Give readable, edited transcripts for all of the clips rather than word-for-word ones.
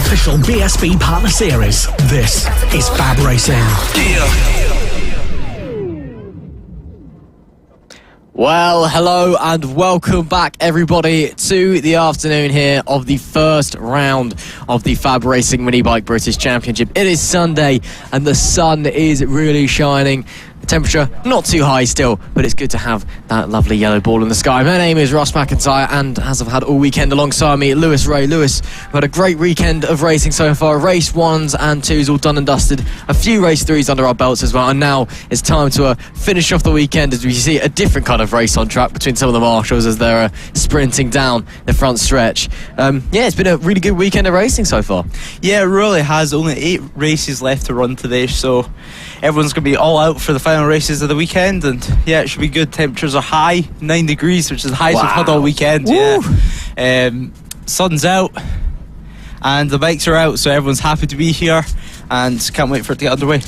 official BSB Partner Series. This is FAB-Racing. Well, hello and welcome back, everybody, to the afternoon here of the first round of the FAB-Racing Mini Bike British Championship. It is Sunday and the sun is really shining. The temperature not too high still, but it's good to have that lovely yellow ball in the sky. My name is Ross McIntyre, and as I've had all weekend alongside me, Lewis Ray. Lewis, we've had a great weekend of racing so far. Race 1s and 2s all done and dusted. A few race 3s under our belts as well, and now it's time to finish off the weekend as we see a different kind of race on track between some of the marshals as they're sprinting down the front stretch. It's been a really good weekend of racing so far. Yeah, it really has. Only 8 races left to run today, so everyone's going to be all out for the final races of the weekend, and yeah, it should be good. Temperatures are high, 9 degrees, which is the highest we've had all weekend. Woo. Yeah, sun's out and the bikes are out, so everyone's happy to be here and can't wait for it to get underway.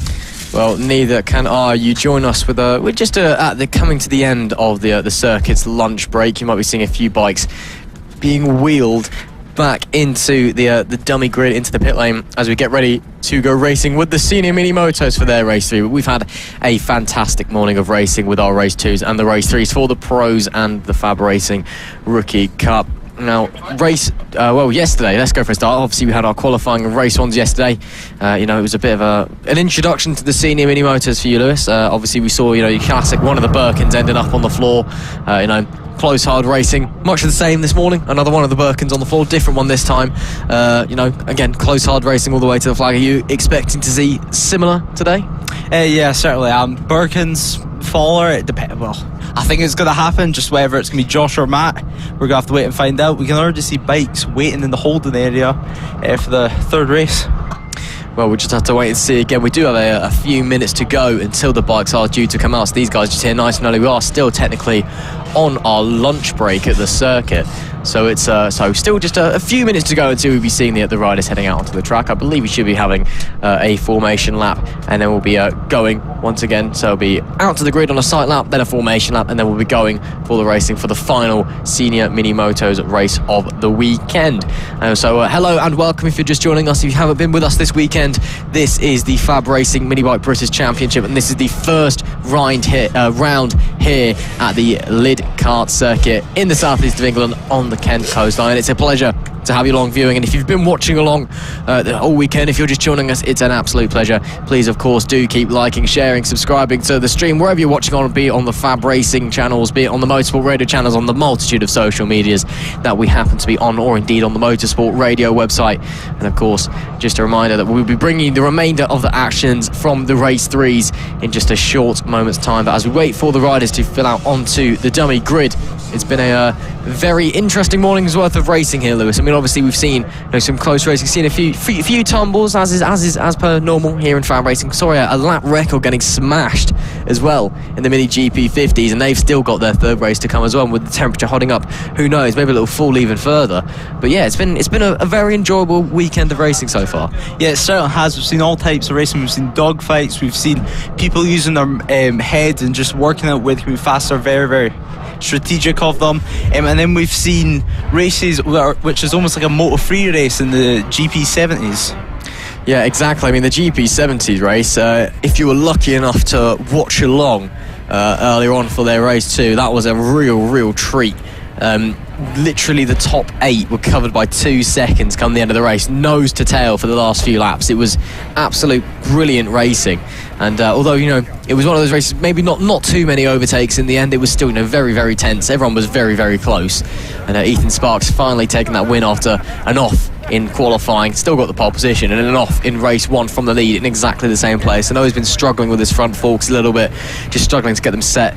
Well, neither can I. You join us with we're just at the coming to the end of the circuit's lunch break. You might be seeing a few bikes being wheeled back into the dummy grid, into the pit lane, as we get ready to go racing with the senior mini motos for their race 3. We've had a fantastic morning of racing with our race 2s and the race 3s for the pros and the FAB-Racing Rookie Cup. Now, yesterday, let's go for a start. Obviously, we had our qualifying of race 1s yesterday. It was a bit of an introduction to the senior mini motors for you, Lewis. Obviously, we saw, your classic, one of the Birkins ended up on the floor. Close, hard racing. Much of the same this morning. Another one of the Birkins on the floor. Different one this time. Again, close, hard racing all the way to the flag. Are you expecting to see similar today? Yeah, certainly. Birkins, Faller, it depends. Well, I think it's going to happen, just whether it's going to be Josh or Matt. We're going to have to wait and find out. We can already see bikes waiting in the holding area for the third race. Well, we'll just have to wait and see. Again, we do have a few minutes to go until the bikes are due to come out. So these guys just here nice and early. We are still technically on our lunch break at the circuit. So it's still just a few minutes to go until we'll be seeing the riders heading out onto the track. I believe we should be having a formation lap, and then we'll be going once again. So we'll be out to the grid on a sight lap, then a formation lap, and then we'll be going for the racing for the final senior mini motos race of the weekend. Hello and welcome if you're just joining us. If you haven't been with us this weekend, this is the FAB-Racing Mini Bike British Championship, and this is the first round here at the Lydd kart circuit in the southeast of England on the Kent coastline. It's a pleasure to have you along viewing, and if you've been watching along the whole weekend, if you're just joining us, it's an absolute pleasure. Please, of course, do keep liking, sharing, subscribing to the stream wherever you're watching on, be it on the FAB-Racing channels, be it on the Motorsport Radio channels, on the multitude of social medias that we happen to be on, or indeed on the Motorsport Radio website. And of course, just a reminder that we'll be bringing you the remainder of the actions from the race 3s in just a short moment's time. But as we wait for the riders to fill out onto the dummy grid, it's been a very interesting morning's worth of racing here, Lewis. I mean, obviously we've seen some close racing, seen a few tumbles as per normal here in FAB-Racing. Sorry, a lap record getting smashed as well in the Mini GP50s, and they've still got their third race to come as well. And with the temperature holding up, who knows, maybe a little fall even further. But yeah, it's been a very enjoyable weekend of racing so far. Yeah, it certainly has. We've seen all types of racing. We've seen dog fights. We've seen people using their heads and just working out with who faster. Very, very strategic of them. And then we've seen races which is almost like a Moto 3 race in the GP70s. Yeah, exactly. I mean, the GP70s race, if you were lucky enough to watch along earlier on for their race 2, that was a real treat. Literally the top 8 were covered by 2 seconds come the end of the race, nose to tail for the last few laps. It was absolute brilliant racing, and although it was one of those races, maybe not too many overtakes in the end, it was still very, very tense. Everyone was very, very close, and Ethan Sparks finally taking that win after an off in qualifying, still got the pole position, and an off in race 1 from the lead in exactly the same place. I know he's been struggling with his front forks a little bit, just struggling to get them set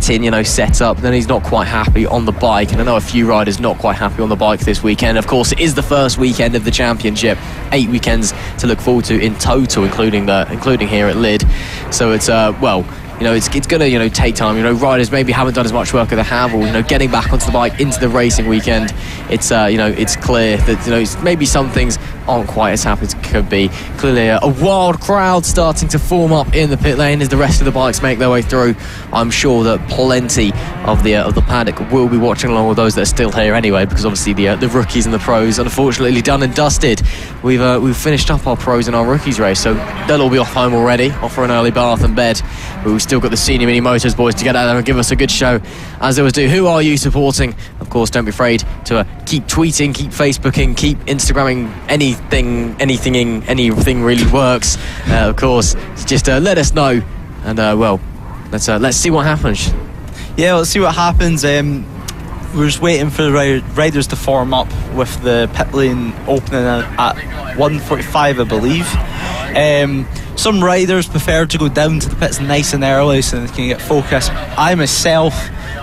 in, set up. Then he's not quite happy on the bike, and I know a few riders not quite happy on the bike this weekend. Of course, it is the first weekend of the championship, 8 weekends to look forward to in total, including here at Lydd. So it's it's going to take time. Riders maybe haven't done as much work as they have, or getting back onto the bike into the racing weekend. It's it's clear that maybe some things aren't quite as happy as it could be. Clearly a wild crowd starting to form up in the pit lane as the rest of the bikes make their way through. I'm sure that plenty of the paddock will be watching along with those that are still here anyway, because obviously the rookies and the pros unfortunately done and dusted. We've finished up our pros and our rookies race, so they'll all be off home already, off for an early bath and bed. But we've still got the senior mini motos boys to get out there and give us a good show, as they always do. Who are you supporting? Of course, don't be afraid to keep tweeting, keep Facebooking, keep Instagramming. Anything really works. Of course, just let us know, and let's see what happens. Yeah, let's see what happens. We're just waiting for the riders to form up, with the pit lane opening at 1:45, I believe. Some riders prefer to go down to the pits nice and early so they can get focused. I myself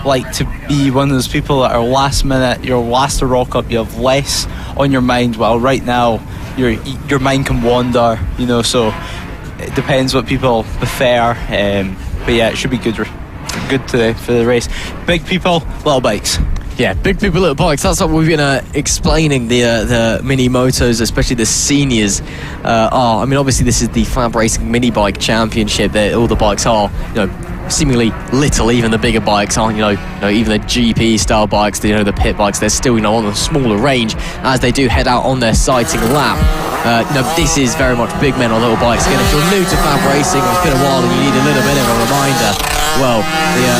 like to be one of those people that are last minute. You're last to rock up, you have less on your mind, while right now your mind can wander, so it depends what people prefer. But yeah, it should be good today for the race. Big people, little bikes. Yeah, big people, little bikes. That's what we've been explaining the mini motos, especially the seniors. I mean, obviously this is the FAB-Racing mini bike championship. All the bikes are, seemingly little. Even the bigger bikes aren't, even the GP style bikes, the pit bikes, they're still, on a smaller range as they do head out on their sighting lap. This is very much big men on little bikes. Again, if you're new to FAB-Racing, it's been a while and you need a little bit of a reminder, well,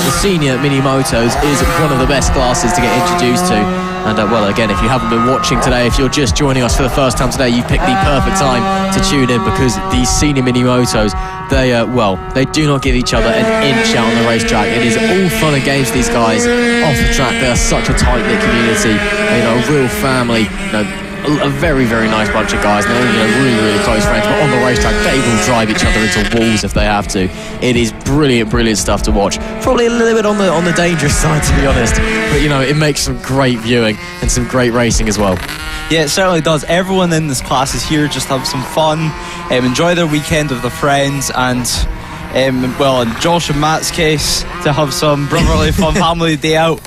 the senior mini motos is one of the best classes to get introduced to. And again, if you haven't been watching today, if you're just joining us for the first time today, you've picked the perfect time to tune in, because these senior mini motos, they do not give each other an inch out on the racetrack. It is all fun and games for these guys off the track. They are such a tight-knit community, a real family, a very, very nice bunch of guys. They're really, really close friends, but on the racetrack they will drive each other into walls if they have to. It is brilliant stuff to watch. Probably a little bit on the dangerous side, to be honest, but it makes some great viewing and some great racing as well. Yeah, it certainly does. Everyone in this class is here just to have some fun, enjoy their weekend with their friends, and in Josh and Matt's case, to have some brotherly fun family day out.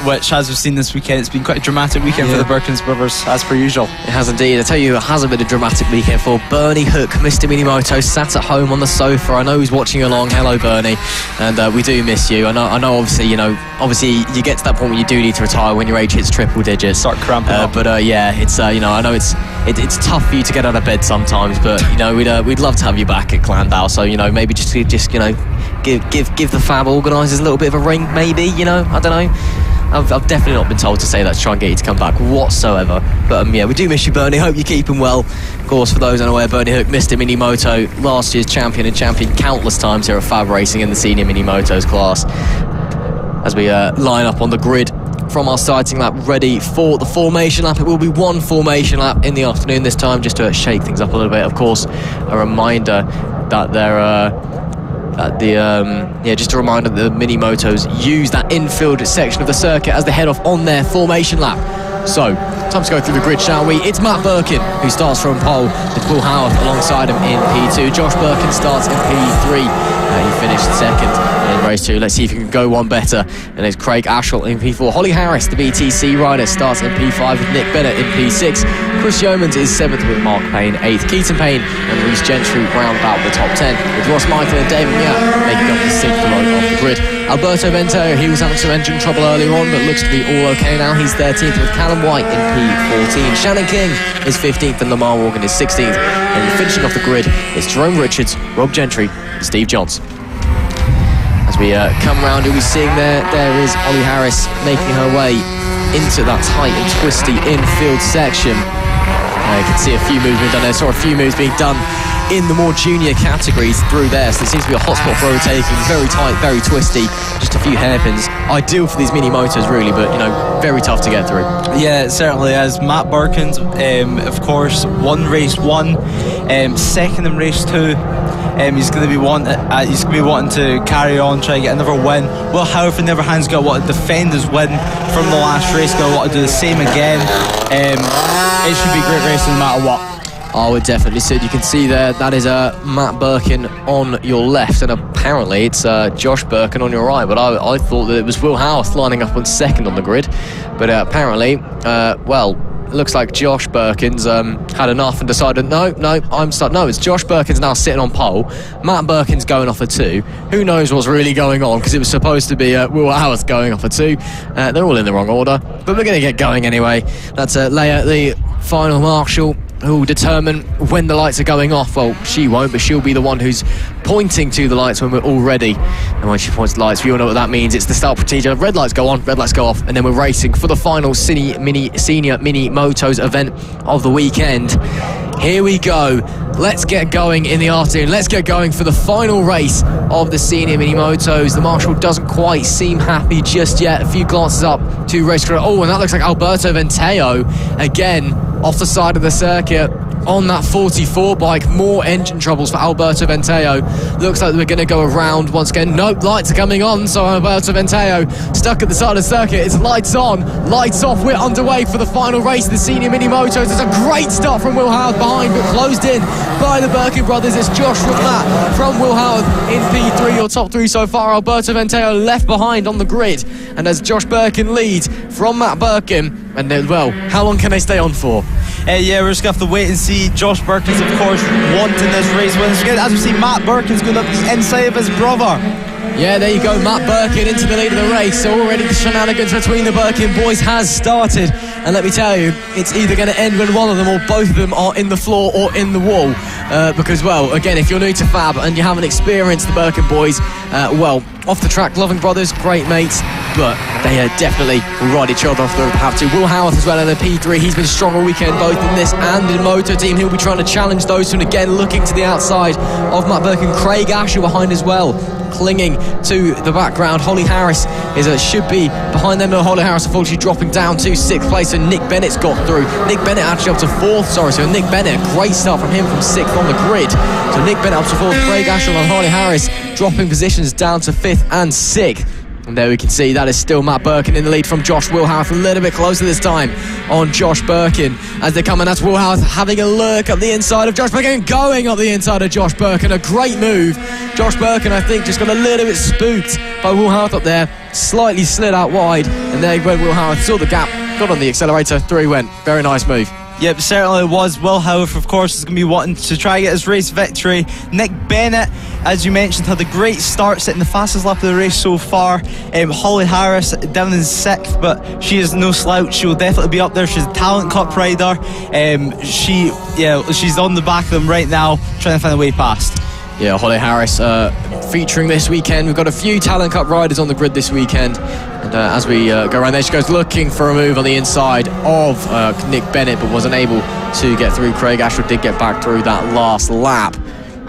Which, as we've seen this weekend, it's been quite a dramatic weekend for the Birkins brothers, as per usual. It has indeed. I tell you, it hasn't been a dramatic weekend for Bernie Hook, Mr. Minimoto, sat at home on the sofa. I know he's watching along. Hello, Bernie, and we do miss you. I know. Obviously, you get to that point when you do need to retire when your age hits triple digits. Start cramping up. But it's I know it's tough for you to get out of bed sometimes, but we'd love to have you back at Clandale. So maybe just give the Fab organisers a little bit of a ring, maybe. I don't know. I've definitely not been told to say that to try and get you to come back whatsoever. But we do miss you, Bernie. Hope you're keeping well. Of course, for those unaware, Bernie Hook, Mr. Minimoto, last year's champion countless times here at FAB-Racing in the senior mini motos class. As we line up on the grid from our sighting lap, ready for the formation lap. It will be one formation lap in the afternoon this time, just to shake things up a little bit. Of course, a reminder that just a reminder that the mini motos use that infield section of the circuit as they head off on their formation lap. So, time to go through the grid, shall we? It's Matt Birkin who starts from pole, with Paul Howarth alongside him in P2. Josh Birkin starts in P3. He finished second in race 2. Let's see if he can go one better. And it's Craig Ashwell in P4. Holly Harris, the BTC rider, starts in P5 with Nick Bennett in P6. Chris Yeomans is 7th with Mark Payne 8th. Keaton Payne and Reece Gentry round about the top 10, with Ross Michael and David Miat making up the 6th row of the grid. Alberto Ventero, he was having some engine trouble earlier on, but looks to be all okay now. He's 13th with Callum White in P14. Shannon King is 15th and Lamar Morgan is 16th. And finishing off the grid is Jerome Richards, Rob Gentry and Steve Johnson. As we come round, you'll be seeing there is Holly Harris making her way into that tight and twisty infield section. You can see a few moves being done there. Saw a few moves being done in the more junior categories through there, so it seems to be a hotspot for overtaking. Very tight, very twisty, just a few hairpins. Ideal for these mini motors, really, but very tough to get through. Yeah, it certainly is. Matt Birkins, of course, won race 1, second in race 2. He's going to be wanting to carry on, try to get another win. Will Howarth, on the other hand, is going to want to defend his win from the last race. Going to want to do the same again. It should be a great racing no matter what. Oh, it definitely should. You can see there, that is Matt Birkin on your left, and a apparently it's Josh Birkin on your right, but I thought that it was Will Howarth lining up on second on the grid. But apparently, well, it looks like Josh Birkin's had enough and decided, no, it's Josh Birkin's now sitting on pole. Matt Birkin's going off a 2. Who knows what's really going on, because it was supposed to be Will Howarth going off a 2. They're all in the wrong order, but we're going to get going anyway. That's Leia, the final marshal, who will determine when the lights are going off. Well, she won't, but she'll be the one who's pointing to the lights when we're all ready. And when she points to the lights, we all know what that means. It's the start procedure. Red lights go on, red lights go off, and then we're racing for the final senior mini motos event of the weekend. Here we go. Let's get going in the afternoon. Let's get going for the final race of the senior mini motos. The marshal doesn't quite seem happy just yet. A few glances up to race crew. Oh, and that looks like Alberto Venteo again off the side of the circuit on that 44 bike. More engine troubles for Alberto Venteo. Looks like we're going to go around once again. Nope, lights are coming on, so Alberto Venteo stuck at the side of the circuit. It's lights on, lights off. We're underway for the final race of the senior mini motos. It's a great start from Will Howarth behind, but closed in by the Birkin brothers. It's Josh from Matt from Will Howarth in P3, your top 3 so far. Alberto Venteo left behind on the grid, and as Josh Birkin leads from Matt Birkin. And then, well, how long can they stay on for? Yeah, we're just going to have to wait and see. Josh Birkin's, of course, wanting this race win. As we see, Matt Birkin's going up the inside of his brother. Yeah, there you go, Matt Birkin into the lead of the race. So already the shenanigans between the Birkin boys has started. And let me tell you, it's either going to end when one of them or both of them are in the floor or in the wall. Because, well, again, if you're new to FAB and you haven't experienced the Birkin boys, well, off the track, loving brothers, great mates, but they definitely ride each other off the road. Have to. Will Howarth as well in the P3. He's been strong all weekend, both in this and in Moto team. He'll be trying to challenge those two, and again looking to the outside of Matt Birkin. Craig Asher behind as well, clinging to the background. Holly Harris should be behind them. Holly Harris unfortunately dropping down to 6th place, and Nick Bennett's got through. Nick Bennett actually up to 4th. So Nick Bennett, a great start from him from 6th on the grid. So Nick Bennett up to 4th. Craig Asher and Holly Harris dropping positions down to 5th and 6th. And there we can see that is still Matt Birkin in the lead from Josh. Will Howarth a little bit closer this time on Josh Birkin as they come, and that's Will Howarth having a look at the inside of Josh Birkin, going up the inside of Josh Birkin. A great move. Josh Birkin, I think, just got a little bit spooked by Will Howarth up there, slightly slid out wide, and there went Will Howarth, saw the gap, got on the accelerator, through he went. Very nice move. Yep, certainly was. Will Howarth, of course, is going to be wanting to try and get his race victory. Nick Bennett, as you mentioned, had a great start, setting the fastest lap of the race so far. Holly Harris down in 6th, but she is no slouch. She will definitely be up there. She's a Talent Cup rider. She's on the back of them right now, trying to find a way past. Yeah, Holly Harris featuring this weekend. We've got a few Talent Cup riders on the grid this weekend. And as we go around there, she goes looking for a move on the inside of Nick Bennett, but wasn't able to get through. Craig Asher did get back through that last lap.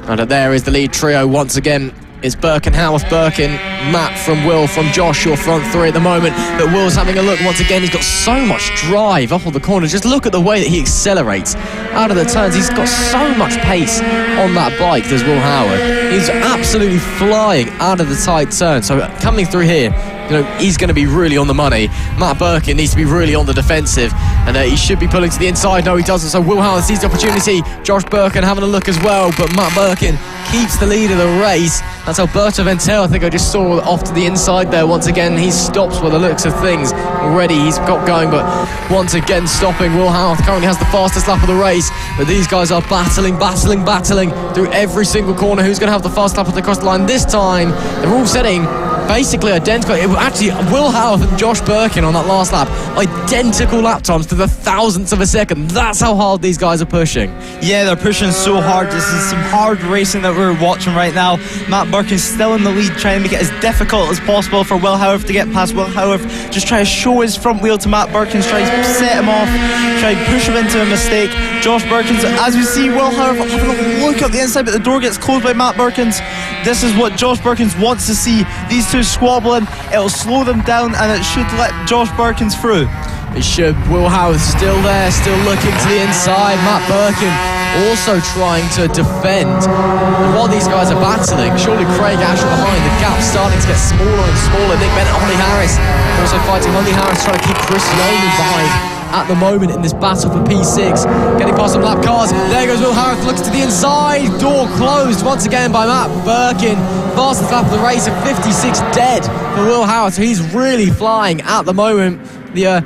And there is the lead trio once again. It's Birkin, Howarth, Birkin, Matt from Will, from Josh, your front 3 at the moment. But Will's having a look once again. He's got so much drive up on the corner. Just look at the way that he accelerates out of the turns. He's got so much pace on that bike, does Will Howarth. He's absolutely flying out of the tight turn. So coming through here, you know, he's going to be really on the money. Matt Birkin needs to be really on the defensive, and he should be pulling to the inside. No, he doesn't. So Will Howarth sees the opportunity. Josh Birkin having a look as well, but Matt Birkin keeps the lead of the race. That's Alberto Venteo, I think I just saw off to the inside there. Once again, he stops by the looks of things. Already he's got going, but once again stopping. Will Howarth currently has the fastest lap of the race, but these guys are battling through every single corner. Who's going to have the fast lap across the line this time? They're all setting basically identical. Actually, Will Howarth and Josh Birkin on that last lap, identical lap times to the thousandths of a second. That's how hard these guys are pushing. Yeah, they're pushing so hard. This is some hard racing that we're watching right now. Matt Birkin's still in the lead, trying to make it as difficult as possible for Will Howarth to get past. Will Howarth just try to show his front wheel to Matt Birkin's, try to set him off, try to push him into a mistake. Josh Birkin's, as we see, Will Howarth having a look at the inside, but the door gets closed by Matt Birkin's. This is what Josh Birkin's wants to see. These two squabbling, it'll slow them down, and it should let Josh Birkin's through. It should. Will Howarth still there, still looking to the inside. Matt Birkin also trying to defend. And while these guys are battling, surely Craig Asher behind, the gap starting to get smaller and smaller. Nick Bennett, Holly Harris also fighting. Holly Harris trying to keep Chris Yeoman behind. at the moment in this battle for P6. Getting past some lap cars. There goes Will Harris, looks to the inside. Door closed once again by Matt Birkin. Fastest lap of the race at 56 dead for Will Howard. So he's really flying at the moment. The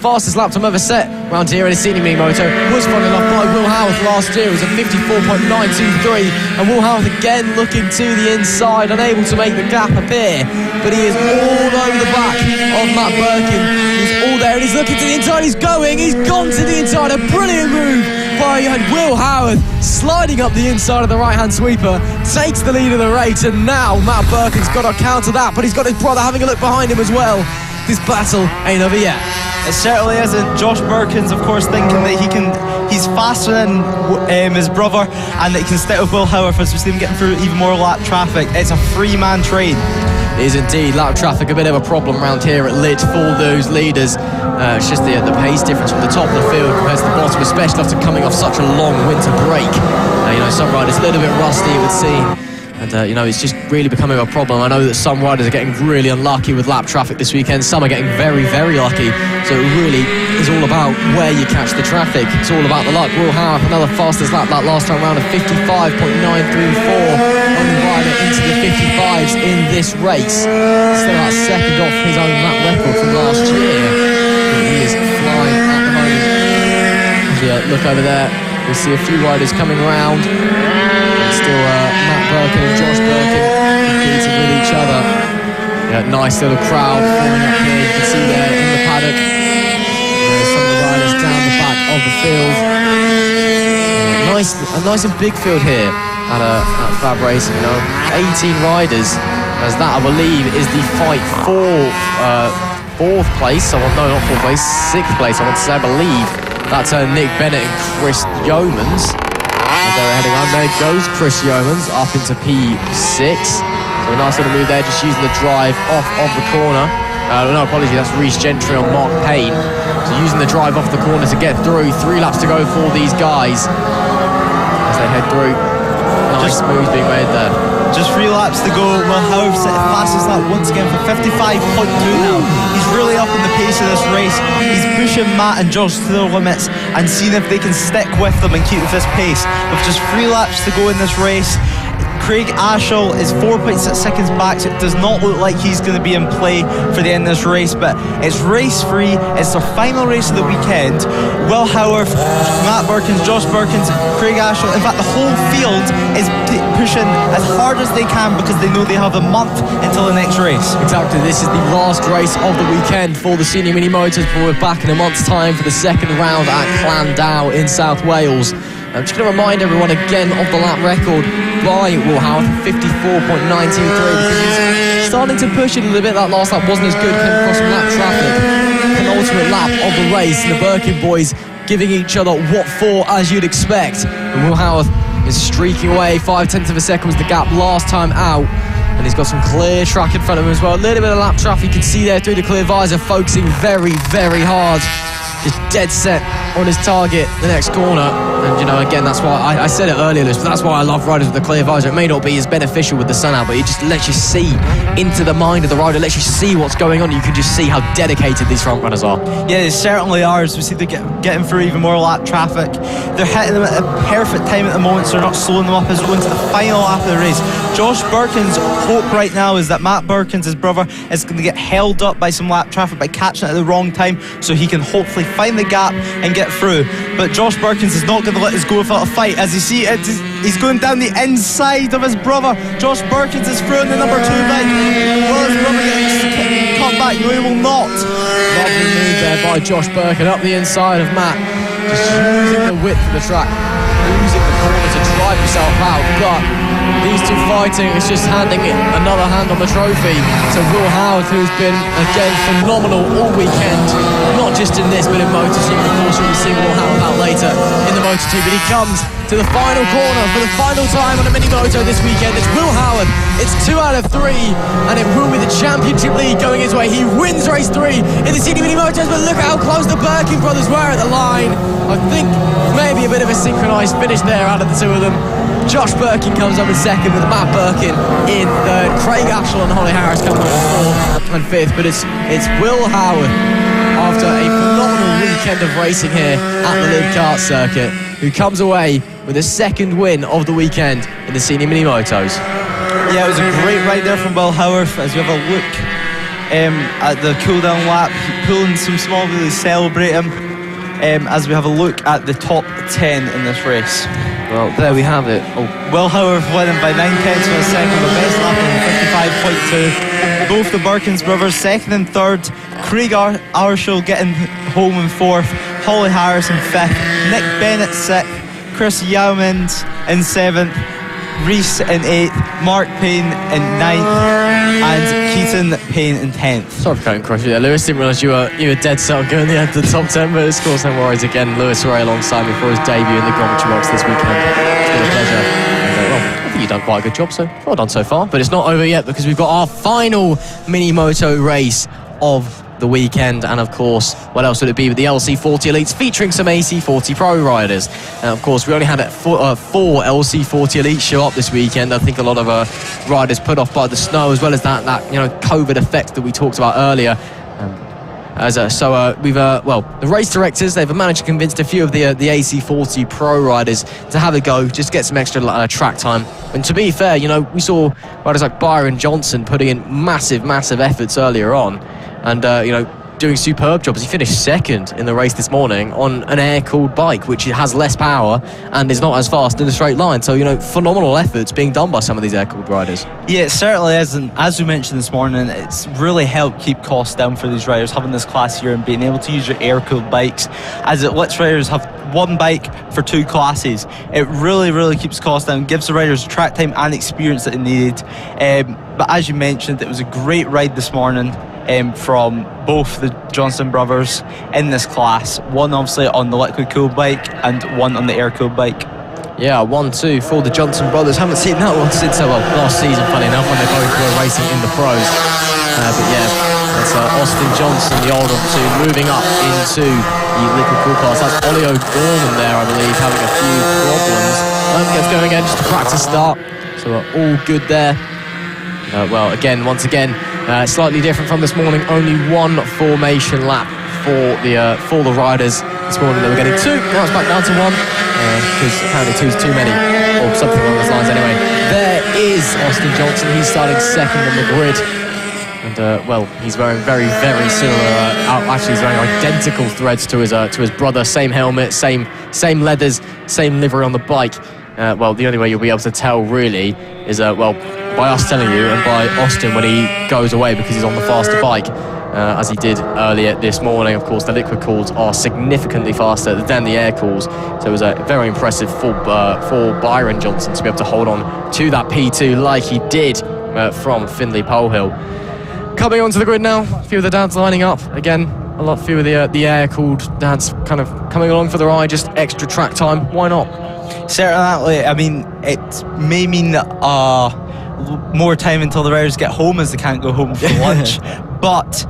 fastest lap time ever set around here in a senior mini moto was funnily enough by Will Howard last year. It was a 54.923, and Will Howard again looking to the inside, unable to make the gap appear, but he is all over the back of Matt Birkin. He's all there and he's looking to the inside. He's gone to the inside. A brilliant move by Will Howard, sliding up the inside of the right-hand sweeper, takes the lead of the race, and now Matt Birkin's got to counter that, but he's got his brother having a look behind him as well. This battle ain't over yet. It certainly isn't. Josh Birkin's, of course, thinking that he's faster than his brother and that he can stick with Will Howard as we see him getting through even more lap traffic. It's a three-man train. It is indeed. Lap traffic, a bit of a problem around here at Lydd for those leaders. It's just the pace difference from the top of the field compared to the bottom, especially after coming off such a long winter break. Some riders a little bit rusty, it would seem. And, it's just really becoming a problem. I know that some riders are getting really unlucky with lap traffic this weekend. Some are getting very, very lucky. So it really is all about where you catch the traffic. It's all about the luck. Will Howard, another fastest lap that last time round of 55.934. Only rider into the 55s in this race. Still that second off his own lap record from last year. But he is flying at the moment. As we look over there, we see a few riders coming round. Still Matt Birkin and Josh Birkin competing with each other. Nice little crowd forming up here. You can see there in the paddock. Some of the riders down the back of the field. A nice and big field here at FAB-Racing. 18 riders, as that I believe is the fight for fourth place. No, not fourth place, sixth place. I want to say, I believe that's Nick Bennett and Chris Yeomans. They're heading on. There goes Chris Yeomans up into P6. So a nice little move there, just using the drive off of the corner. No, apologies, that's Reece Gentry on Mark Payne. So using the drive off the corner to get through. 3 laps to go for these guys as they head through. Nice moves being made there. Just 3 laps to go. Will Howard set the fastest lap once again for 55.2 now. He's really up in the pace of this race. He's pushing Matt and Josh to their limits and seeing if they can stick with them and keep with this pace. With just 3 laps to go in this race, Craig Ashall is 4.6 seconds back, so it does not look like he's going to be in play for the end of this race, but it's race free. It's their final race of the weekend. Will Howard, Matt Birkins, Josh Birkins, Craig Ashall, in fact the whole field is pushing as hard as they can because they know they have a month until the next race. Exactly, this is the last race of the weekend for the senior mini motors, but we're back in a month's time for the second round at Llandow in South Wales. I'm just going to remind everyone again of the lap record by Will Howard, 54.923, because he's starting to push it a little bit. That last lap wasn't as good, came across some lap traffic. Penultimate lap of the race, and the Birkin boys giving each other what for, as you'd expect. And Will Howard is streaking away, 0.5 of a second was the gap last time out. And he's got some clear track in front of him as well. A little bit of lap traffic you can see there through the clear visor, focusing very, very hard. Just dead set on his target, the next corner. And again, that's why I said it earlier, but that's why I love riders with the clear visor. It may not be as beneficial with the sun out, but it just lets you see into the mind of the rider, lets you see what's going on. You can just see how dedicated these front runners are. Yeah, they certainly are. As we see they're getting through even more lap traffic. They're hitting them at a perfect time at the moment, so they're not slowing them up as we go into the final lap of the race. Josh Birkin's hope right now is that Matt Birkins, his brother, is going to get held up by some lap traffic by catching it at the wrong time, so he can hopefully find the gap and get through. But Josh Birkins is not going to let this go without a fight. As you see, he's going down the inside of his brother. Josh Birkins is through in the number 2 bike. Will his brother get cut back? No, he will not. Lovely move there by Josh Birkin up the inside of Matt, just using the width of the track, using the corner to drive himself out. But these two fighting, it's just handing it another hand on the trophy to Will Howard, who's been again phenomenal all weekend, not just in this but in Moto2. Of course we'll be seeing Will Howard out later in the Moto2, but he comes to the final corner for the final time on a mini moto this weekend. It's Will Howard, it's 2 out of 3, and it will be the championship lead going his way. He wins race 3 in the senior mini motos, but look at how close the Birkin brothers were at the line. I think maybe a bit of a synchronised finish there out of the 2 of them. Josh Birkin comes up in second with Matt Birkin in third. Craig Ashall and Holly Harris coming up in 4th and 5th, but it's Will Howard after a phenomenal weekend of racing here at the Lydd kart circuit, who comes away with a second win of the weekend in the senior mini motos. Yeah, it was a great ride there from Will Howarth. As you have a look at the cool down lap, pulling some small wheelies, celebrate him as we have a look at the top 10 in this race. Well, there we have it. Will Howarth winning by 9 tenths for a second, the best lap of 55.2. Both the Birkins brothers second and third. Craig Arshall getting home in fourth. Holly Harris in fifth. Nick Bennett sixth. Chris Yeomans in seventh. Reese in 8th, Mark Payne in 9th, and Keaton Payne in 10th. Sorry for cutting across you there, Lewis. Didn't realise you were dead set on going to the top 10, but of course, no worries. Again, Lewis Ray alongside me for his debut in the geometry box this weekend. It's been a pleasure. And, well, I think you've done quite a good job, so well done so far. But it's not over yet because we've got our final mini moto race of the weekend, and of course, what else would it be with the LC40 Elites featuring some AC40 Pro riders. And of course, we only had four LC40 Elites show up this weekend. I think a lot of riders put off by the snow, as well as that COVID effect that we talked about earlier. The race directors, they've managed to convince a few of the AC40 Pro riders to have a go, just get some extra track time. And to be fair, we saw riders like Byron Johnson putting in massive efforts earlier on, and doing superb jobs. He finished second in the race this morning on an air-cooled bike, which has less power and is not as fast in a straight line. So, phenomenal efforts being done by some of these air-cooled riders. Yeah, it certainly is. And as we mentioned this morning, it's really helped keep costs down for these riders, having this class here and being able to use your air-cooled bikes, as it lets riders have one bike for two classes. It really keeps costs down, gives the riders track time and experience that they needed. But as you mentioned, it was a great ride this morning from both the Johnson brothers in this class. One obviously on the liquid cooled bike and one on the air cooled bike. Yeah, 1-2 for the Johnson brothers. Haven't seen that one since last season, funny enough, when they both were racing in the pros. But yeah, that's Austin Johnson, the older of the two, moving up into the liquid cool class. That's Ollie O'Gorman there, I believe, having a few problems. Gets going again, just a practice start. So all good there. Once again, slightly different from this morning. Only one formation lap for the riders this morning. They were getting two. Now it's back down to one because apparently two is too many, or something along those lines. Anyway, there is Austin Johnson. He's starting second on the grid, and he's wearing very similar. Actually, he's wearing identical threads to his brother. Same helmet, same leathers, same livery on the bike. The only way you'll be able to tell really is by us telling you, and by Austin when he goes away, because he's on the faster bike, as he did earlier this morning. Of course, the liquid cools are significantly faster than the air cools, so it was very impressive for Byron Johnson to be able to hold on to that P2 like he did from Findlay Polehill. Coming onto the grid now, a few of the dads lining up again. A lot fewer of the air-cooled dads kind of coming along for the ride, just extra track time. Why not? Certainly. I mean, it may mean more time until the riders get home, as they can't go home for lunch. But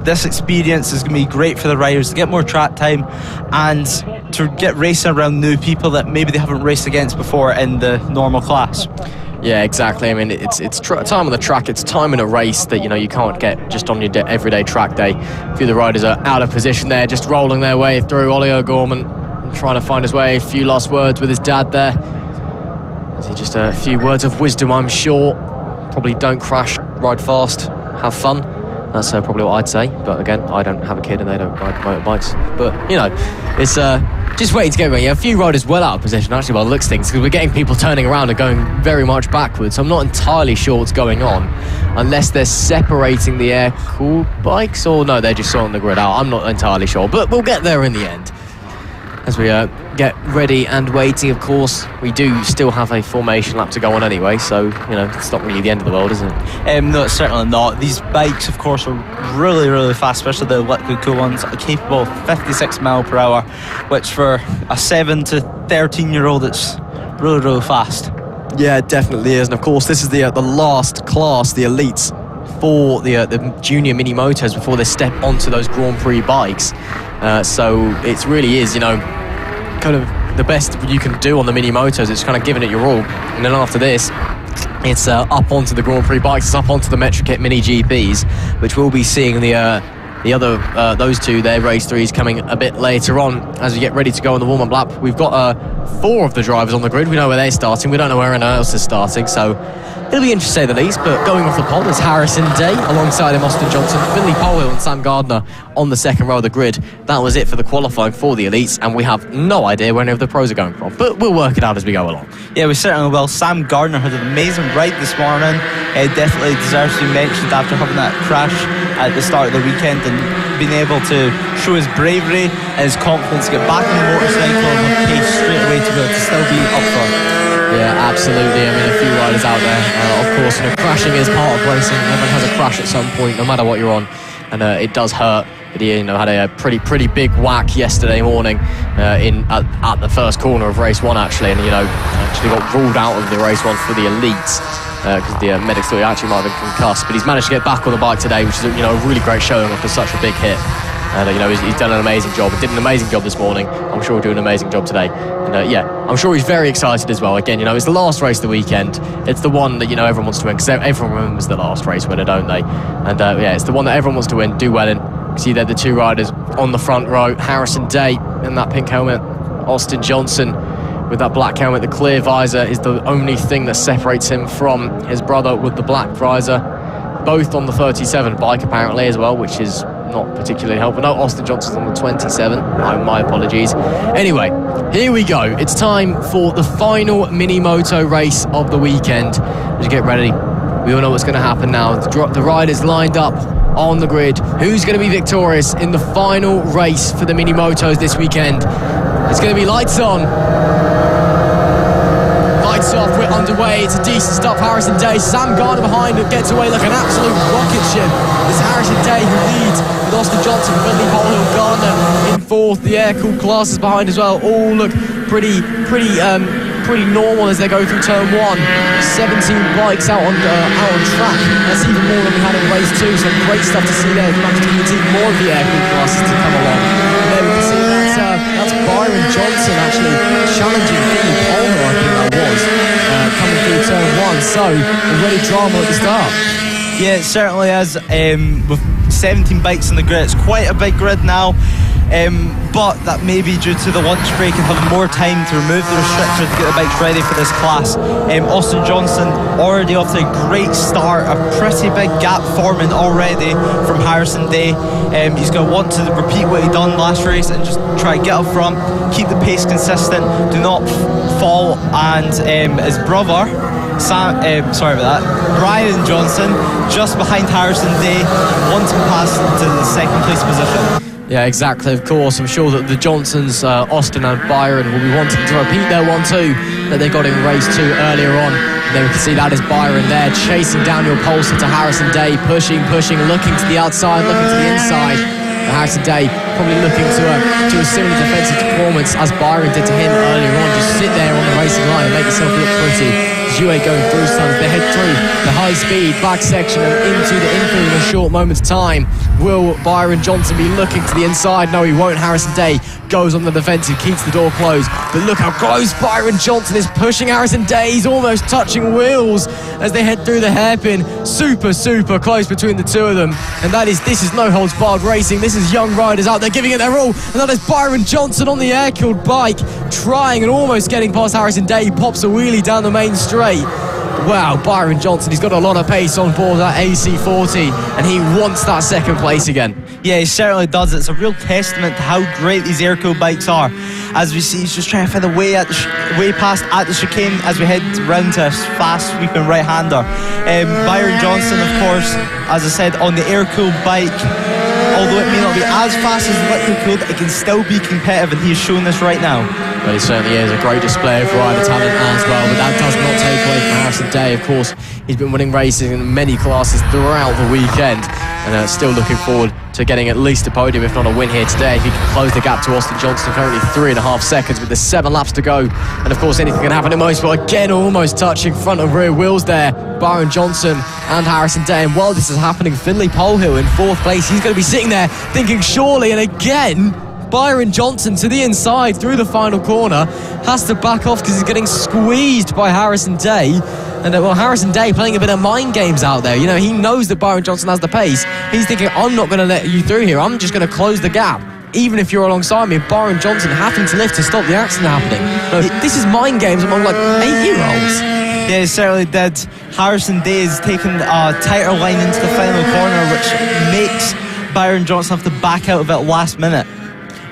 this experience is going to be great for the riders to get more track time and to get racing around new people that maybe they haven't raced against before in the normal class. Yeah, exactly. I mean, it's time on the track. It's time in a race that you can't get just on your everyday track day. A few of the riders are out of position there, just rolling their way through. Ollie O'Gorman trying to find his way. A few last words with his dad there. Just a few words of wisdom, I'm sure. Probably don't crash, ride fast, have fun. That's probably what I'd say. But again, I don't have a kid and they don't ride motorbikes. But, it's just waiting to get ready. A few riders well out of position, actually, by the looks of things, because we're getting people turning around and going very much backwards. So I'm not entirely sure what's going on, unless they're separating the air-cooled bikes, or no, they're just sorting the grid out. I'm not entirely sure, but we'll get there in the end. As we get ready and waiting, of course, we do still have a formation lap to go on anyway, so, it's not really the end of the world, is it? No, it's certainly not. These bikes, of course, are really fast, especially the liquid cool ones, are capable of 56 mile per hour, which for a 7 to 13-year-old, it's really fast. Yeah, it definitely is. And, of course, this is the last class, the elites, for the junior mini motos before they step onto those Grand Prix bikes. So it really is, kind of the best you can do on the mini motos. It's kind of giving it your all. And then after this, it's up onto the Grand Prix bikes. It's up onto the Metrokit Mini GPs, which we'll be seeing the The other, those two, their race 3s coming a bit later on as we get ready to go on the warm-up lap. We've got 4 of the drivers on the grid. We know where they're starting. We don't know where anyone else is starting, so it'll be interesting to say the least. But going off the pole is Harrison Day, alongside him Austin Johnson, Finley Polehill and Sam Gardner on the second row of the grid. That was it for the qualifying for the elites, and we have no idea where any of the pros are going from, but we'll work it out as we go along. Yeah, we certainly will. Sam Gardner had an amazing ride this morning. Definitely deserves to be mentioned after having that crash at the start of the weekend and being able to show his bravery and his confidence to get back on the motorcycle with pace straight away to be able to still be up front. Yeah, absolutely. I mean, a few riders out there, of course, crashing is part of racing. Everyone has a crash at some point, no matter what you're on, and it does hurt. But he, had a pretty big whack yesterday morning at the first corner of race 1, actually, and actually got ruled out of the race 1 for the elites because the medics thought he actually might have been concussed. But he's managed to get back on the bike today, which is a really great showing after such a big hit. And he's done an amazing job. He did an amazing job this morning. I'm sure he'll do an amazing job today. And I'm sure he's very excited as well. Again, it's the last race of the weekend. It's the one that everyone wants to win, because everyone remembers the last race winner, don't they? And it's the one that everyone wants to win, do well in. See there the 2 riders on the front row. Harrison Day in that pink helmet, Austin Johnson with that black helmet. The clear visor is the only thing that separates him from his brother with the black visor. Both on the 37 bike apparently as well, which is not particularly helpful. No, Austin Johnson's on the 27. My apologies. Anyway, here we go. It's time for the final mini moto race of the weekend. As you get ready, we all know what's going to happen now. The riders lined up on the grid. Who's going to be victorious in the final race for the mini motos this weekend? It's going to be lights on, lights off. We're underway. It's a decent stop. Harrison Day, Sam Gardner behind him, gets away like an absolute rocket ship. It's Harrison Day who leads with Austin Johnson, Finley Polehill, Gardner in 4th. The air-cooled classes behind as well all look pretty normal as they go through turn 1. 17 bikes out on track. That's even more than we had in race 2, so great stuff to see there. We managed to get even more of the air-cooled classes to come along. And there we can see that's Byron Johnson actually challenging Finley Polehill, I think that was, coming through turn 1. So already drama at the start. Yeah, it certainly is. With 17 bikes in the grid, it's quite a big grid now. But that may be due to the lunch break and having more time to remove the restrictor to get the bikes ready for this class. Austin Johnson already off to a great start, a pretty big gap forming already from Harrison Day. He's going to want to repeat what he done last race and just try to get up front, keep the pace consistent, do not fall, and his brother Brian Johnson just behind Harrison Day, want to pass to the 2nd place position. Yeah, exactly, of course. I'm sure that the Johnsons, Austin and Byron, will be wanting to repeat their 1-2 that they got in race 2 earlier on. And then we can see that is Byron there, chasing down your pulsar to Harrison Day, pushing, looking to the outside, looking to the inside. And Harrison Day probably looking to a similar defensive performance as Byron did to him earlier on. Just sit there on the racing line and make yourself look pretty. Zhou going through some, they head through the high speed back section and into the infield in a short moment's time. Will Byron Johnson be looking to the inside? No, he won't. Harrison Day goes on the defensive, keeps the door closed. But look how close Byron Johnson is pushing Harrison Day. He's almost touching wheels as they head through the hairpin. Super close between the two of them. And this is no holds barred racing. This is young riders out there giving it their all. And that is Byron Johnson on the air-cooled bike, trying and almost getting past Harrison Day. He pops a wheelie down the main straight. Wow, Byron Johnson, he's got a lot of pace on board that AC40 and he wants that 2nd place again. Yeah, he certainly does. It's a real testament to how great these air-cooled bikes are. As we see, he's just trying to find a way past at the chicane as we head round to a fast sweeping right-hander. Byron Johnson, of course, as I said, on the air-cooled bike, although it may not be as fast as liquid-cooled, it can still be competitive, and he is showing this right now. Well, he certainly is a great display of rider talent as well, but that does not take away from Harrison Day. Of course, he's been winning races in many classes throughout the weekend, and still looking forward to getting at least a podium, if not a win here today. If he can close the gap to Austin Johnson, currently 3.5 seconds with the 7 laps to go. And of course, anything can happen in motorsport. Again, almost touching front and rear wheels there. Byron Johnson and Harrison Day. And while this is happening, Finley Polehill in 4th place. He's going to be sitting there thinking surely, and again, Byron Johnson to the inside through the final corner, has to back off because he's getting squeezed by Harrison Day. And well, Harrison Day playing a bit of mind games out there. You know, he knows that Byron Johnson has the pace. He's thinking, I'm not going to let you through here. I'm just going to close the gap. Even if you're alongside me, Byron Johnson having to lift to stop the accident happening. No, this is mind games among like 8-year-olds. Yeah, he certainly did. Harrison Day is taking a tighter line into the final corner, which makes Byron Johnson have to back out of it last minute.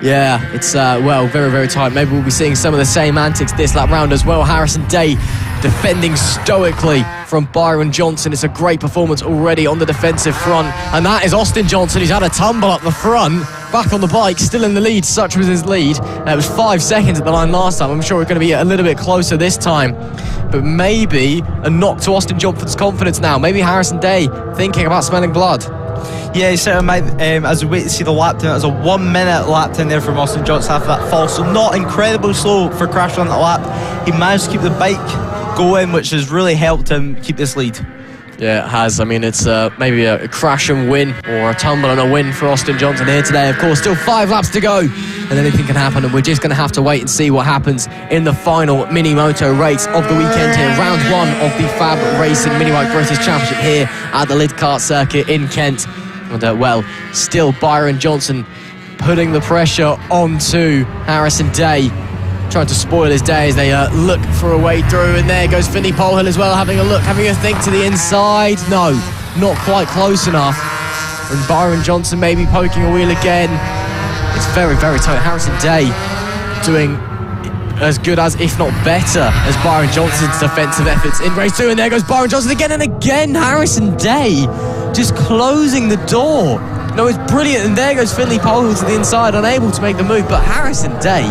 Yeah, it's, well, very, very tight. Maybe we'll be seeing some of the same antics this lap round as well. Harrison Day defending stoically from Byron Johnson. It's a great performance already on the defensive front. And that is Austin Johnson, who's had a tumble up the front. Back on the bike, still in the lead. Such was his lead. It was 5 seconds at the line last time. I'm sure it's going to be a little bit closer this time. But maybe a knock to Austin Johnson's confidence now. Maybe Harrison Day thinking about smelling blood. Yeah, he certainly might, as we wait to see the lap time. It was a 1 minute lap time there from Austin Johnson after that fall, so not incredibly slow for crashing on the lap. He managed to keep the bike going, which has really helped him keep this lead. Yeah, it has. I mean, it's maybe a crash and win, or a tumble and a win for Austin Johnson here today. Of course, still 5 laps to go, and anything can happen, and we're just going to have to wait and see what happens in the final mini moto race of the weekend here. Round 1 of the FAB-Racing Mini Bike British Championship here at the Lydd kart circuit in Kent. And well, still Byron Johnson putting the pressure onto Harrison Day, trying to spoil his day as they look for a way through. And there goes Finley Polehill as well, having a look, having a think to the inside. No, not quite close enough. And Byron Johnson maybe poking a wheel again. It's very, very tight. Harrison Day doing as good as, if not better, as Byron Johnson's defensive efforts in race 2. And there goes Byron Johnson again and again. Harrison Day just closing the door. No, it's brilliant. And there goes Finley Polehill to the inside, unable to make the move. But Harrison Day,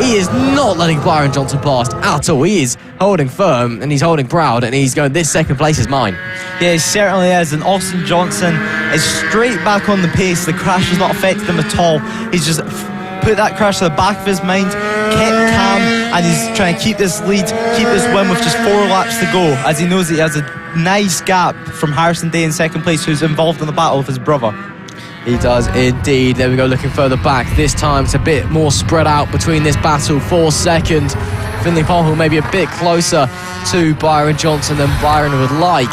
he is not letting Byron Johnson past at all. He is holding firm, and he's holding proud, and he's going, this second place is mine. Yeah, he certainly is. And Austin Johnson is straight back on the pace. The crash has not affected him at all. He's just put that crash to the back of his mind, kept calm, and he's trying to keep this lead, keep this win with just 4 laps to go, as he knows that he has a nice gap from Harrison Day in second place, who's involved in the battle with his brother. He does indeed. There we go, looking further back. This time it's a bit more spread out between this battle for second. Finley Polehill maybe a bit closer to Byron Johnson than Byron would like.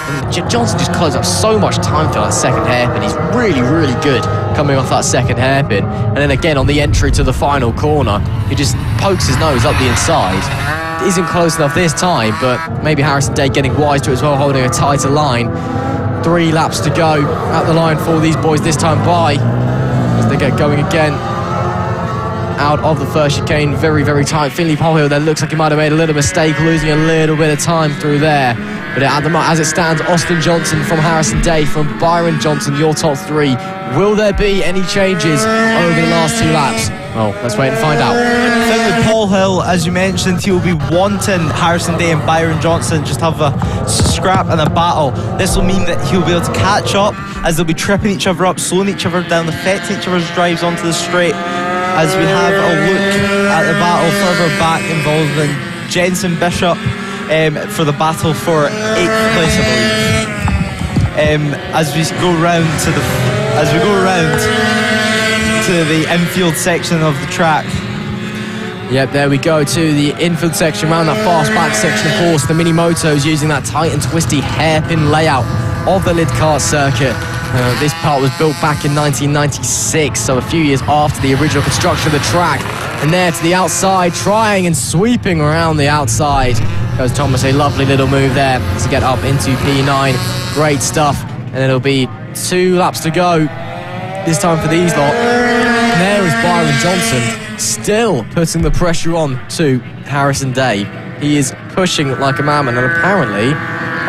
And Johnson just closed up so much time for that second hairpin. He's really, really good coming off that second hairpin. And then again on the entry to the final corner, he just pokes his nose up the inside. It isn't close enough this time, but maybe Harrison Day getting wise to it as well, holding a tighter line. 3 laps to go at the line for these boys this time by, as they get going again out of the first chicane. Very, very tight. Finley Polehill there looks like he might have made a little mistake, losing a little bit of time through there. But as it stands, Austin Johnson from Harrison Day, from Byron Johnson, your top 3. Will there be any changes over the last 2 laps? Well, let's wait and find out. Finley Polehill, as you mentioned, he will be wanting Harrison Day and Byron Johnson just have a scrap and a battle. This will mean that he'll be able to catch up, as they'll be tripping each other up, slowing each other down, affecting each other's drives onto the straight. As we have a look at the battle further back involving Jensen Bishop for the battle for 8th place, I believe. As we go round to the infield section of the track. Yep, there we go to the infield section, around that fast back section. Of course, the mini motos using that tight and twisty hairpin layout of the Lydd kart circuit. This part was built back in 1996, so a few years after the original construction of the track. And there to the outside, trying and sweeping around the outside goes Thomas. A lovely little move there to get up into P9. Great stuff. And it'll be 2 laps to go this time for these lot. And there is Byron Johnson, still putting the pressure on to Harrison Day. He is pushing like a madman, and apparently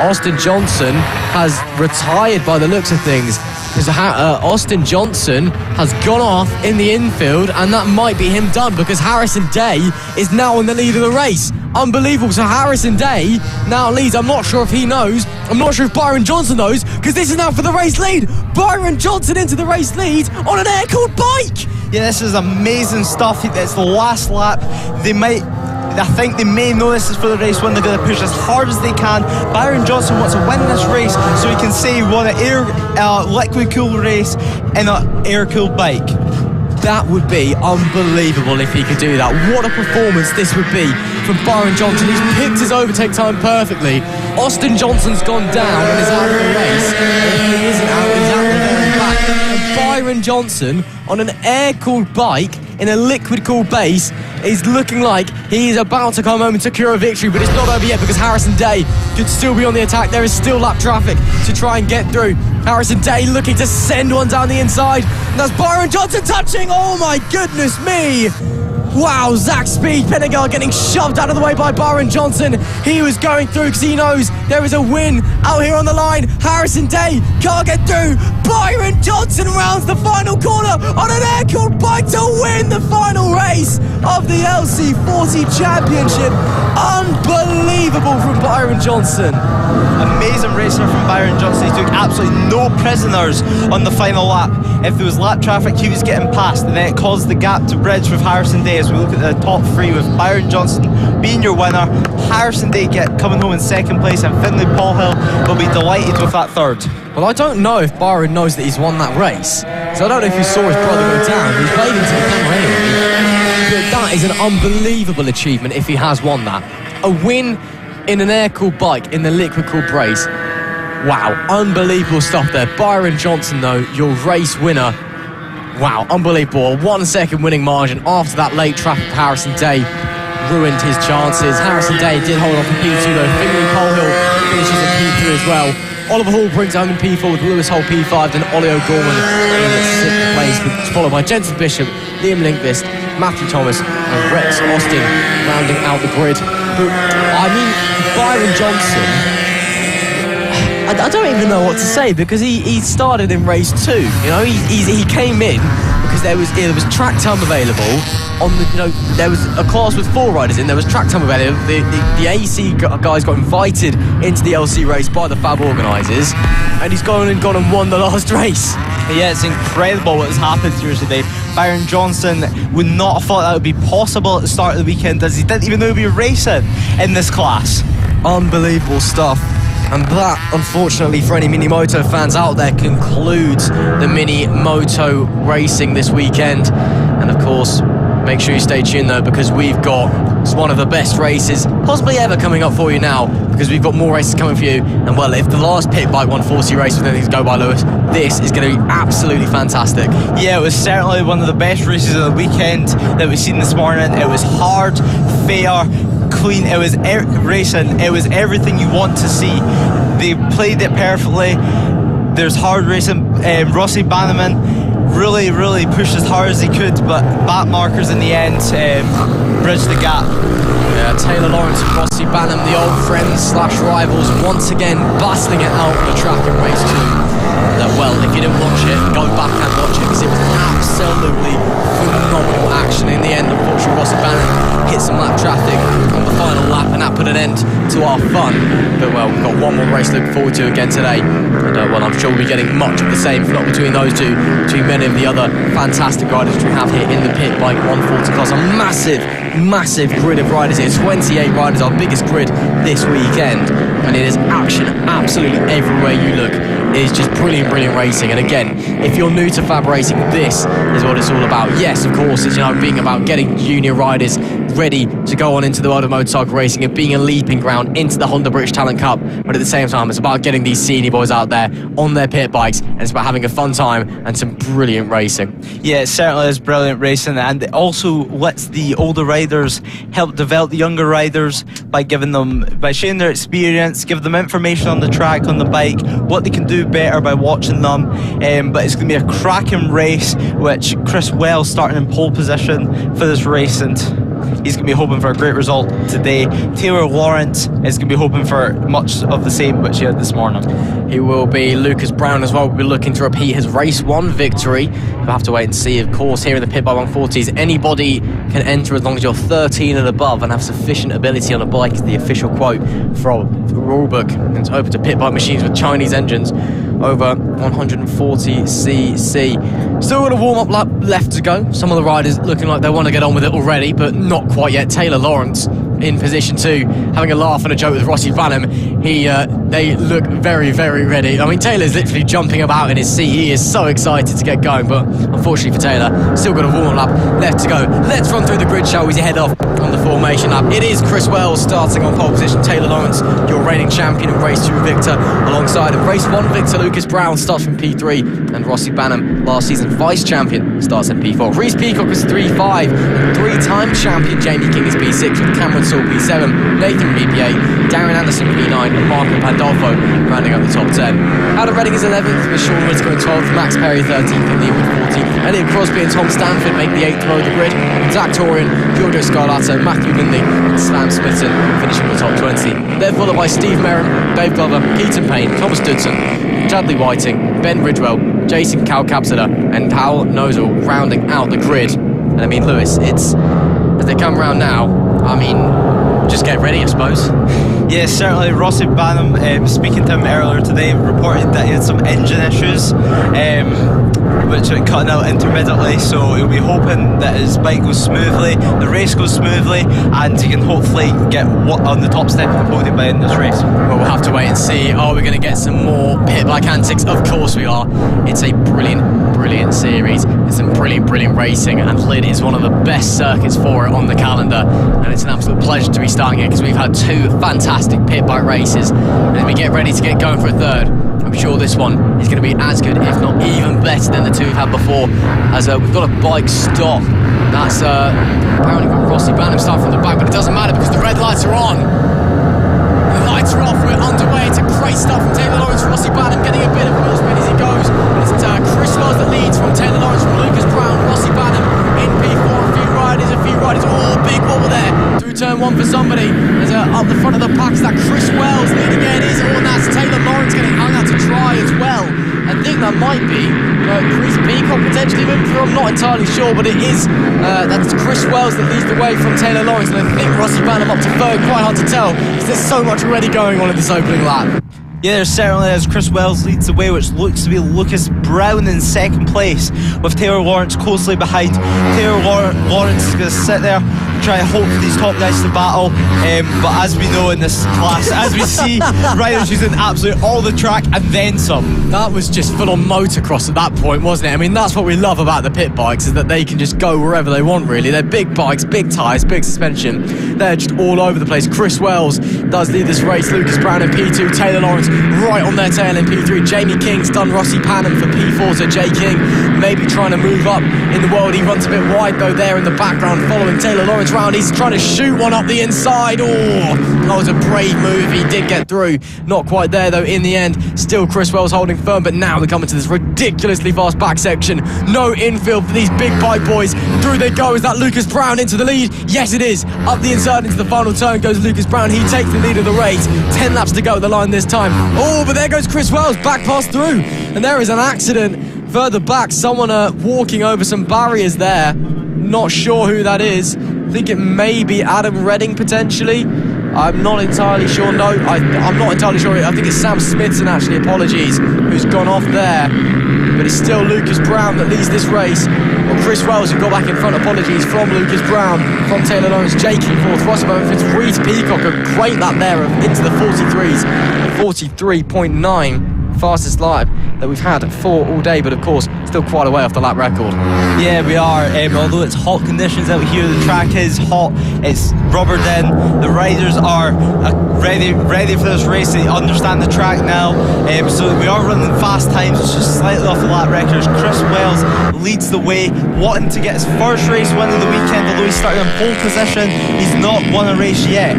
Austin Johnson has retired by the looks of things, because Austin Johnson has gone off in the infield, and that might be him done, because Harrison Day is now in the lead of the race. Unbelievable. So Harrison Day now leads. I'm not sure if he knows. I'm not sure if Byron Johnson knows, because this is now for the race lead. Byron Johnson into the race lead on an air-cooled bike. Yeah, this is amazing stuff. It's the last lap. I think they may know this is for the race when they're going to push as hard as they can. Byron Johnson wants to win this race so he can say he won an liquid-cooled race in an air-cooled bike. That would be unbelievable if he could do that. What a performance this would be from Byron Johnson. He's picked his overtake time perfectly. Austin Johnson's gone down and is out of the race. If he isn't out, he's out the very back. And Byron Johnson on an air-cooled bike in a liquid-cooled base is looking like he is about to come home and secure a victory, but it's not over yet because Harrison Day could still be on the attack. There is still lap traffic to try and get through. Harrison Day looking to send one down the inside. And that's Byron Johnson touching. Oh my goodness me. Wow, Zach Speed Pennegar getting shoved out of the way by Byron Johnson. He was going through because he knows there is a win out here on the line. Harrison Day can't get through. Byron Johnson rounds the final corner on an air-cooled bike to win the final race of the LC40 Championship. Unbelievable from Byron Johnson. Amazing racer from Byron Johnson. He took absolutely no prisoners on the final lap. If there was lap traffic, he was getting past, and then it caused the gap to bridge with Harrison Day as we look at the top three, with Byron Johnson being your winner, Harrison Day coming home in second place, and Finlay Paulhill will be delighted with that third. Well, I don't know if Byron knows that he's won that race, so I don't know if he saw his brother go down. He's waving to the camera anyway. But that is an unbelievable achievement if he has won that. A win in an air-cooled bike in the liquid-cooled brace. Wow, unbelievable stuff there. Byron Johnson, though, your race winner. Wow, unbelievable. A 1 second winning margin after that late traffic. Harrison Day ruined his chances. Harrison Day did hold off in P2, though. Finlay Paulhill finishes in P3 as well. Oliver Hall brings home in P4 with Lewis Hull P5, then Ollie O'Gorman in 6th place, followed by Jensen Bishop, Liam Linkvist, Matthew Thomas and Rex Austin rounding out the grid. But, I mean, Byron Johnson, I don't even know what to say, because he started in race 2. You know, he came in because there was track time available on the, you know, there was a class with 4 riders in. There was track time available. The AC guys got invited into the LC race by the FAB organisers, and he's gone and won the last race. Yeah, it's incredible what has happened here today. Byron Johnson would not have thought that would be possible at the start of the weekend, as he didn't even know he'd be racing in this class. Unbelievable stuff. And that, unfortunately, for any Mini Moto fans out there, concludes the Mini Moto racing this weekend. And of course, make sure you stay tuned though, because we've got one of the best races possibly ever coming up for you now, because we've got more races coming for you. And well, if the last Pit Bike 140 race with anything to go by, Lewis, this is going to be absolutely fantastic. Yeah, it was certainly one of the best races of the weekend that we've seen this morning. It was hard, fair, clean. It was racing. It was everything you want to see. They played it perfectly. There's hard racing. Rossi Bannerman really pushed as hard as he could, but back markers in the end bridged the gap. Yeah, Taylor Lawrence and Rossi Bannerman, the old friends / rivals, once again battling it out on the track in race 2. Well, if you didn't watch it, go back and watch it, because it was absolutely phenomenal action. In the end, unfortunately, Rossi Bannerman hit some lap traffic on the final lap, and that put an end to our fun. But well, we've got one more race to look forward to again today. And well, I'm sure we'll be getting much of the same, if not between those two, between many of the other fantastic riders we have here in the Pit Bike 140 class. A massive grid of riders here. 28 riders, our biggest grid this weekend, and it is action absolutely everywhere you look. It is just brilliant racing. And again, if you're new to FAB-Racing, this is what it's all about. Yes, of course, it's, you know, being about getting junior riders ready to go on into the world of motorcycle racing and being a leaping ground into the Honda British Talent Cup. But at the same time, it's about getting these senior boys out there on their pit bikes, and it's about having a fun time and some brilliant racing. Yeah, it certainly is brilliant racing, and it also lets the older riders help develop the younger riders by sharing their experience, give them information on the track, on the bike, what they can do better by watching them. But it's going to be a cracking race, which Chris Wells starting in pole position for this race, and he's going to be hoping for a great result today. Taylor Lawrence is going to be hoping for much of the same which he had this morning. He will be. Lucas Brown as well will be looking to repeat his race 1 victory. We'll have to wait and see. Of course, here in the Pit Bike 140s, anybody can enter as long as you're 13 and above and have sufficient ability on a bike, is the official quote from the rulebook. And it's open to pit bike machines with Chinese engines over 140cc. Still got a warm-up lap left to go. Some of the riders looking like they want to get on with it already, but not quite yet. Taylor Lawrence in position 2, having a laugh and a joke with Rossi Banham. They look very, very ready. I mean, Taylor's literally jumping about in his seat. He is so excited to get going, but unfortunately for Taylor, still got a warm lap left to go. Let's run through the grid, shall we, to head off on the formation lap. It is Chris Wells starting on pole position. Taylor Lawrence, your reigning champion in race 2 victor, alongside him. Race 1 victor Lucas Brown starts from P3, and Rossi Banham, last season vice champion, starts in P4. Reece Peacock is 3-5, and 3-time champion Jamie King is P6, with Cameron Saul P7, Nathan Reed P8, Darren Anderson P9, and Marco Pandolfo rounding up the top 10. Adam Redding is 11th, with Sean Whittaker in 12th, Max Perry 13th, and Liam Wood 14th. Elliot Crosby and Tom Stanford make the 8th row of the grid. Zach Torian, Giorgio Scarlato, Matthew Lindley, and Slam Smithson finishing the top 20. They're followed by Steve Merrim, Dave Glover, Keaton Payne, Thomas Dudson, Chadley Whiting, Ben Ridgewell, Jason Calcapsula, and Powell Nozel rounding out the grid. And I mean, Lewis, it's as they come around now, I mean, just get ready, I suppose. Yeah, certainly. Rossi Banham, speaking to him earlier today, reported that he had some engine issues, which are cutting out intermittently, so he'll be hoping that his bike goes smoothly, the race goes smoothly, and he can hopefully get on the top step of the podium by the end of this race. Well, we'll have to wait and see. Are we going to get some more pit bike antics? Of course we are. It's a brilliant series. It's some brilliant racing, and Lydd is one of the best circuits for it on the calendar, and it's an absolute pleasure to be starting it because we've had 2 fantastic pit bike races, and as we get ready to get going for a 3rd, I'm sure this one is going to be as good, if not even better than the 2 we've had before, as we've got a bike stop. That's apparently got Rossi Banham start from the back, but it doesn't matter because the red lights are on. The lights are off, we're underway. It's a great start from Taylor Lawrence. Rossi Banham getting a bit of wheel spin as he goes. It's Chris Wells that leads from Taylor Lawrence, from Lucas Brown, Rossi Banham in P4. A few riders, oh, big wobble there through turn 1 for somebody. There's up the front of the pack, is that Chris Wells leading in, and that's Taylor Lawrence getting hung out to dry as well. I think that might be Reece Peacock potentially moving through. I'm not entirely sure, but it is that's Chris Wells that leads the way from Taylor Lawrence, and I think Rossi Banham up to 3rd. Quite hard to tell because there's so much already going on in this opening lap. Yeah, there certainly is. Chris Wells leads the way, which looks to be Lucas Brown in 2nd place, with Taylor Lawrence closely behind. Taylor Lawrence is going to sit there and try to hope for these top guys to battle, but as we know in this class, as we see, riders using absolutely all the track and then some. That was just full on motocross at that point, wasn't it? I mean, that's what we love about the pit bikes, is that they can just go wherever they want, really. They're big bikes, big tyres, big suspension. They're just all over the place. Chris Wells does lead this race. Lucas Brown in P2, Taylor Lawrence right on their tail in P3. Jamie King's done Rossi Banham for P4, so Jay King maybe trying to move up in the world. He runs a bit wide though there in the background, following Taylor Lawrence round. He's trying to shoot one up the inside. Oh, that was a brave move. He did get through. Not quite there though in the end. Still Chris Wells holding firm, but now they're coming to this ridiculously fast back section. No infield for these big bike boys. Through they go. Is that Lucas Brown into the lead? Yes, it is. Up the inside into the final turn goes Lucas Brown. He takes the lead of the race. 10 laps to go at the line this time. Oh, but there goes Chris Wells, back pass through. And there is an accident further back. Someone walking over some barriers there. Not sure who that is. I think it may be Adam Redding potentially. I'm not entirely sure. No, I'm not entirely sure. I think it's Sam Smithson actually, apologies, who's gone off there. But it's still Lucas Brown that leads this race. Well, Chris Wells, who got back in front, apologies, from Lucas Brown, from Taylor Lawrence, Jake in 4th, Rossi Banham 5th, Reece Peacock, a great lap there into the 43s, 43.9. Fastest lap that we've had for all day, but of course still quite a way off the lap record. Yeah, we are. Although it's hot conditions out here, the track is hot, it's rubbered in, the riders are ready for this race. They understand the track now, so we are running fast times. It's just slightly off the lap records. Chris Wells leads the way, wanting to get his first race win of the weekend, although he started in pole position. He's not won a race yet.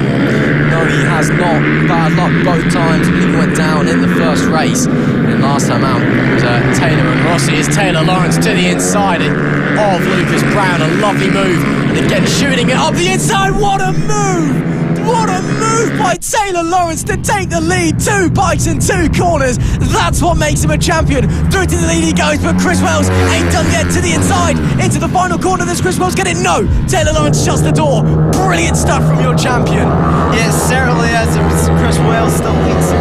No, he has not. Bad luck both times. He went down in the first race, and last time out was Taylor and Rossi. It's Taylor Lawrence to the inside of Lucas Brown. A lovely move, and again shooting it up the inside. What a move! What a move by Taylor Lawrence to take the lead. 2 bikes in 2 corners. That's what makes him a champion. Through to the lead he goes, but Chris Wells ain't done yet. To the inside, into the final corner. Does Chris Wells get it? No. Taylor Lawrence shuts the door. Brilliant stuff from your champion. Yeah, it certainly is. Chris Wells still leads,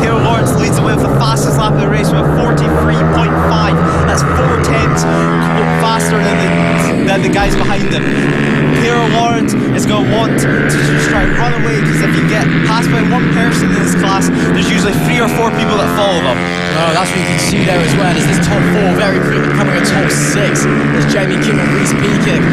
Taylor Lawrence leads the way with the fastest lap of the race with 43.5. That's 4 tenths faster than the guys behind him. Taylor Lawrence is going to want to just try and run away, because if you get passed by one person in this class, there's usually 3 or 4 people that follow them. Oh, that's what you can see there as well. As this top 4 very quickly becoming a top 6. As Jamie King and Reese Peacock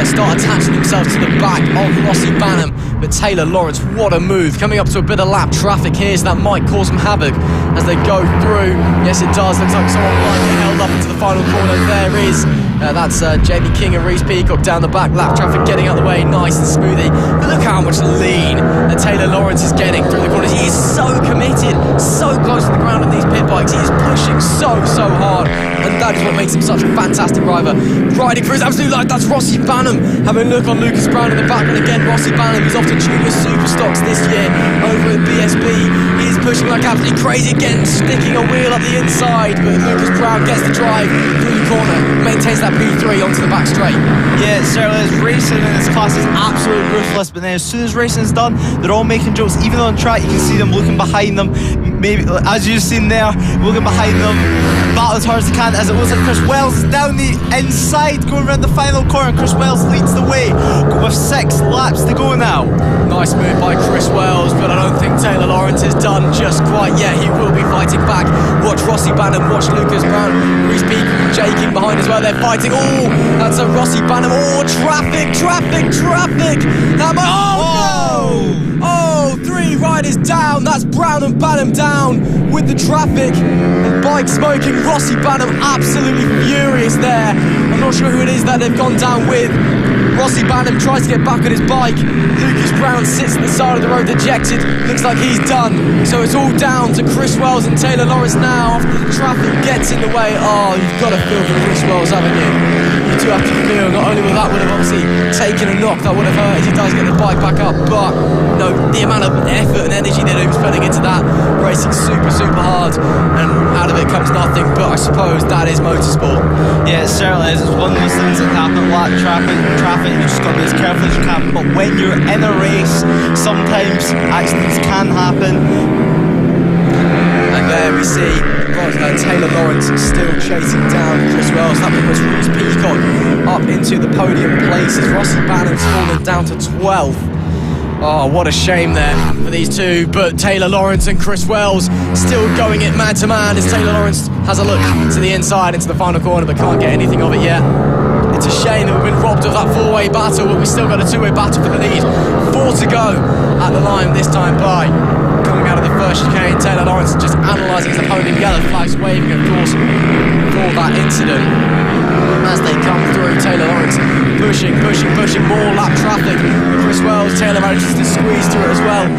start attaching themselves to the back of Rossi Banham. But Taylor Lawrence, what a move. Coming up to a bit of lap traffic here, so that might cause some havoc as they go through. Yes, it does. Looks like someone might get held up into the final corner. There is. That's Jamie King and Reese Peacock down the back. Lap traffic getting out of the way, nice and smoothly. But look how much lean Taylor Lawrence is getting through the corners. He is so committed, so close to the ground on these pit bikes. He is pushing so hard, and that is what makes him such a fantastic driver. Riding for his absolute life, that's Rossi Banham. Having a look on Lucas Brown in the back, and again Rossi Banham, who's off to Junior Superstocks this year over at BSB. He is pushing like absolutely crazy again, sticking a wheel up the inside, but Lucas Brown gets the drive through the corner, maintains that P3 onto the back straight. Yeah, it certainly is. Racing in this class is absolutely ruthless, but then as soon as racing is done, they're all making jokes. Even on track, you can see them looking behind them. Maybe, as you've seen there, looking behind them, battle as hard as they can, as it looks like Chris Wells is down the inside, going around the final corner. Chris Wells leads the way with 6 laps to go now. Nice move by Chris Wells, but I don't think Taylor Lawrence is done just quite yet. He will be fighting back. Watch Rossi Banham, watch Lucas Brown, Reese Peacock and Jay King behind as well. They're fighting. Oh, that's a Rossi Banham. Oh, traffic. Oh, 3 riders down. That's Brown and Banham down with the traffic. And bike smoking. Rossi Banham absolutely furious there. I'm not sure who it is that they've gone down with. Rossi Banham tries to get back on his bike. Lucas Brown sits at the side of the road dejected. Looks like he's done. So it's all down to Chris Wells and Taylor Lawrence now after the traffic gets in the way. Oh, you've got to feel for Chris Wells, haven't you? You do have to feel. Not only will that would have obviously taken a knock, that would have hurt as he does get the bike back up, but no, the amount of effort and energy that he was putting into that, racing super hard, and out of it comes nothing. But I suppose that is motorsport. Yeah, it certainly is. It's one of those things that happen a lot. Traffic, you just got to be as careful as you can. But when you're in a race, sometimes accidents can happen. And there we see Taylor Lawrence still chasing down Chris Wells. That was Reese Peacock up into the podium places. Rossi Banham's fallen down to 12th. Oh, what a shame there for these two. But Taylor Lawrence and Chris Wells still going it man to man as Taylor Lawrence has a look to the inside into the final corner but can't get anything of it yet. It's a shame that we've been robbed of that 4-way battle, but we've still got a 2-way battle for the lead. 4 to go at the line this time by. Coming out of the first chicane, Taylor Lawrence just analysing his opponent. Yellow flags waving, of course, for that incident. As they come through, Taylor Lawrence pushing, more lap traffic. Chris Wells, Taylor manages to squeeze through it as well.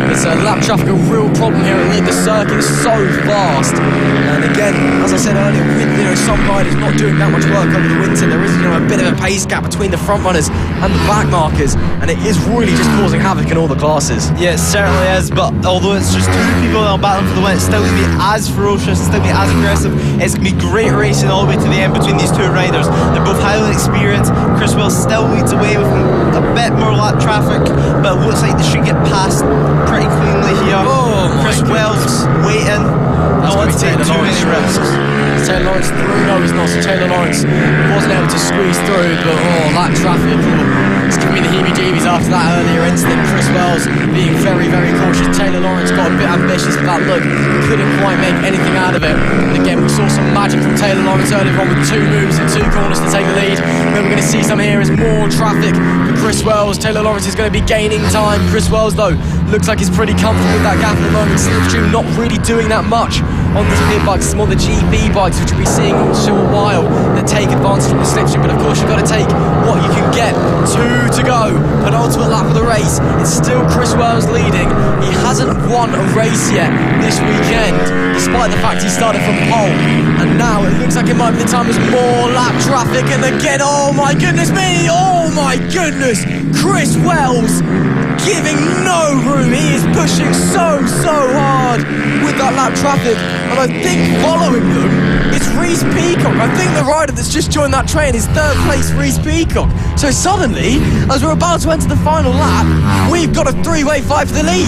It's lap traffic, a real problem here at Lydd. The circuit is so fast. And again, as I said earlier, with some riders not doing that much work over the winter, there is a bit of a pace gap between the front runners and the back markers, and it is really just causing havoc in all the classes. Yeah, it certainly is, but although it's just 2 people that are battling for the win, it's still going to be as ferocious, it's still going to be as aggressive. It's going to be great racing all the way to the end between these 2 riders. They're both highly experienced. Chris Wells still leads away with a bit more lap traffic, but it looks like they should get past pretty cleanly here. Oh, Chris Wells waiting. That's going to be Taylor Lawrence. Taylor Lawrence through. No, he's not. So Taylor Lawrence wasn't able to squeeze through, but lap traffic. It's giving me the heebie-jeebies after that earlier incident. Chris Wells being very cautious. Taylor Lawrence got a bit ambitious with that look. Couldn't quite make anything out of it. And again, we saw some magic from Taylor Lawrence earlier on with 2 moves in 2 corners to take the lead. And then we're going to see some here as more traffic for Chris Wells. Taylor Lawrence is going to be gaining time. Chris Wells, though, looks like he's pretty comfortable with that gap at the moment. Slipstream not really doing that much on these pit bikes. It's more the GB bikes, which we'll be seeing in a short while, that take advantage from the slipstream. But of course, you've got to take what you can get. 2 to go, penultimate lap of the race. It's still Chris Wells leading. He hasn't won a race yet this weekend, despite the fact he started from pole. And now it looks like it might be the time there's more lap traffic. And again, oh my goodness me, oh my goodness, Chris Wells giving no room. He is pushing so hard with that lap traffic, and I think following them is it's Reese Peacock. I think the rider that's just joined that train is third place Reese Peacock. So suddenly, as we're about to enter the final lap, we've got a three-way fight for the lead.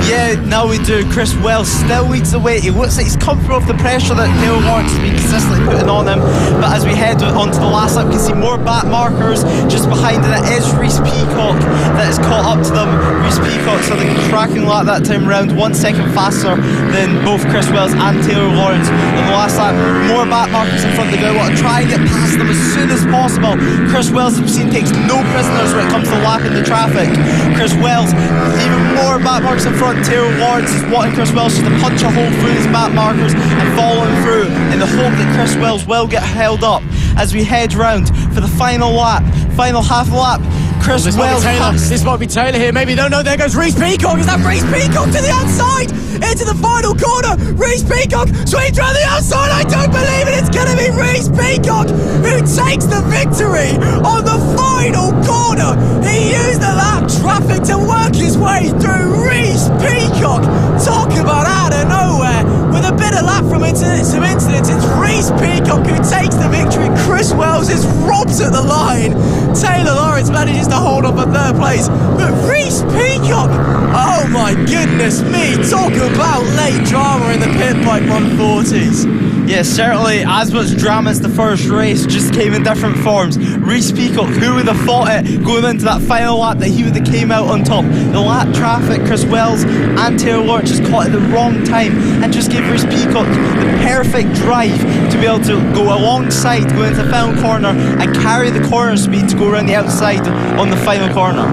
Yeah, now we do. Chris Wells still leads the way. He looks like he's comfortable with the pressure that Taylor Lawrence has been consistently putting on him. But as we head onto the last lap, you can see more back markers just behind, and it is Reese Peacock that has caught up to them. Reese Peacock had a cracking lap that time round, 1 second faster than both Chris Wells and Taylor Lawrence on the last lap. More back markers in front of the go. Want to try and get past them as soon as possible. Chris Wells, as we've seen, takes no prisoners when it comes to lapping the traffic. Chris Wells, even more back markers in front. Taylor Lawrence is wanting Chris Wells just to punch a hole through his back markers and follow him through in the hope that Chris Wells will get held up as we head round for the final lap, final half lap. Chris Wells This might be Taylor here. Maybe no. There goes Reese Peacock. Is that Reese Peacock to the outside? Into the final corner. Reese Peacock sweeps around the outside. I don't believe it. It's going to be Reese Peacock who takes the victory on the final corner. He used the lap traffic to work his way through. Reese Peacock. Talk about out of nowhere. With a bit of lap from some incidents, it's Reese Peacock who takes the victory. Chris Wells is robbed at the line. Taylor Lawrence manages to hold up at third place, but Reese Peacock, oh my goodness me, talk about late drama in the pit bike 140s. Yeah, certainly as much drama as the first race, just came in different forms. Reese Peacock, who would have thought it going into that final lap that he would have came out on top. The lap traffic, Chris Wells and Taylor Lawrence just caught at the wrong time and just gave Reese Peacock the perfect drive to be able to go alongside, go into the final corner and carry the corner speed to go around the outside on the final corner.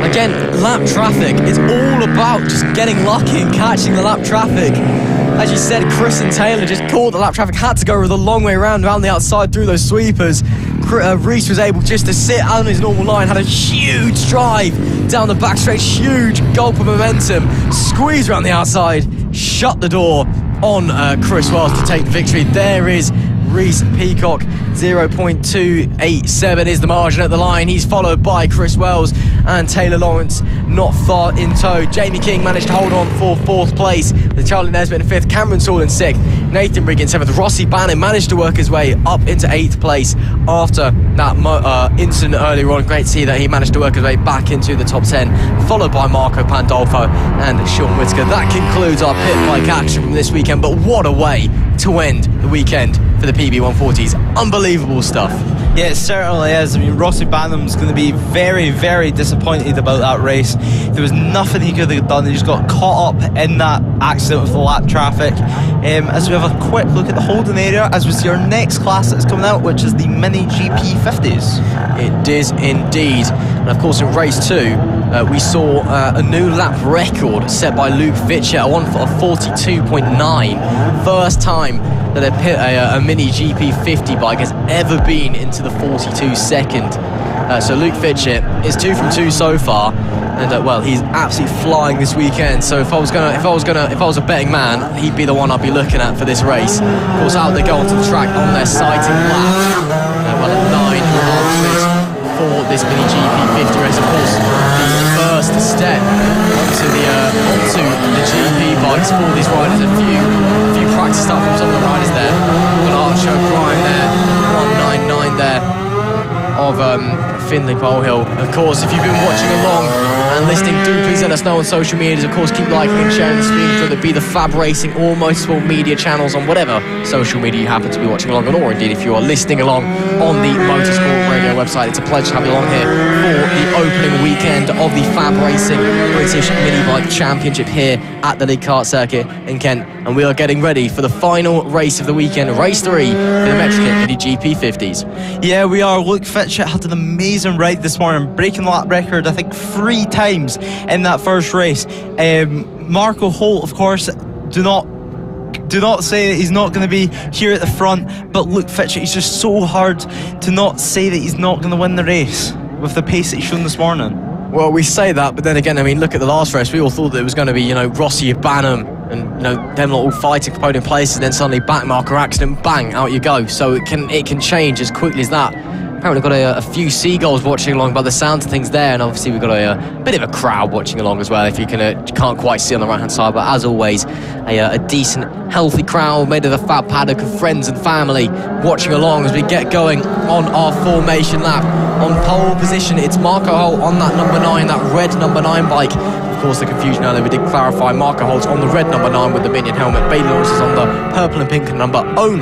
Again, lap traffic is all about just getting lucky and catching the lap traffic. As you said, Chris and Taylor just caught the lap traffic, had to go the long way around the outside through those sweepers. Reese was able just to sit on his normal line, had a huge drive down the backstretch, huge gulp of momentum, squeeze around the outside, shut the door on Chris Wells to take the victory. There is Reese Peacock, 0.287 is the margin at the line. He's followed by Chris Wells and Taylor Lawrence not far in tow. Jamie King managed to hold on for fourth place, with Charlie Nesbitt in fifth, Cameron Saul in sixth, Nathan Rigg in seventh. Rossi Bannon managed to work his way up into eighth place after that incident earlier on. Great to see that he managed to work his way back into the top 10, followed by Marco Pandolfo and Sean Whittaker. That concludes our pit bike action from this weekend, but what a way to end the weekend for the PB140s. Unbelievable stuff. Yeah, it certainly is. I mean, Rossi Banham's going to be very, very disappointed about that race. There was nothing he could have done. He just got caught up in that accident with the lap traffic. As we have a quick look at the holding area, as we see our next class that's coming out, which is the Mini GP50s. It is indeed. And of course, in race 2, we saw a new lap record set by Luke Fitchett, a 42.9. First time that a Mini GP50 bike has ever been into the 42 second. So Luke Fitchett is 2 from 2 so far, and well, he's absolutely flying this weekend. So if I was a betting man, he'd be the one I'd be looking at for this race. Of course, out they go onto the track on their sighting lap. Well, at 9.5 minutes for this Mini GP50 race. Of course, the first step onto the GP bikes for these riders. A few practice stuff from some of the riders there. We've got Archer O'Brien there, 199 there of Finley Polehill. Of course, if you've been watching along and listening, do please let us know on social medias. Of course, keep liking and sharing the stream, whether it be the FAB-Racing or Motorsport media channels on whatever social media you happen to be watching along on, or indeed if you are listening along on the Motorsport radio website. It's a pleasure to have you along here for the opening weekend of the FAB-Racing British Mini Bike Championship here at the Lydd Kart Circuit in Kent, and we are getting ready for the final race of the weekend, race 3 in the Metrokit Mini GP50s. Yeah, we are. Luke Fitchett had an amazing ride this morning, breaking the lap record I think 3 times in that first race. Marco Holt, of course, do not say that he's not going to be here at the front, but Luke Fitchett, he's just so hard to not say that he's not going to win the race with the pace that he's shown this morning. Well, we say that, but then again, I mean, look at the last race. We all thought that it was going to be, Rossi Banham and, them lot all fighting for podium places, and then suddenly back marker accident, bang, out you go. So it can change as quickly as that. Apparently got a few seagulls watching along by the sound of things there, and obviously we've got a bit of a crowd watching along as well, if you can't quite see on the right hand side, but as always a decent healthy crowd made of the Fab paddock of friends and family watching along as we get going on our formation lap. On pole position it's Marco Holt on that number 9, that red number 9 bike. Of course, the confusion earlier, we did clarify Marco Holt's on the red number 9 with the minion helmet. Bailey Lawrence is on the purple and pink number 09,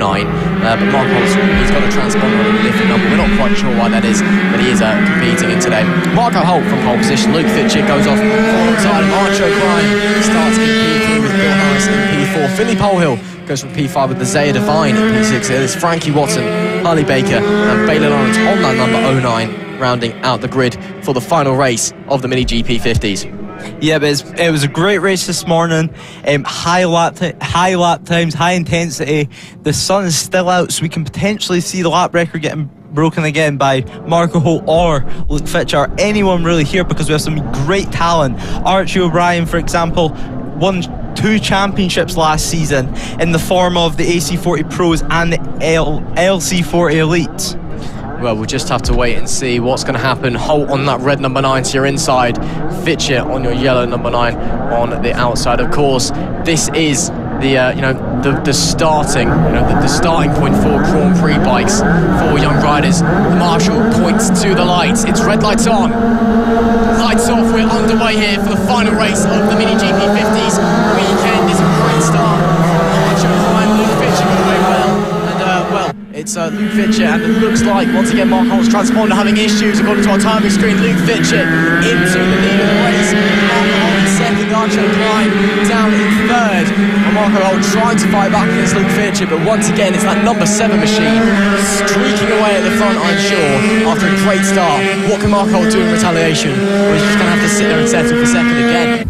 but Marco Holt's, he's got a transponder on a different number. We're not quite sure why that is, but he is competing in today. Marco Holt from pole position. Luke Fitchett goes off alongside him. Archo Grime starts in P3 with Bill Harris in P4. Finley Polehill goes from P5 with the Zaya Devine in P6. There's Frankie Watson, Harley Baker and Bailey Lawrence on that number 09, rounding out the grid for the final race of the Mini GP 50s. Yeah, but it was a great race this morning. High lap times, high intensity. The sun is still out, so we can potentially see the lap record getting broken again by Marco Holt or Luke Fitch or anyone really here, because we have some great talent. Archie O'Brien, for example, won 2 championships last season in the form of the AC40 Pros and the LC40 Elite. Well, we'll just have to wait and see what's going to happen. Holt on that red number 9 to your inside, Fitchett on your yellow number 9 on the outside. Of course, this is the starting point for Grand Prix bikes for young riders. The marshal points to the lights. It's red lights on, lights off. We're underway here for the final race of the Mini GP 50s weekend. It's a great start. Luke Fitchett got away well. It's Luke Fitchett, and it looks like once again Mark Holt's transponder having issues according to our timing screen. Luke Fitchett into the lead of the race. Marco Holt in second, Archo Klein down in third, and Marco Holt trying to fight back against Luke Fitchett, but once again it's that number 7 machine streaking away at the front, I'm sure, after a great start. What can Marco Holt do in retaliation? Or he's just going to have to sit there and settle for second again.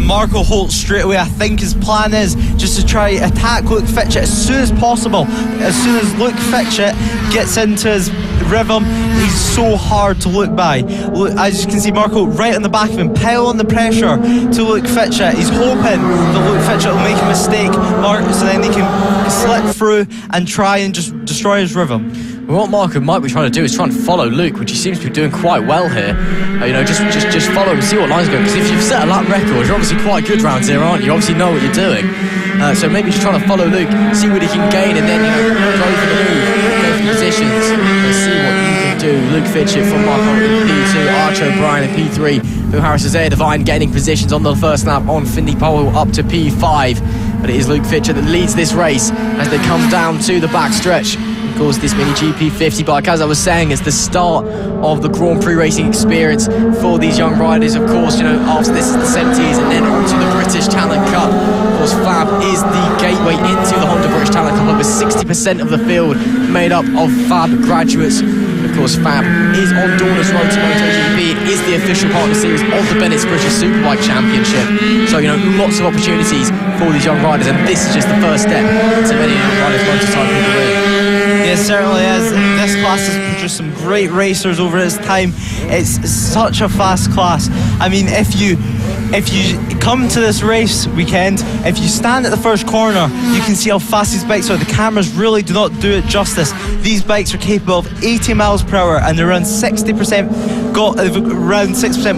Marco Holt straight away, I think his plan is just to try attack Luke Fitchett as soon as possible. As soon as Luke Fitchett gets into his rhythm, he's so hard to look by. As you can see, Marco right on the back of him, piling the pressure to Luke Fitchett. He's hoping that Luke Fitchett will make a mistake, so then he can slip through and try and just destroy his rhythm. Well, what Marco might be trying to do is try and follow Luke, which he seems to be doing quite well here. Just follow him, see what line's going. Because if you've set a lap record, you're obviously quite good rounds here, aren't you? You obviously know what you're doing. So maybe just trying to follow Luke, see what he can gain, and then go for the move, go for positions, and see what you can do. Luke Fitchett from Marco in P2, Archo O'Brien in P3, Bill Harris is there, Devine gaining positions on the first lap on Finley Powell up to P5. But it is Luke Fitchett that leads this race as they come down to the back stretch. Of course, this Mini GP 50 bike, as I was saying, is the start of the Grand Prix racing experience for these young riders. Of course, after this is the 70s and then on to the British Talent Cup. Of course, FAB is the gateway into the Honda British Talent Cup. Over 60% of the field made up of FAB graduates. Of course, FAB is on Dorna's road to MotoGP. It is the official partner series of the Bennett's British Superbike Championship. So, lots of opportunities for these young riders, and this is just the first step to many young riders' motorcycle career. It certainly is. This class has produced some great racers over its time. It's such a fast class. I mean, if you come to this race weekend, if you stand at the first corner, you can see how fast these bikes are. The cameras really do not do it justice. These bikes are capable of 80 miles per hour, and they're around 60%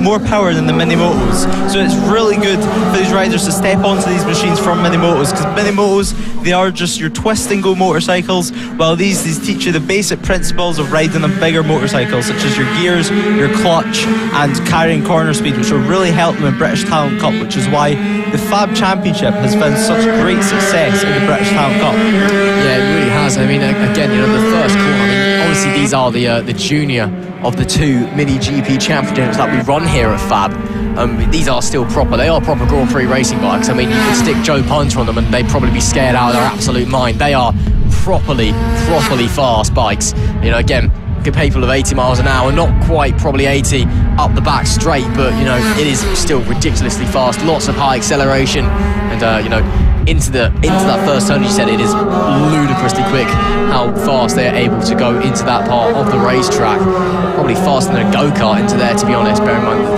more power than the Mini Motos. So it's really good for these riders to step onto these machines from Mini Motos, because Mini Motos, they are just your twist and go motorcycles, while these teach you the basic principles of riding on bigger motorcycles, such as your gears, your clutch, and carrying corner speed, which will really help them in British Talent Cup, which is why the FAB Championship has found such great success in the British Talent Cup. Yeah, it really has. I mean, again, the first corner, obviously these are the junior of the 2 Mini GP championships that we run here at FAB. These are still proper. They are proper Grand Prix racing bikes. I mean, you could stick Joe Punter on them and they'd probably be scared out of their absolute mind. They are properly fast bikes. Again, capable of 80 miles an hour, not quite probably 80 up the back straight, but it is still ridiculously fast. Lots of high acceleration, and into that first turn, you said it is ludicrously quick how fast they are able to go into that part of the racetrack. Probably faster than a go-kart into there, to be honest. Bear in mind that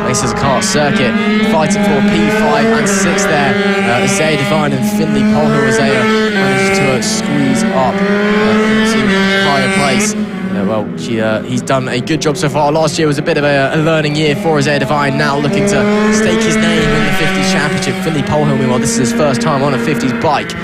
this is a kart circuit. Fighting for P5 and 6 there. Zaya Devine and Finley Polehill. Zaya managed to squeeze up to higher place. Well, he's done a good job so far. Last year was a bit of a learning year for Isaiah Devine, now looking to stake his name in the 50s Championship. Finley Polhill, meanwhile, this is his first time on a 50s bike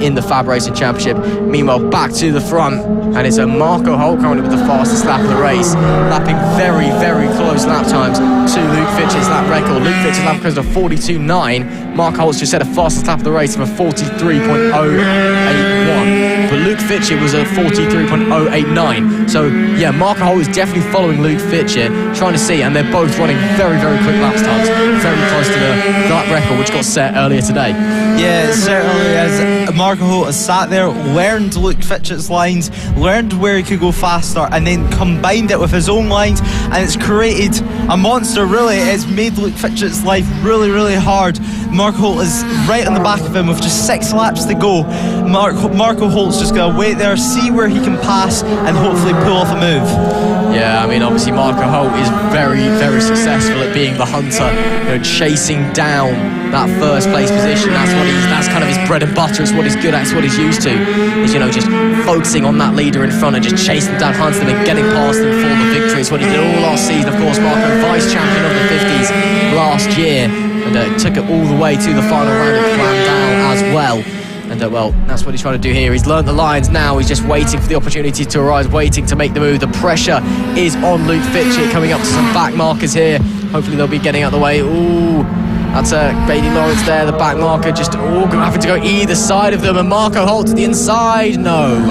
in the FAB-Racing Championship. Meanwhile, back to the front, and it's a Marco Holt currently with the fastest lap of the race, lapping very, very close lap times to Luke Fitchett's lap record. Luke Fitchett's lap record is a 42.9. Marco Holt's just set a fastest lap of the race of a 43.081. But Luke Fitchett was a 43.089. So, yeah, Marco Holt is definitely following Luke Fitchett, trying to see, and they're both running very, very quick lap times, very close to the lap record, which got set earlier today. Yeah, certainly as Marco Holt has sat there, learned Luke Fitchett's lines, learned where he could go faster, and then combined it with his own lines, and it's created a monster, really. It's made Luke Fitchett's life really, really hard. Marco Holt is right on the back of him with just 6 laps to go. Marco Holt's just going to wait there, see where he can pass, and hopefully pull off a move. Yeah, I mean, obviously Marco Holt is very, very successful at being the hunter, chasing down that first place position. That's kind of his bread and butter. It's what he's good at. It's what he's used to. Is just focusing on that leader in front and just chasing them down, hunting them, and getting past them for the victory. It's what he did all last season. Of course, Marco, vice champion of the 50s last year, and took it all the way to the final round of Clandale as well. And well, that's what he's trying to do here. He's learned the lines now. He's just waiting for the opportunity to arise, waiting to make the move. The pressure is on Luke Fitchett, coming up to some back markers here. Hopefully they'll be getting out of the way. Ooh, that's Bailey Lawrence there, the back marker, just having to go either side of them. And Marco Holt to the inside. No.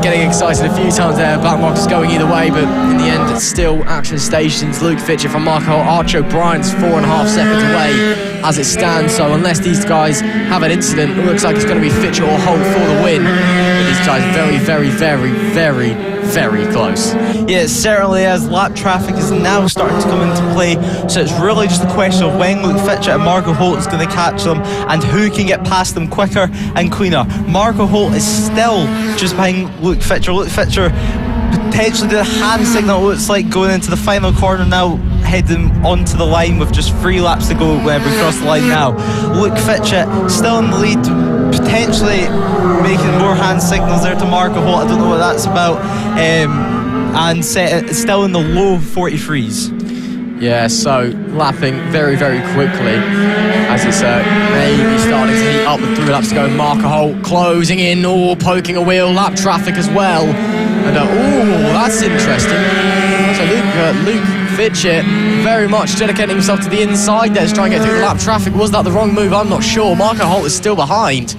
Getting excited a few times there. Back marker's going either way, but in the end, it's still Action Stations. Luke Fitchett from Marco Holt. Arch O'Brien's 4.5 seconds away as it stands. So unless these guys have an incident, it looks like it's going to be Fitchett or Holt for the win. But these guys very, very, very, very, very close. Yeah, it certainly is. Lap traffic is now starting to come into play, so it's really just a question of when Luke Fitchett and Marco Holt is going to catch them and who can get past them quicker and cleaner. Marco Holt is still just behind Luke Fitchett. Luke Fitchett potentially did a hand signal, it looks like, going into the final corner now, heading onto the line with just 3 laps to go whenever we cross the line now. Luke Fitchett still in the lead, potentially making more hand signals there to Marco Holt. I don't know what that's about. And still in the low 43s. Yeah, so lapping very, very quickly as it's maybe starting to heat up with 3 laps to go. Marco Holt closing in, poking a wheel, lap traffic as well. And that's interesting. So Luke Fitchett very much dedicating himself to the inside there to try and get through the lap traffic. Was that the wrong move? I'm not sure. Marco Holt is still behind.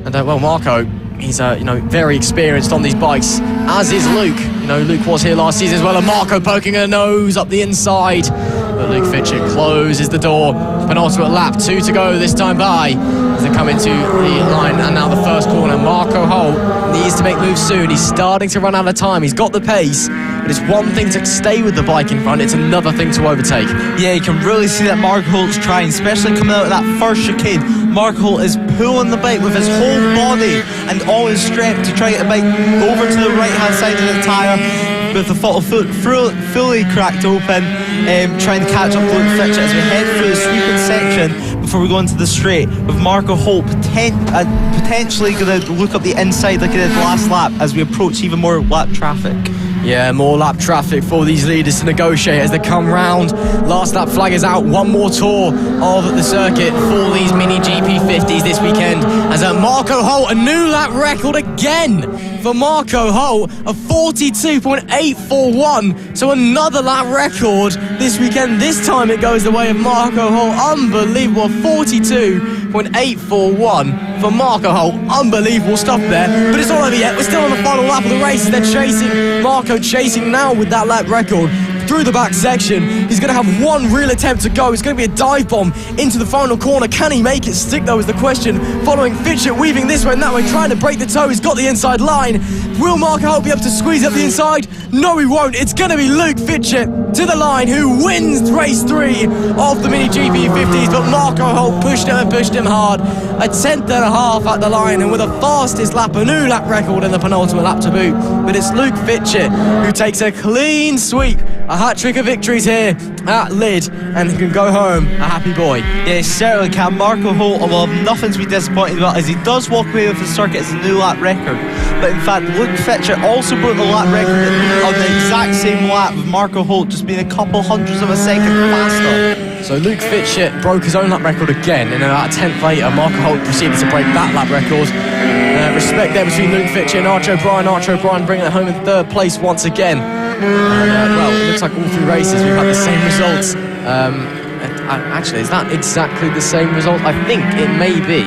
And Marco, he's very experienced on these bikes, as is Luke. Luke was here last season as well, and Marco poking her nose up the inside. But Luke Fitchett closes the door. Penultimate lap, 2 to go this time by as they come into the line, and now the first corner. Marco Holt needs to make moves soon. He's starting to run out of time. He's got the pace, but it's one thing to stay with the bike in front, it's another thing to overtake. Yeah, you can really see that Marco Holt's trying, especially coming out of that first chicane. Marco Holt is pulling the bike with his whole body and all his strength to try to get the bike over to the right hand side of the tyre, with the throttle fully cracked open, trying to catch up to Luke Fitchett as we head through the sweeping section before we go into the straight, with Marco Holt potentially going to look up the inside like he did last lap as we approach even more lap traffic. Yeah, more lap traffic for these leaders to negotiate as they come round. Last lap flag is out. One more tour of the circuit for these mini GP50s this weekend. As Marco Holt, a new lap record again for Marco Holt, a 42.841. So another lap record this weekend. This time it goes the way of Marco Holt. Unbelievable, 42.841 for Marco Holt. Unbelievable stuff there. But it's not over yet. We're still on the final lap of the race. They're chasing, Marco chasing now with that lap record through the back section. He's going to have one real attempt to go. It's going to be a dive bomb into the final corner. Can he make it stick, though, is the question. Following Fitchett, weaving this way and that way, trying to break the toe. He's got the inside line. Will Marco Holt be able to squeeze up the inside? No, he won't. It's going to be Luke Fitchett to the line, who wins race 3 of the mini GP50s. But Marco Holt pushed him hard. A 10th at the line, and with the fastest lap, a new lap record in the penultimate lap to boot. But it's Luke Fitchett who takes a clean sweep, a hat-trick of victories here at Lydd, and can go home a happy boy. Yeah, he certainly can. Marco Holt will have nothing to be disappointed about, as he does walk away with the circuit as a new lap record. But in fact, Luke Luke Fitchett also broke the lap record on the exact same lap, with Marco Holt just being a couple hundredths of a second faster. So Luke Fitchett broke his own lap record again, and about a tenth later, Marco Holt proceeded to break that lap record. Respect there between Luke Fitchett and Archer O'Brien. Archer O'Brien bringing it home in third place once again. Well, it looks like all three races we've had the same results. Actually, is that exactly the same result? I think it may be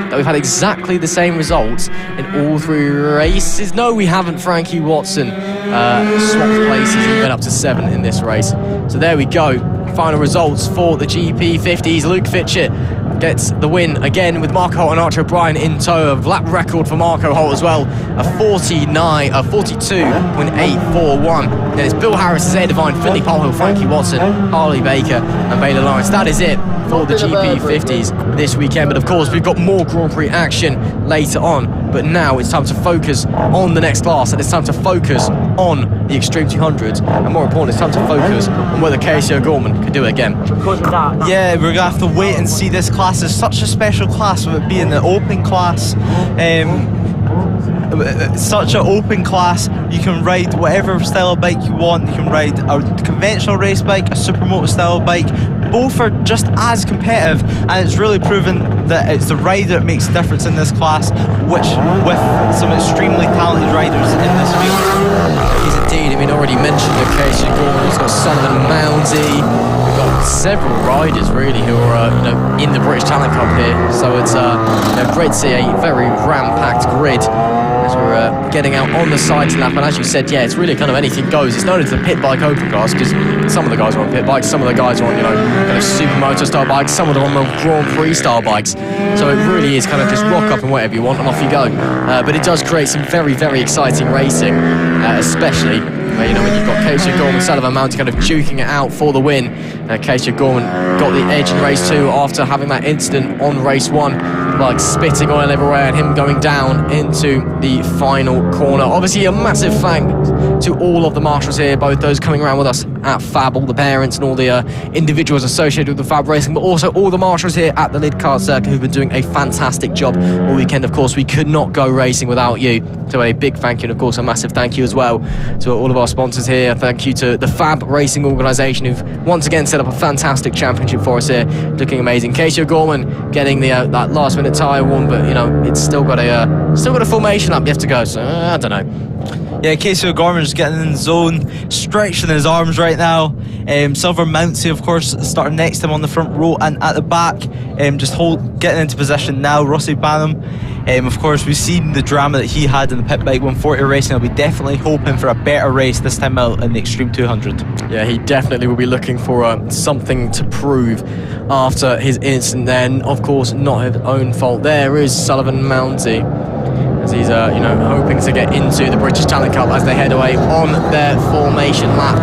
that we've had exactly the same results in all three races. No, we haven't. Frankie Watson swapped places. He went up to 7 in this race. So there we go. Final results for the GP50s. Luke Fitchett gets the win again with Marco Holt and Archer O'Brien in tow. A lap record for Marco Holt as well, a 42.841. Then it's Bill Harris, Zay Devine, Finley Polhill, Frankie Watson, Harley Baker and Baylor Lawrence. That is it for the GP50s this weekend. But of course, we've got more Grand Prix action later on. But now it's time to focus on the next class, and it's time to focus on the Extreme 200s. And more important, it's time to focus on whether Casey O'Gorman can do it again. Yeah, we're going to have to wait and see. This class is such a special class, with it being the open class. Such an open class. You can ride whatever style of bike you want. You can ride a conventional race bike, a supermoto style bike. Both are just as competitive, and it's really proven that it's the rider that makes a difference in this class, which with some extremely talented riders in this field. He's indeed. I mean, already mentioned the Casey O'Gorman. He's got Sullivan Mounsey. We've got several riders really who are in the British Talent Cup here. So it's great to see a very ram-packed grid as we're getting out on the side lap. And as you said, yeah, it's really kind of anything goes. It's known as the pit bike open class because some of the guys are on pit bikes, some of the guys are on kind of supermoto style bikes, some of them are on Grand Prix style bikes. So it really is kind of just rock up and whatever you want and off you go. But it does create some very, very exciting racing, especially when you've got Casey O'Gorman, Sullivan Mounsey kind of duking it out for the win. Casey O'Gorman got the edge in race 2 after having that incident on race 1, like spitting oil everywhere and him going down into the final corner. Obviously a massive thank to all of the marshals here, both those coming around with us at FAB, all the parents and all the individuals associated with the FAB Racing, but also all the marshals here at the Lydd Kart Circuit who've been doing a fantastic job all weekend. Of course, we could not go racing without you. So a big thank you, and of course a massive thank you as well to all of our sponsors here. Thank you to the FAB Racing organisation who've once again set up a fantastic championship for us here, looking amazing. Casey O'Gorman getting the that last minute tyre warn, but it's still got a formation lap left to go, so I don't know. Yeah, Casey O'Gorman's getting in the zone, stretching his arms right now. Silver Mounsey, of course, starting next to him on the front row, and at the back, getting into position now, Rossi Banham. Of course, we've seen the drama that he had in the Pit Bike 140 racing. I'll be definitely hoping for a better race this time out in the Extreme 200. Yeah, he definitely will be looking for something to prove after his incident then. Of course, not his own fault. There is Sullivan Mounsey, as he's hoping to get into the British Talent Cup as they head away on their formation lap.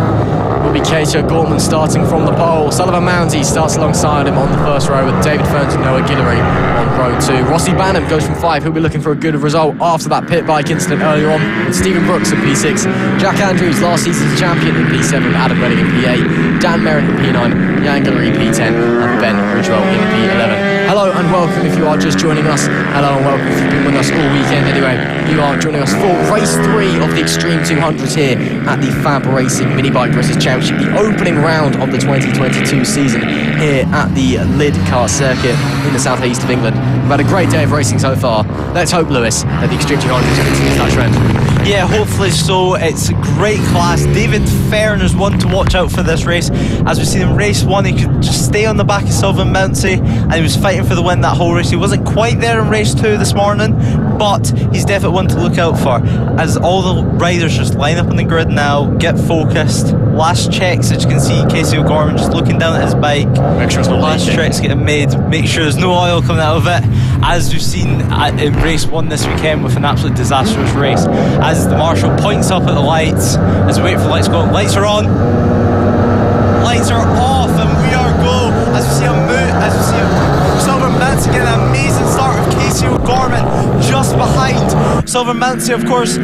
Will be Casey O'Gorman starting from the pole. Sullivan Mounsey starts alongside him on the first row with David Ferns and Noah Guillory on row 2. Rossi Banham goes from 5. He'll be looking for a good result after that pit bike incident earlier on with Stephen Brooks in P6, Jack Andrews, last season's champion, in P7, Adam Redding in P8, Dan Merritt in P9, Jan Guillory in P10 and Ben Ridgewell in P11. Hello and welcome if you are just joining us. Hello and welcome if you've been with us all weekend anyway. You are joining us for race 3 of the Extreme 200s here at the FAB-Racing Mini Bike Races Championship, the opening round of the 2022 season here at the Lydd Kart Circuit in the southeast of England. We've had a great day of racing so far. Let's hope, Lewis, that the Extreme 200s continues that trend. Yeah, hopefully so. It's a great class. David Fern is one to watch out for this race. As we've seen in race 1, he could just stay on the back of Sullivan Mounsey, and he was fighting for the win that whole race. He wasn't quite there in race 2 this morning, but he's definitely one to look out for. As all the riders just line up on the grid now, get focused. Last checks, as you can see, Casey O'Gorman just looking down at his bike. Make sure it's not last checks getting made. Make sure there's no oil coming out of it. As we've seen in race 1 this weekend with an absolute disastrous race. As the marshal points up at the lights, as we wait for the lights to go. Lights are on. Lights are off, and we are go. As we see Sullivan Mounsey getting an amazing start of Casey O'Gorman just behind. Sullivan Mounsey, of course,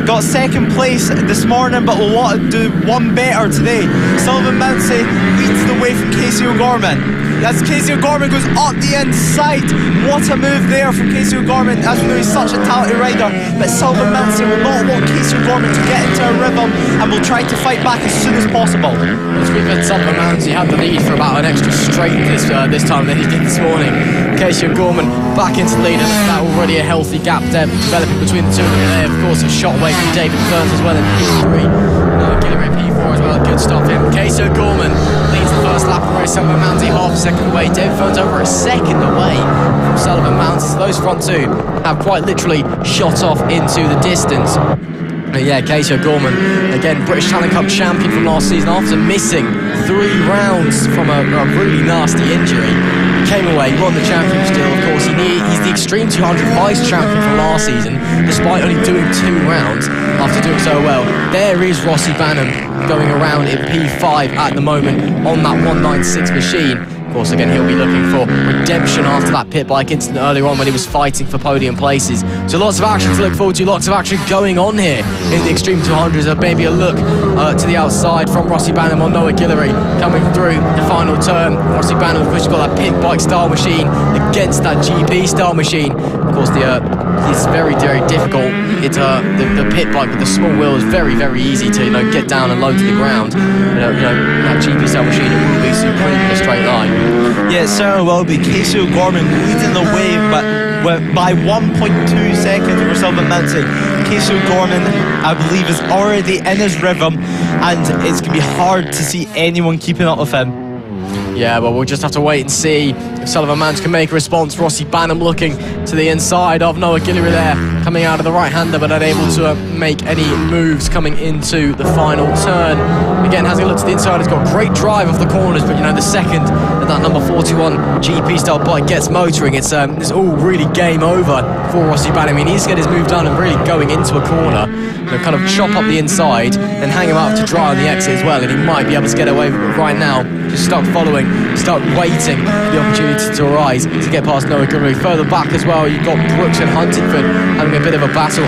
got second place this morning, but will want to do one better today. Sullivan Mounsey leads the away from Casey O'Gorman. As Casey O'Gorman goes up the inside. What a move there from Casey O'Gorman. As we know, he's such a talented rider, but Sullivan Milsey will not want Casey O'Gorman to get into a rhythm and will try to fight back as soon as possible. As we've had Sullivan Milsey had the lead for about an extra straight this time than he did this morning. Casey O'Gorman back into the lead, and that already a healthy gap there developing between the two of them. There, of course, a shot away from David Burns as well in P3. Gilliray P4 as well, good stop him. Casey O'Gorman leads the first lap of the race. Sullivan Milsey half a second away. David Burns over a second away from Sullivan Milsey. So those front two have quite literally shot off into the distance. Yeah, Casey O'Gorman, again, British Talent Cup champion from last season after missing 3 rounds from a really nasty injury. Came away, won the championship still, of course. He's the Extreme 200 vice champion from last season, despite only doing 2 rounds after doing so well. There is Rossi Banham going around in P5 at the moment on that 196 machine. Of course, again, he'll be looking for redemption after that pit bike incident earlier on when he was fighting for podium places. So lots of action to look forward to, lots of action going on here in the Extreme 200s. Maybe a look to the outside from Rossi Banham on Noah Guillory coming through the final turn. Rossi Banham, of course, has got that pit bike style machine against that GP style machine. Of course, it's very, very difficult. The pit bike with the small wheel is very, very easy to get down and low to the ground. That GP style machine, it will be supreme in a straight line. Yeah, it certainly will be. Casey O'Gorman leading the way, but by 1.2 seconds over Sullivan Milsey. Casey O'Gorman, I believe, is already in his rhythm, and it's going to be hard to see anyone keeping up with him. Yeah, but we'll just have to wait and see if Sullivan Milsey can make a response. Rossi Banham looking to the inside of Noah Guillory there, coming out of the right-hander, but unable to make any moves coming into the final turn. Again, has a look to the inside, has got great drive off the corners, but the second that number 41 GP style bike gets motoring, it's all really game over for Rossi Banham. He needs to get his move done and really going into a corner, kind of chop up the inside and hang him up to dry on the exit as well, and he might be able to get away with it right now. Just start following, start waiting for the opportunity to arise to get past Noah Guillory. Further back as well, you've got Brooks and Huntingford having a bit of a battle.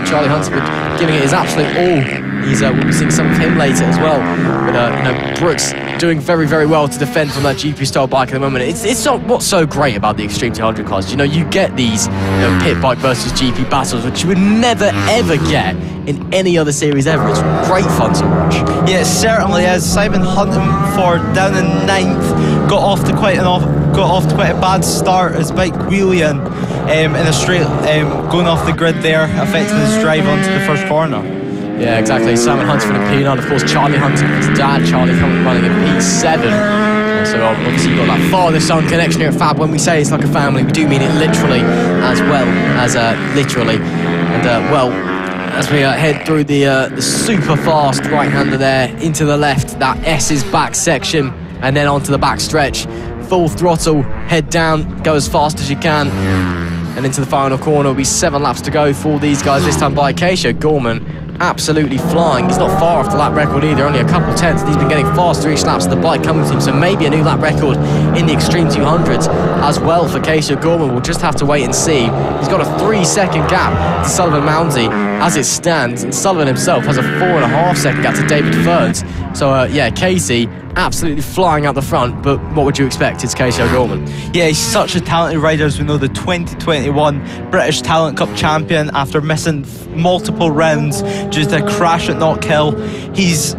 Charlie Huntingford giving it his absolute all. We'll be seeing some of him later as well. But Brooks doing very, very well to defend from that GP style bike at the moment. It's not what's so great about the Extreme 200 cars. You get these pit bike versus GP battles, which you would never ever get in any other series ever. It's great fun to watch. Yeah, it certainly is. Simon Huntingford down in 9th got off to quite a bad start as bike wheeling in a straight, going off the grid there, affecting his drive onto the first corner. Yeah, exactly. Simon Huntingford in P9, of course, Charlie Huntingford's dad, Charlie, coming running in P7. So obviously you've got that father-son connection here at FAB. When we say it's like a family, we do mean it literally as well as literally. And as we head through the super fast right-hander there into the left, that S's back section, and then onto the back stretch. Full throttle, head down, go as fast as you can. And into the final corner will be 7 laps to go for these guys, this time by Casey O'Gorman. Absolutely flying. He's not far off the lap record either, only a couple tenths. He's been getting faster each lap, so the bike coming to him, so maybe a new lap record in the Extreme 200s as well for Casey O'Gorman. We'll just have to wait and see. He's got a 3-second gap to Sullivan Milsey as it stands, and Sullivan himself has a 4.5-second gap to David Burns. So Casey absolutely flying out the front, but what would you expect? It's Casey O'Gorman. Yeah, he's such a talented rider, as we know, the 2021 British Talent Cup champion after missing multiple rounds due to a crash at Knockhill. He's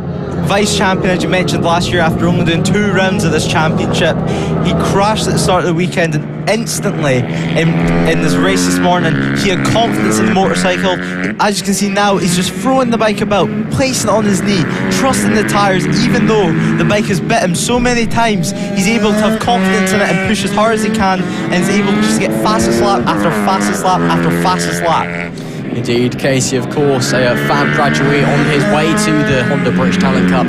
vice champion, as you mentioned, last year after only doing 2 rounds of this championship. He crashed at the start of the weekend, and instantly in this race this morning he had confidence in the motorcycle. As you can see now, he's just throwing the bike about, placing it on his knee, trusting the tyres. Even though the bike has bit him so many times, he's able to have confidence in it and push as hard as he can, and is able to just get fastest lap after fastest lap after fastest lap. Indeed, Casey, of course, a FAB graduate on his way to the Honda British Talent Cup.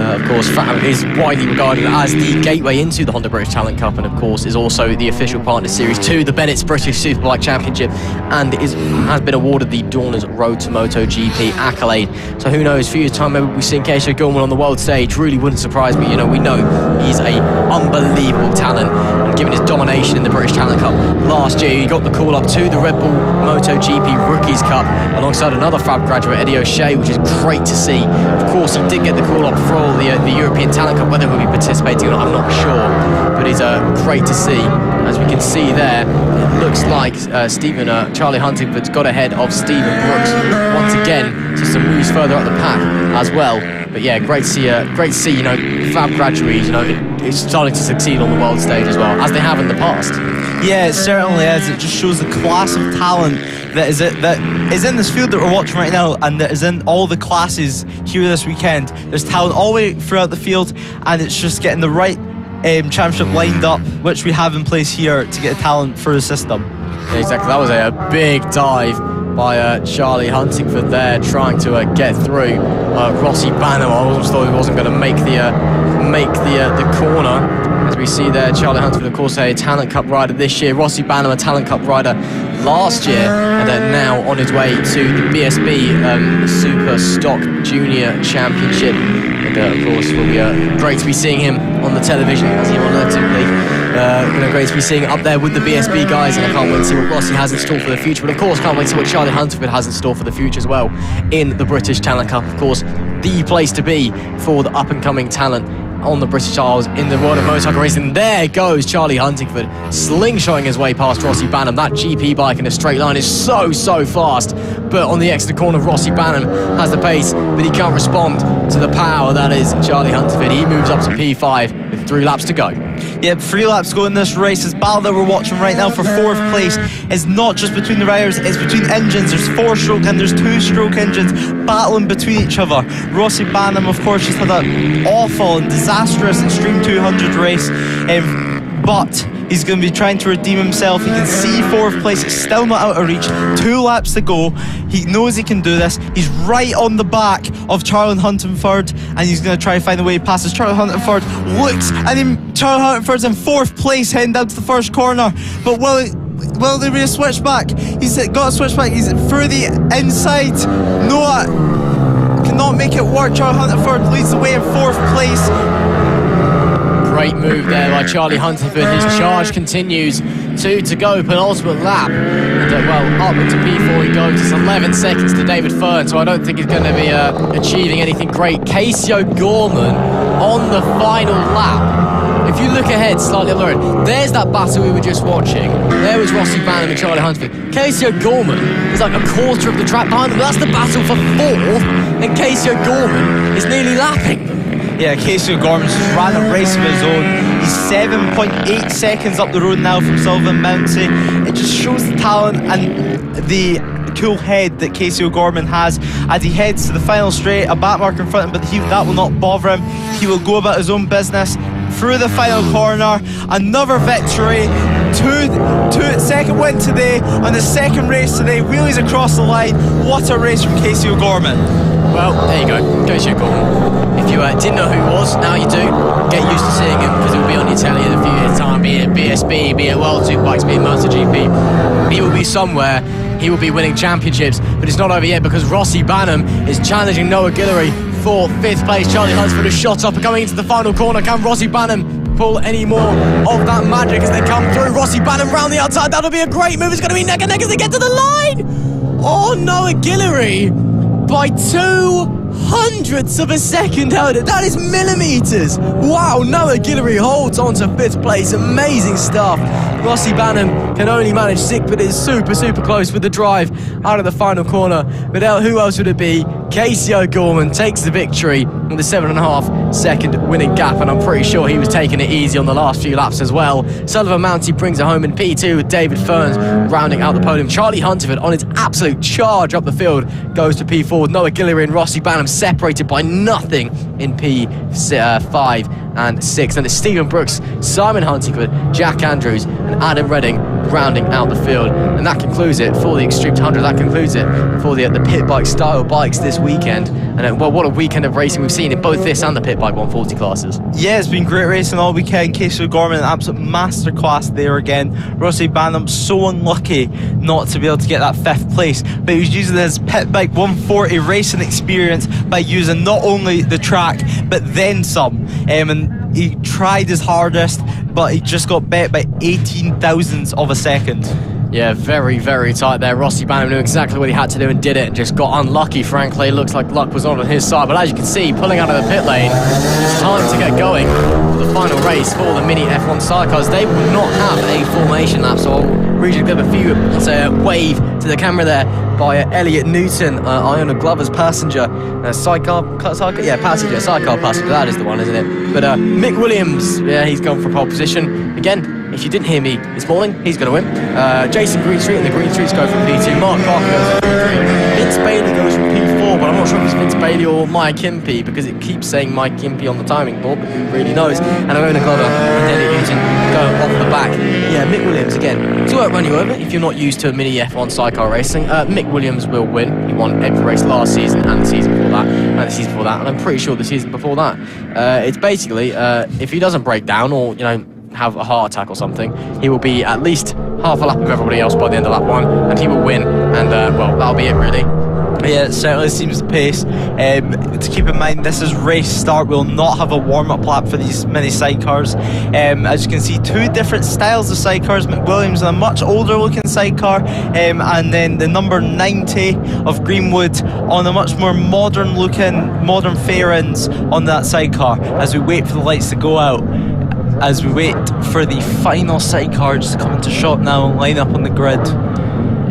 Of course, FAB is widely regarded as the gateway into the Honda British Talent Cup, and of course is also the official partner Series 2, the Bennett's British Superbike Championship, and has been awarded the Dorna's Road to Moto GP accolade. So who knows, a few years' time maybe we'll be seeing Casey O'Gorman on the world stage. Really wouldn't surprise me. We know He's a unbelievable talent, and given his domination in the British Talent Cup last year, he got the call up to the Red Bull Moto GP Rookies Cup alongside another FAB graduate, Eddie O'Shea, which is great to see. Of course, he did get the call up for all the European Talent Cup. Whether he'll be participating or not, I'm not sure, but it's great to see. As we can see there, it looks like Charlie Huntingford's got ahead of Stephen Brooks once again, just some moves further up the pack as well. But yeah, great to see, you know, FAB graduates, you know, it's starting to succeed on the world stage as well, as they have in the past. Yeah, it certainly is. It just shows the class of talent that is in this field that we're watching right now, and that is in all the classes here this weekend. There's talent all the way throughout the field, and it's just getting the right championship lined up, which we have in place here to get the talent for the system. Yeah, exactly. That was a big dive by Charlie Huntingford there, trying to get through Rossi Banham. I almost thought he wasn't going to make the corner. As we see there, Charlie Huntingford, of course, a Talent Cup rider this year. Rossi Banham, a Talent Cup rider last year, and now on his way to the BSB Super Stock Junior Championship. And of course, will be great to be seeing him on the television, as he will typically. Great to be seeing up there with the BSB guys, and I can't wait to see what Rossi has in store for the future. But of course, can't wait to see what Charlie Huntingford has in store for the future as well in the British Talent Cup. Of course, the place to be for the up-and-coming talent on the British Isles in the world of motorcycle racing. There goes Charlie Huntingford, slingshotting his way past Rossi Banham. That GP bike in a straight line is so fast, but on the exit corner, Rossi Banham has the pace, but he can't respond to the power that is Charlie Huntingford. He moves up to P5 with 3 laps to go. Yep, 3 laps to go in this race. This battle that we're watching right now for 4th place is not just between the riders, it's between engines. There's 4-stroke and there's 2-stroke engines battling between each other. Rossi Banham, of course, just had an awful and disastrous Extreme 200 race, but he's going to be trying to redeem himself. He can see 4th place, it's still not out of reach. 2 laps to go. He knows he can do this. He's right on the back of Charlie Huntingford, and he's going to try to find a way past us. Charlie Huntingford looks, and then Charlie Huntingford's in 4th place heading down to the first corner. But will there be a switchback? He's got a switchback. He's through the inside. Noah cannot make it work. Charlie Huntingford leads the way in 4th place. Great move there by Charlie Huntingford. His charge continues. 2 to go, penultimate lap. And up into P4 he goes. It's 11 seconds to David Fern, so I don't think he's going to be achieving anything great. Casey O'Gorman on the final lap. If you look ahead slightly up the road, there's that battle we were just watching. There was Rossi Banham and Charlie Huntingford. Casey O'Gorman is like a quarter of the track behind them. That's the battle for 4th, and Casey O'Gorman is nearly lapping. Yeah, Casey O'Gorman's just ran a race of his own. He's 7.8 seconds up the road now from Sullivan Mountsey. It just shows the talent and the cool head that Casey O'Gorman has as he heads to the final straight. A back mark in front of him, but that will not bother him. He will go about his own business through the final corner. Another victory. Second win today on the second race today. Wheelies across the line. What a race from Casey O'Gorman. Well, there you go, Casey O'Gorman. If you didn't know who he was, now you do. Get used to seeing him, because he'll be on your telly in a few years' time, be it BSB, be it World Superbikes, be it MotoGP. He will be somewhere, he will be winning championships, but it's not over yet, because Rossi Banham is challenging Noah Guillory for 5th place. Charlie Huntingford is shot up and going into the final corner. Can Rossi Banham pull any more of that magic as they come through? Rossi Banham round the outside, that'll be a great move. It's going to be neck and neck as they get to the line. Oh, Noah Guillory by 2/100ths of a second held it. That is millimeters. Wow, Noah Guillory holds on to 5th place. Amazing stuff. Rossi Banham can only manage 6th, but it's super close with the drive out of the final corner. But who else would it be? Casey O'Gorman takes the victory with a 7.5 second winning gap, and I'm pretty sure he was taking it easy on the last few laps as well. Sullivan Mountsey brings it home in P2 with David Ferns rounding out the podium. Charlie Huntingford on his absolute charge up the field goes to P4 with Noah Guillory and Rossi Banham separated by nothing in P5 and 6. And it's Stephen Brooks, Simon Huntingford, Jack Andrews and Adam Redding rounding out the field. And that concludes it for the Extreme 200. That concludes it for the pit bike style bikes this weekend. And well, what a weekend of racing we've seen in both this and the pit bike 140 classes. Yeah, it's been great racing all weekend. Casey O'Gorman, an absolute masterclass there again. Rossi Banham, so unlucky not to be able to get that 5th place, but he was using his pit bike 140 racing experience by using not only the track but then some. And he tried his hardest, but he just got bet by 18 thousandths of a second. Yeah, very, very tight there. Rossi Banham knew exactly what he had to do and did it, and just got unlucky, frankly. Looks like luck was not on his side, but as you can see, pulling out of the pit lane, it's time to get going for the final race for the Mini F1 sidecars. They will not have a formation lap, so I'll read you a few, wave to the camera there by Elliot Newton, Iona Glover's passenger. Sidecar, passenger, that is the one, isn't it? But Mick Williams, yeah, he's gone for pole position. Again, if you didn't hear me this morning, he's going to win. Jason Greenstreet and the Greenstreets go from P2. Mark Parker goes from P3. Vince Bailey goes from P4, but I'm not sure if it's Vince Bailey or Mike Impey, because it keeps saying Mike Impey on the timing board, but who really knows? And Iona Glover and Elliot Newton go off the back. Yeah, Mick Williams again. So I won't run you over if you're not used to Mini F1 sidecar racing. Mick Williams will win. He won every race last season and the season before that, and I'm pretty sure the season before that. It's basically, if he doesn't break down or, have a heart attack or something, he will be at least half a lap of everybody else by the end of lap 1, and he will win, and that'll be it really. Yeah, it certainly seems the pace. To keep in mind, this is race start. We'll not have a warm-up lap for these mini sidecars. As you can see, two different styles of sidecars. McWilliams, a much older-looking sidecar, and then the number 90 of Greenwood on a much more modern-looking, modern fairings on that sidecar. As we wait for the lights to go out, as we wait for the final sidecar just to come into shot now and line up on the grid.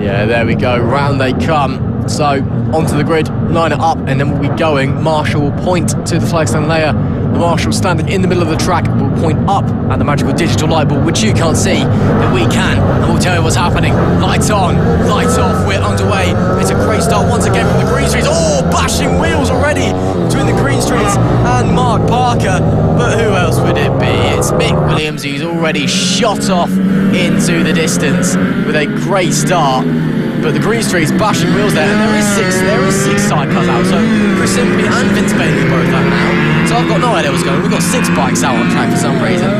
Yeah, there we go. Round they come. So onto the grid, line it up, and then we'll be going. Marshall will point to the flagstand layer. The Marshall standing in the middle of the track will point up at the magical digital light bulb, which you can't see, but we can, and we'll tell you what's happening. Lights on, lights off, we're underway. It's a great start once again from the Greenstreets. Oh, bashing wheels already between the Greenstreets and Mark Parker. But who else would it be? It's Mick Williams, who's already shot off into the distance with a great start. But the Greenstreets bashing wheels there, and there is six sidecars out. So Chris Impey and Vince Bailey both out now. So I've got no idea what's going on. We've got 6 bikes out on track for some reason.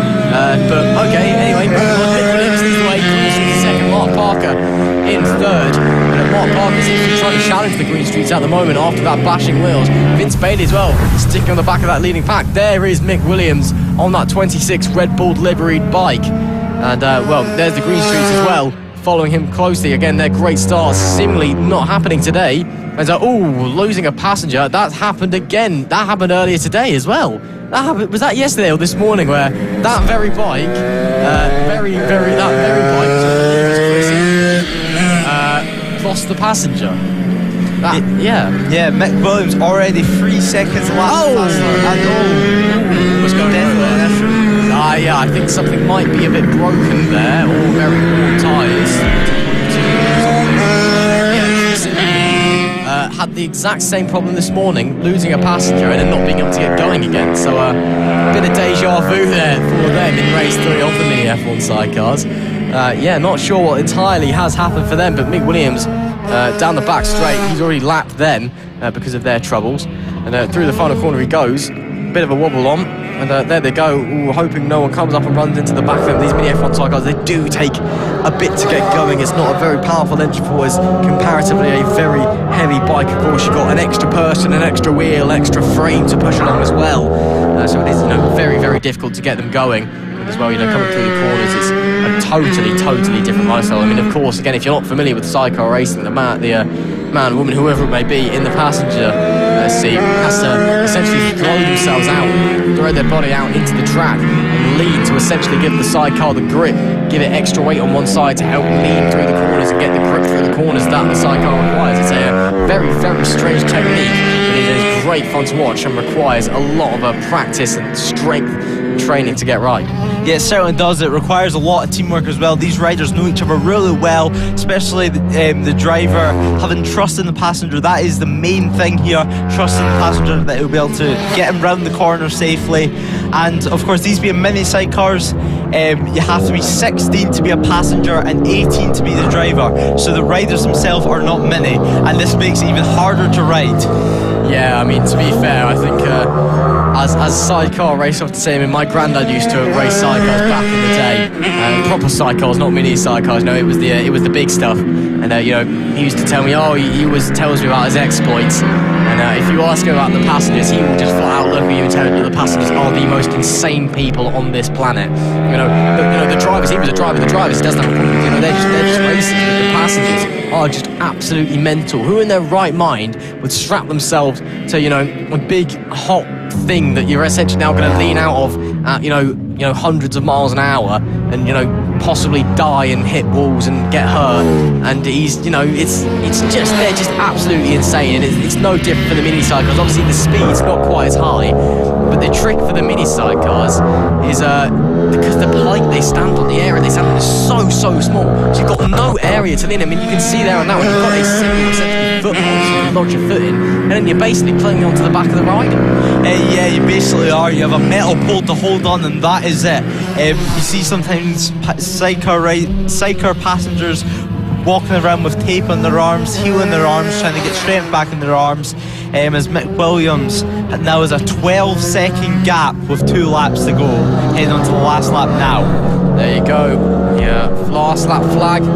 But okay, anyway, Mick Williams leads the way. Greenstreets second, Mark Parker in third. And Mark Parker's trying to challenge the Greenstreets at the moment after that bashing wheels. Vince Bailey as well, sticking on the back of that leading pack. There is Mick Williams on that 26 Red Bull liveried bike. And there's the Greenstreets as well, following him closely. Again, their great starts seemingly not happening today. And so, losing a passenger. That happened again. That happened earlier today as well. That happened, was that yesterday or this morning, where that very bike, lost the passenger. Yeah, Mick Williams already 3 seconds lap. What's going on there? I think something might be a bit broken there, or very warm tyres. Had the exact same problem this morning, losing a passenger and then not being able to get going again. So a bit of deja vu there for them in race 3 of the Mini F1 sidecars. Not sure what entirely has happened for them, but Mick Williams down the back straight, he's already lapped them because of their troubles. And through the final corner he goes, bit of a wobble on. And there they go, hoping no one comes up and runs into the back of them. These Mini F1 sidecars, they do take a bit to get going. It's not a very powerful engine for us, comparatively a very heavy bike. Of course, you've got an extra person, an extra wheel, extra frame to push along as well. So it is, very, very difficult to get them going. As well, coming through the corners, it's a totally different lifestyle. I mean, of course, again, if you're not familiar with sidecar racing, the man, woman, whoever it may be in the passenger seat has to essentially throw themselves out, throw their body out into the track and lead to essentially give the sidecar the grip, give it extra weight on one side to help lead through the corners and get the grip through the corners that the sidecar requires. It's a very, very strange technique, but it is great fun to watch and requires a lot of practice and strength training to get right. Yeah, it certainly does. It requires a lot of teamwork as well. These riders know each other really well, especially the driver having trust in the passenger. That is the main thing here, trusting the passenger that he'll be able to get him round the corner safely. And of course, these being mini sidecars, you have to be 16 to be a passenger and 18 to be the driver. So the riders themselves are not mini, and this makes it even harder to ride. Yeah, I mean, to be fair, I think as sidecar race, I have to say, I mean, my granddad used to race sidecars back in the day, proper sidecars, not mini sidecars. No, it was the big stuff. And he used to tell me, he always tells me about his exploits. And if you ask him about the passengers, he will just flat out look at you and tell you that the passengers are the most insane people on this planet. The drivers, he was a driver. The drivers, he doesn't have a problem. They're just racing. But the passengers are just absolutely mental. Who in their right mind would strap themselves to a big hot thing that you're essentially now going to lean out of at hundreds of miles an hour and possibly die and hit walls and get hurt? And he's they're just absolutely insane. And it's no different for the mini sidecars. Obviously the speed's not quite as high, but the trick for the mini sidecars is because the height they stand on, the area they stand on is so small, so you've got no area to lean. I mean, you can see there on that one, you've got a single essentially foothold, so you can lodge your foot in, and then you're basically clinging onto the back of the rider. Yeah, you basically are. You have a metal pole to hold on, and that is it. You see sometimes sidecar passengers walking around with tape on their arms, healing their arms, trying to get strength back in their arms. As Mick Williams now has a 12-second gap with 2 laps to go, heading on to the last lap now. There you go. Yeah, last lap flag. If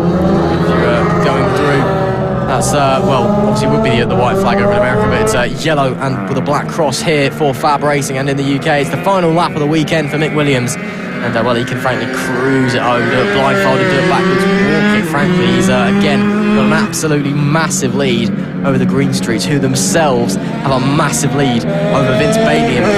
you're going through. That's, obviously would be the white flag over in America, but it's yellow and with a black cross here for FAB-Racing, and in the UK it's the final lap of the weekend for Mick Williams. And, he can frankly cruise it home, do it blindfolded, do it backwards, walk it. Frankly, he's, again, got an absolutely massive lead over the Green Streets, who themselves have a massive lead over Vince Bailey and P3.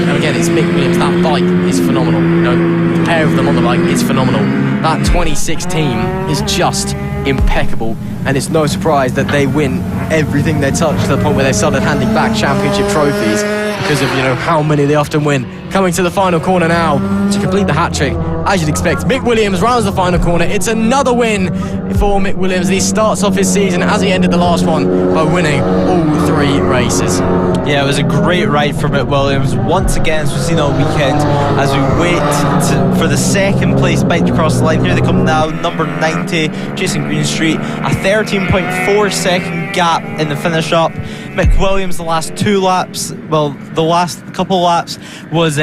And again, it's Mick Williams. That bike is phenomenal. The pair of them on the bike is phenomenal. That 26 team is just impeccable, and it's no surprise that they win everything they touch, to the point where they started handing back championship trophies because of how many they often win. Coming to the final corner now to complete the hat-trick, as you'd expect, Mick Williams rounds the final corner. It's another win for Mick Williams. He starts off his season, as he ended the last one, by winning all 3 races. Yeah, it was a great ride for Mick Williams. Once again, as we've seen all weekend, as we wait for the second place bike to cross the line. Here they come now, number 90, chasing Green Street. A 13.4 second gap in the finish up. Mick Williams, the last 2 laps, the last couple laps, was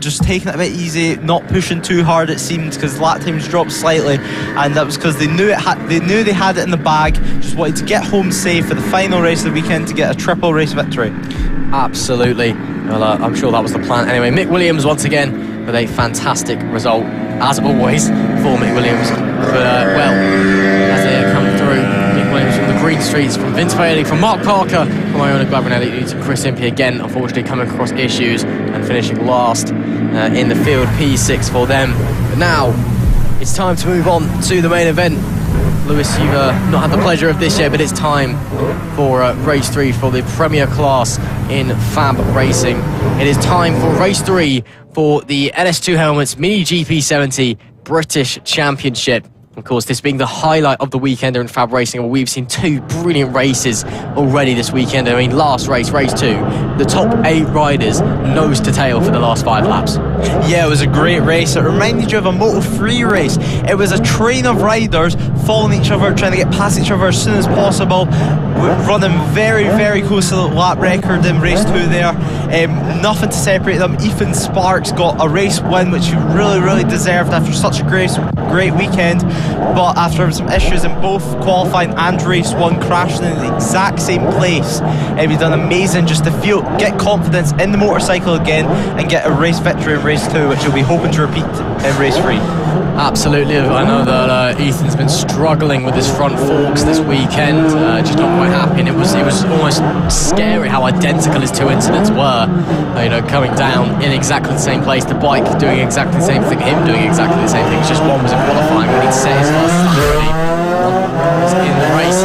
just taking it a bit easy, not pushing too hard, it seemed, because lap times dropped slightly, and that was because they knew they had it in the bag. Just wanted to get home safe for the final race of the weekend to get a triple race victory. Absolutely. Well, I'm sure that was the plan. Anyway, Mick Williams once again with a fantastic result, as always, for Mick Williams. But, as they come through, Mick Williams from the Green Streets, from Vince Bailey, from Mark Parker, from Iona Glavrinelli to Chris Impey, again, unfortunately coming across issues and finishing last in the field, P6 for them. But now, it's time to move on to the main event. Lewis, you've not had the pleasure of this yet, but it's time for race 3 for the Premier class in FAB-Racing. It is time for race 3 for the LS2 Helmets Mini GP70 British Championship. Of course, this being the highlight of the weekend in FAB-Racing, where we've seen 2 brilliant races already this weekend. I mean, last race, race 2, the top 8 riders nose to tail for the last 5 laps. Yeah, it was a great race. It reminded you of a Moto 3 race. It was a train of riders following each other, trying to get past each other as soon as possible. We're running very, very close to the lap record in race 2 there. Nothing to separate them. Ethan Sparks got a race win, which he really, really deserved after such a great weekend. But after some issues in both qualifying and race 1, crashing in the exact same place, he's done amazing just to get confidence in the motorcycle again and get a race victory in race 2, which he'll be hoping to repeat in race 3. Absolutely. I know that Ethan's been struggling with his front forks this weekend, just not quite happy, and it was almost scary how identical his 2 incidents were. Coming down in exactly the same place, the bike doing exactly the same thing, him doing exactly the same thing. It's just one was in qualifying when he'd set his first lap ready. One was in the race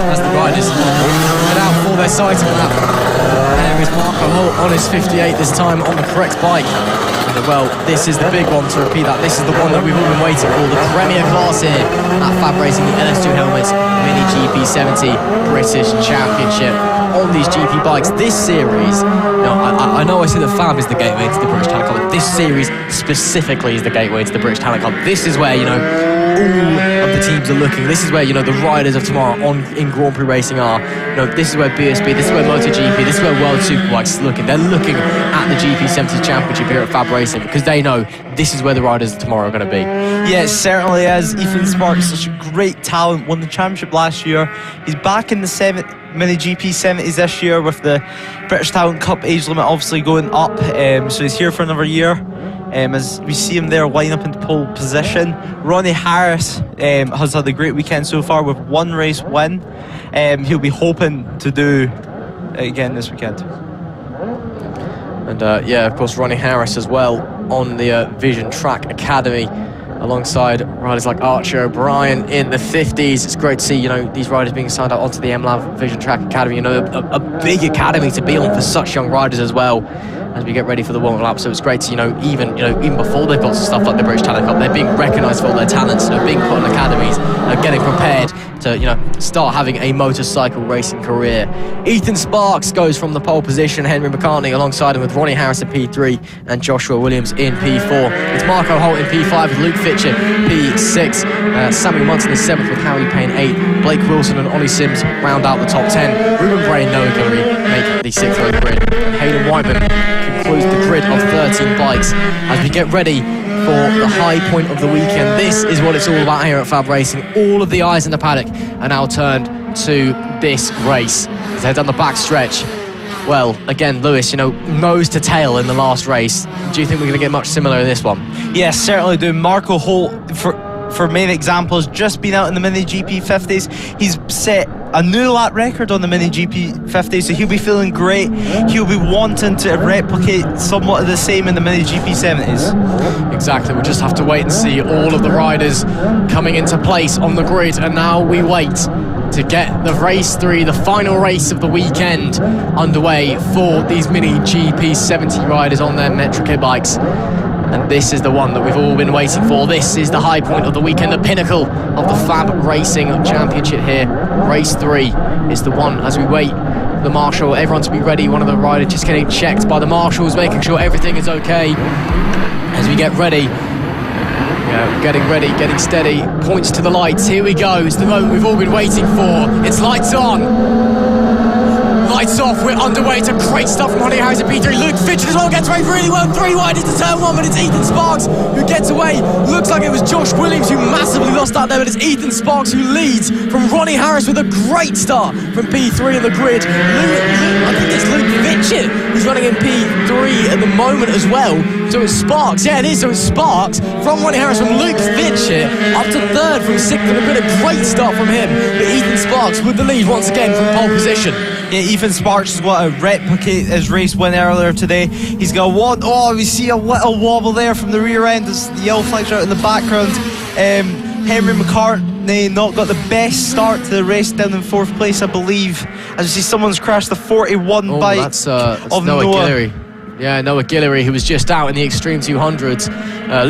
as the riders head out for their sighting lap. There is Marco Holt on his 58 this time on the correct bike. Well, this is the big one, to repeat that. This is the one that we've all been waiting for, the Premier class here at FAB-Racing, the LS2 Helmets Mini GP70 British Championship on these GP bikes. This series, I know I say that FAB is the gateway to the British Talent Cup, but this series specifically is the gateway to the British Talent Cup. This is where, all of the teams are looking. This is where, the riders of tomorrow in Grand Prix racing are. This is where BSB, this is where MotoGP, this is where World Superbikes is looking. They're looking at the GP70 Championship here at FAB-Racing because they know this is where the riders of tomorrow are going to be. Yeah, it certainly is. Ethan Sparks, such a great talent, won the championship last year. He's back in the Mini GP 70s this year with the British Talent Cup age limit obviously going up. So he's here for another year. As we see him there line up into pole position. Ronnie Harris has had a great weekend so far with one race win. He'll be hoping to do it again this weekend. And of course, Ronnie Harris as well on the Vision Track Academy alongside riders like Archie O'Brien in the 50s. It's great to see, these riders being signed up onto the MLAV Vision Track Academy, a big academy to be on for such young riders as well as we get ready for the World Lap. So it's great to, even before they've got stuff like the British Talent Cup, they're being recognised for all their talents, being put in academies, getting prepared to, start having a motorcycle racing career. Ethan Sparks goes from the pole position, Henry McCartney alongside him with Ronnie Harris in P3 and Joshua Williams in P4. It's Marco Holt in P5 with Luke Fitcher P6, Samuel Munson in 7th with Harry Payne 8, Blake Wilson and Ollie Sims round out the top 10, Ruben Bray and Noah Guillory make the 6th row grid, and Hayden Whiteman concludes the grid of 13 bikes as we get ready for the high point of the weekend. This is what it's all about here at FAB-Racing. All of the eyes in the paddock are now turned to this race. As they head down the back stretch, well, again, Lewis, nose to tail in the last race. Do you think we're going to get much similar in this one? Yes, certainly do. Marco Holt, for main examples, just been out in the Mini GP 50s. He's set a new lap record on the Mini GP 50, so he'll be feeling great. He'll be wanting to replicate somewhat of the same in the Mini GP 70s. Exactly, we'll just have to wait and see all of the riders coming into place on the grid, and now we wait to get the race 3, the final race of the weekend, underway for these Mini GP 70 riders on their Metric bikes. And this is the one that we've all been waiting for. This is the high point of the weekend, the pinnacle of the FAB-Racing Championship here. Race 3 is the one as we wait for the marshal, everyone to be ready. One of the riders just getting checked by the marshals, making sure everything is okay. As we get ready, getting ready, getting steady, points to the lights. Here we go, it's the moment we've all been waiting for. It's lights on. Lights off, we're underway to great stuff from Ronnie Harris at P3. Luke Fitcher as well gets away really well. 3 wide into turn 1, but it's Ethan Sparks who gets away. Looks like it was Josh Williams who massively lost out there, but it's Ethan Sparks who leads from Ronnie Harris with a great start from P3 in the grid. I think it's Luke Fitcher who's running in P3 at the moment as well. So it's Sparks, yeah it is, so it's Sparks from Ronnie Harris, from Luke Fitcher up to 3rd from 6th in the grid. A great start from him, but Ethan Sparks with the lead once again from pole position. Yeah, Ethan Sparks has got to replicate his race win earlier today. He's got we see a little wobble there from the rear end as the yellow flags are out in the background. Henry McCartney not got the best start to the race, down in 4th place, I believe. As you see, someone's crashed the 41 bike that's of Noah Noah. Guillory. Yeah, Noah Guillory, who was just out in the Extreme 200s.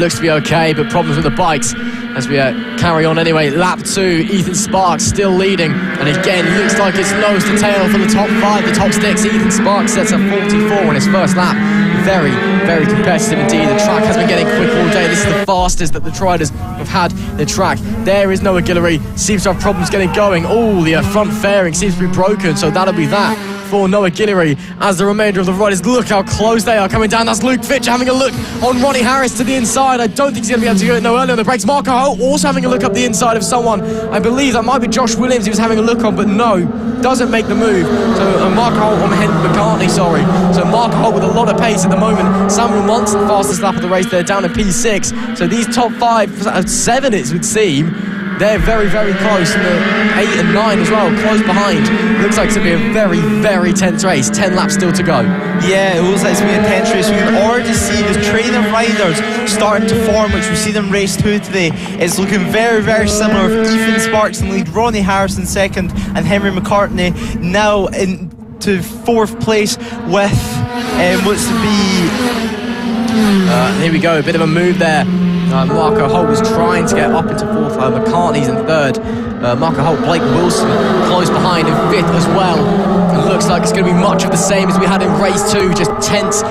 Looks to be okay, but problems with the bikes as we carry on anyway. Lap 2, Ethan Sparks still leading, and again looks like it's nose to tail for the top 5, the top 6. Ethan Sparks sets a 44 on his first lap. Very, very competitive indeed. The track has been getting quicker all day. This is the fastest that the riders have had the track. There is Noah Guillory, seems to have problems getting going. Oh, the front fairing seems to be broken, so that'll be that for Noah Guillory as the remainder of the riders. Look how close they are coming down. That's Luke Fitcher having a look on Ronnie Harris to the inside. I don't think he's going to be able to do it no earlier on the brakes. Marco Holt also having a look up the inside of someone. I believe that might be Josh Williams he was having a look on, but no, doesn't make the move. So Marco Holt on Henry McCartney, sorry. So Marco Holt with a lot of pace at the moment. Samuel Munson, fastest lap of the race, they're down in P6. So these top 5, 7 it would seem, they're very, very close, and the 8 and 9 as well, close behind. Looks like it's going to be a very, very tense race. 10 laps still to go. Yeah, it looks like it's going to be a tense race. We can already see the train of riders starting to form, which we see them race 2 today. It's looking very, very similar with Ethan Sparks in lead, Ronnie Harris in 2nd, and Henry McCartney now into 4th place with what's to be... here we go, a bit of a move there. Marco Holt was trying to get up into 4th, McCartney's in 3rd. Marco Holt, Blake Wilson close behind in 5th as well. And looks like it's going to be much of the same as we had in race 2. Just tense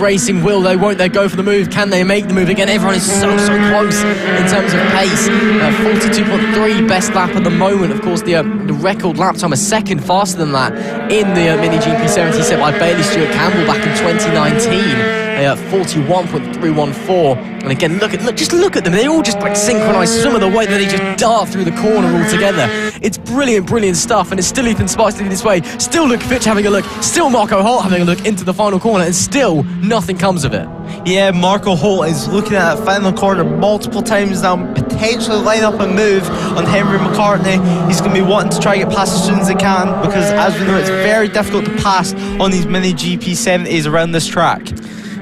racing. Will they, won't they go for the move? Can they make the move again? Everyone is so close in terms of pace. 42.3 best lap at the moment. Of course, the record lap time, a second faster than that in the Mini GP 70 set by Bailey Stewart Campbell back in 2019. 41.314. And again, just look at them. They all just like synchronise some of the way that they just dart through the corner all together. It's brilliant stuff. And it's still Ethan Sparks leading this way. Still Luke Fitch having a look. Still Marco Holt having a look into the final corner. And still nothing comes of it. Yeah, Marco Holt is looking at that final corner multiple times now, potentially line up a move on Henry McCartney. He's going to be wanting to try to get past as soon as he can, because as we know, it's very difficult to pass on these Mini GP 70s around this track.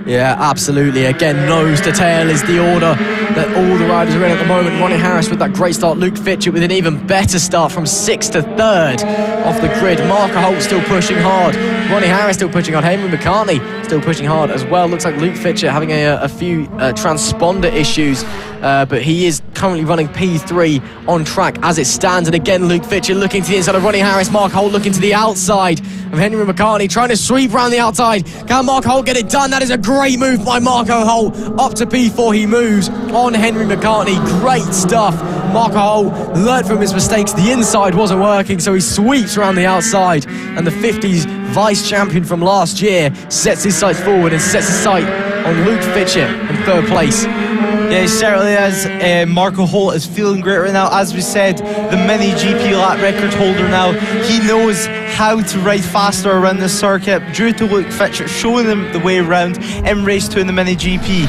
Yeah, absolutely. Again, nose to tail is the order that all the riders are in at the moment. Ronnie Harris with that great start. Luke Fitchett with an even better start from 6th to 3rd off the grid. Marco Holt still pushing hard. Ronnie Harris still pushing hard. Henry McCartney still pushing hard as well. Looks like Luke Fitchett having a few transponder issues, but he is currently running P3 on track as it stands. And again, Luke Fitchett looking to the inside of Ronnie Harris. Marco Holt looking to the outside of Henry McCartney, trying to sweep around the outside. Can Marco Holt get it done? That is a great move by Marco Holt. Up to P4 he moves on Henry McCartney. Great stuff. Marco Holt learned from his mistakes. The inside wasn't working, so he sweeps around the outside. And the 50s vice champion from last year sets his sights forward and sets his sight on Luke Fitchett in 3rd place. Yeah, he certainly is. Marco Holt is feeling great right now. As we said, the Mini GP lap record holder now. He knows how to ride faster around the circuit due to Luke Fitchett showing him the way around in race 2 in the Mini GP.